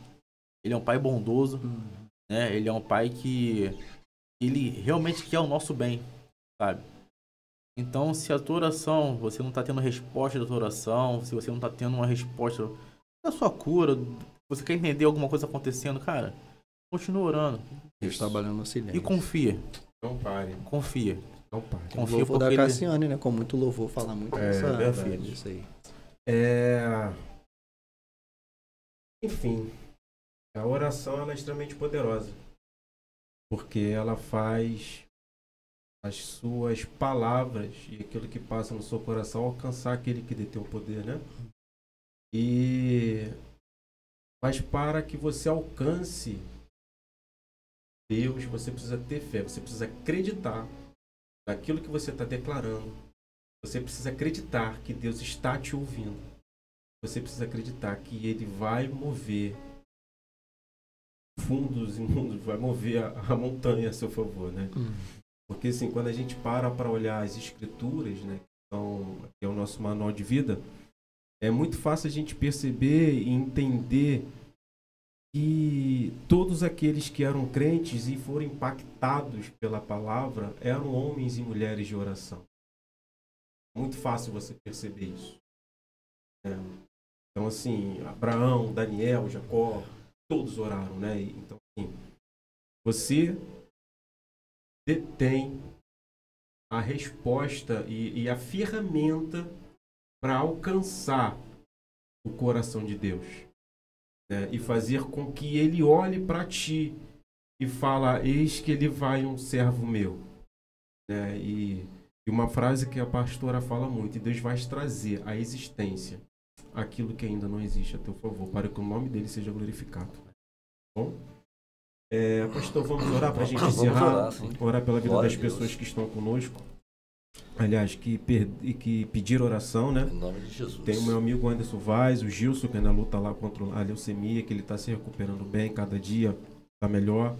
Ele é um pai bondoso. Né? Ele é um pai que ele realmente quer o nosso bem, sabe? Então, se a tua oração, você não está tendo resposta da tua oração, se você não está tendo uma resposta da sua cura, você quer entender alguma coisa acontecendo, cara, continua orando. Deus trabalhando no silêncio. E confia. Não pare. Confia. Não pare. O Confia louvor porque da Cassiane, né? Com muito louvor, fala muito verdade. disso aí. Enfim, a oração ela é extremamente poderosa. Porque ela faz as suas palavras e aquilo que passa no seu coração alcançar aquele que detém o poder, né? Mas para que você alcance Deus, você precisa ter fé, você precisa acreditar naquilo que você está declarando. Você precisa acreditar que Deus está te ouvindo. Você precisa acreditar que Ele vai mover fundos e mundos, vai mover a montanha a seu favor, né? Porque assim, quando a gente para olhar as escrituras, né, que é o nosso manual de vida, é muito fácil a gente perceber e entender que todos aqueles que eram crentes e foram impactados pela palavra eram homens e mulheres de oração. Muito fácil você perceber isso. Então assim, Abraão, Daniel, Jacó, todos oraram, né? Então assim, você detém a resposta e a ferramenta para alcançar o coração de Deus, né? E fazer com que Ele olhe para ti e fala, eis que ele vai um servo meu, né? E E uma frase que a pastora fala muito: e Deus vai trazer à existência aquilo que ainda não existe a teu favor, para que o nome dele seja glorificado. Bom? Pastor, vamos orar para a gente Vamos encerrar, orar, orar pela vida Glória das a Deus. pessoas que estão conosco. Aliás, que pediram oração, né? Em nome de Jesus. Tem o meu amigo Anderson Vaz, o Gilson, que ainda luta lá contra a leucemia, que ele está se recuperando bem, cada dia está melhor.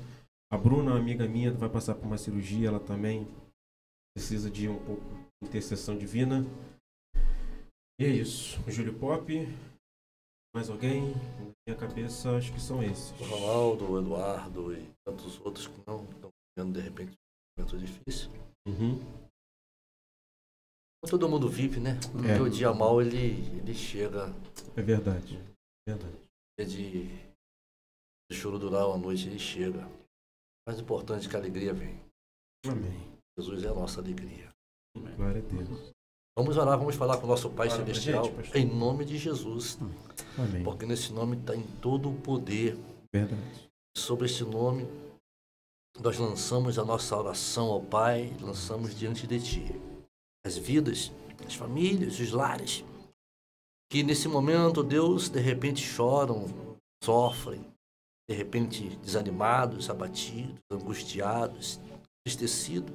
A Bruna, uma amiga minha, vai passar por uma cirurgia, ela também precisa de um pouco de intercessão divina. E é isso. O Júlio Pop, mais alguém? Na minha cabeça, acho que são esses. O Ronaldo, o Eduardo e tantos outros que não estão vivendo, de repente, um momento difícil. Uhum. Todo mundo vive, né? Porque o dia mal, ele chega. É verdade. Verdade. De choro durar uma noite, ele chega. Mais importante é que a alegria vem. Amém. Jesus é a nossa alegria. Glória a Deus. Vamos orar, vamos falar com o nosso Pai Fala pra Celestial, gente, pastor. em nome de Jesus. Amém. Porque nesse nome está em todo o poder. Verdade. Sobre esse nome, nós lançamos a nossa oração ao Pai, lançamos diante de Ti. As vidas, as famílias, os lares, que nesse momento, Deus, de repente choram, sofrem, de repente desanimados, abatidos, angustiados, entristecidos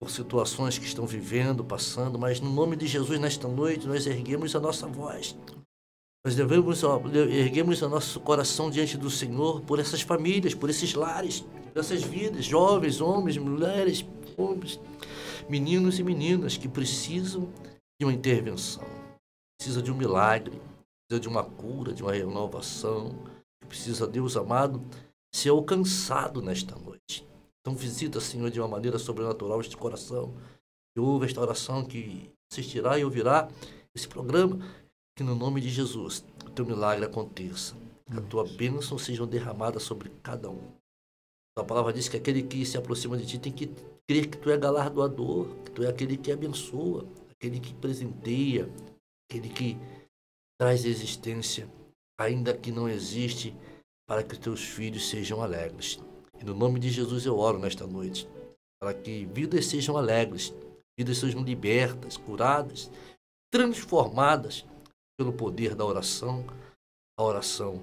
por situações que estão vivendo, passando, mas no nome de Jesus, nesta noite, nós erguemos a nossa voz. Nós erguemos o nosso coração diante do Senhor por essas famílias, por esses lares, por essas vidas, jovens, homens, mulheres, homens, meninos e meninas que precisam de uma intervenção, precisa de um milagre, precisa de uma cura, de uma renovação, precisa, Deus amado, ser alcançado nesta noite. Então visita, Senhor, de uma maneira sobrenatural este coração, que ouve esta oração, que assistirá e ouvirá esse programa, que no nome de Jesus o teu milagre aconteça, que a tua bênção seja derramada sobre cada um. A palavra diz que aquele que se aproxima de ti tem que crer que tu é galardoador, que tu é aquele que abençoa, aquele que presenteia, aquele que traz existência, ainda que não existe, para que os teus filhos sejam alegres. E no nome de Jesus eu oro nesta noite, para que vidas sejam alegres, vidas sejam libertas, curadas, transformadas pelo poder da oração. A oração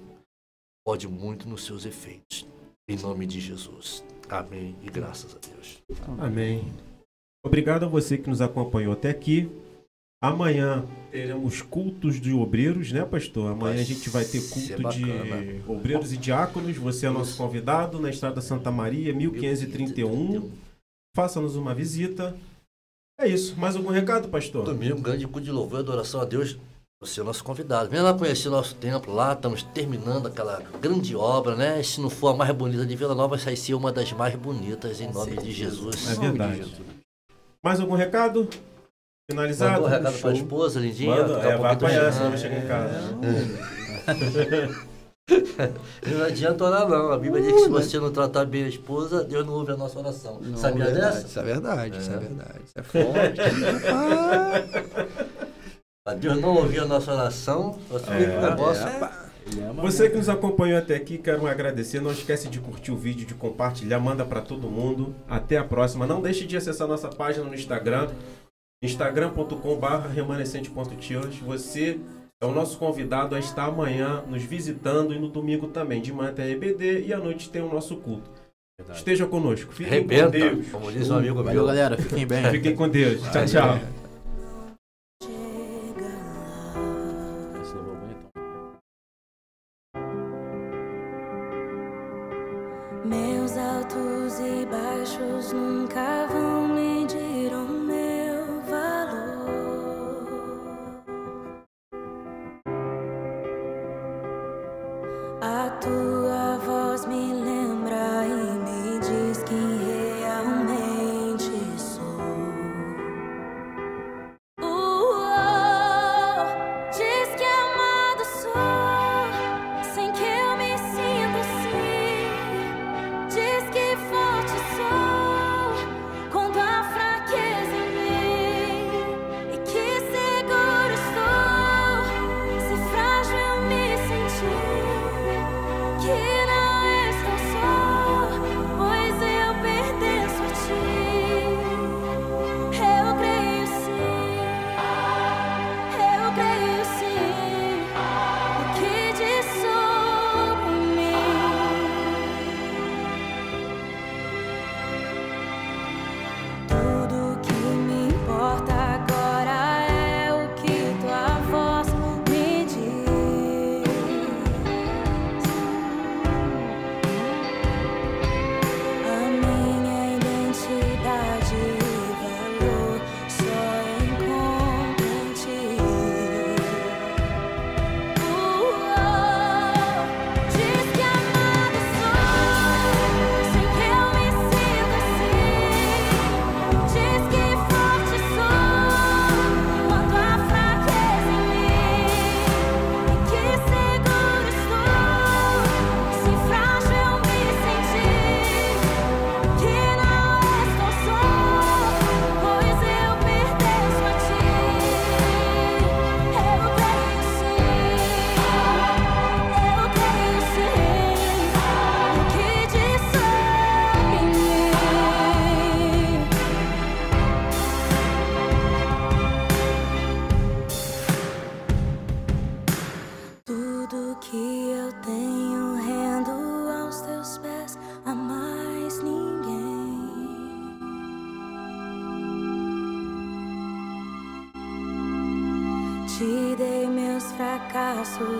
pode muito nos seus efeitos. Em nome de Jesus. Amém e graças a Deus. Amém. Obrigado a você que nos acompanhou até aqui. Amanhã teremos cultos de obreiros, né, pastor? Amanhã a gente vai ter culto de obreiros e diáconos. Você é nosso convidado na Estrada Santa Maria, 1531. Faça-nos uma visita. É isso. Mais algum recado, pastor? Domingo, grande culto de louvor e adoração a Deus. Você é o nosso convidado. Venha lá conhecer o nosso templo lá. Estamos terminando aquela grande obra, né? Se não for a mais bonita de Vila Nova, vai ser uma das mais bonitas, em nome de Jesus. É verdade. Mais algum recado? Finalizado? Mandou um recado Show. para a esposa, lindinha. Manda, Daqui a vai pouquinho apanhar, tô senão vai chegando. chegar em casa. Não adianta orar não. A Bíblia diz que se você não tratar bem a esposa, Deus não ouve a nossa oração. Não, Sabia verdade, dessa? Isso é verdade, isso é verdade. Isso é forte. A Deus não ouvir a nossa oração, você vê que o negócio Você que nos acompanhou até aqui, quero agradecer. Não esquece de curtir o vídeo, de compartilhar, manda para todo mundo. Até a próxima. Não deixe de acessar nossa página no Instagram, instagram.com/remanescente.church. Você é o nosso convidado a estar amanhã nos visitando e no domingo também. De manhã tem EBD e à noite tem o nosso culto. Esteja conosco. Fiquem com arrebenta, Deus. como diz um amigo Valeu, meu. galera. Fiquem bem. Fiquem com Deus. Tchau, tchau. Esse louvor bonitão. Meus altos e baixos nunca vão medir o meu valor. A tua voz me lembra e me diz quem realmente sou. fracassos.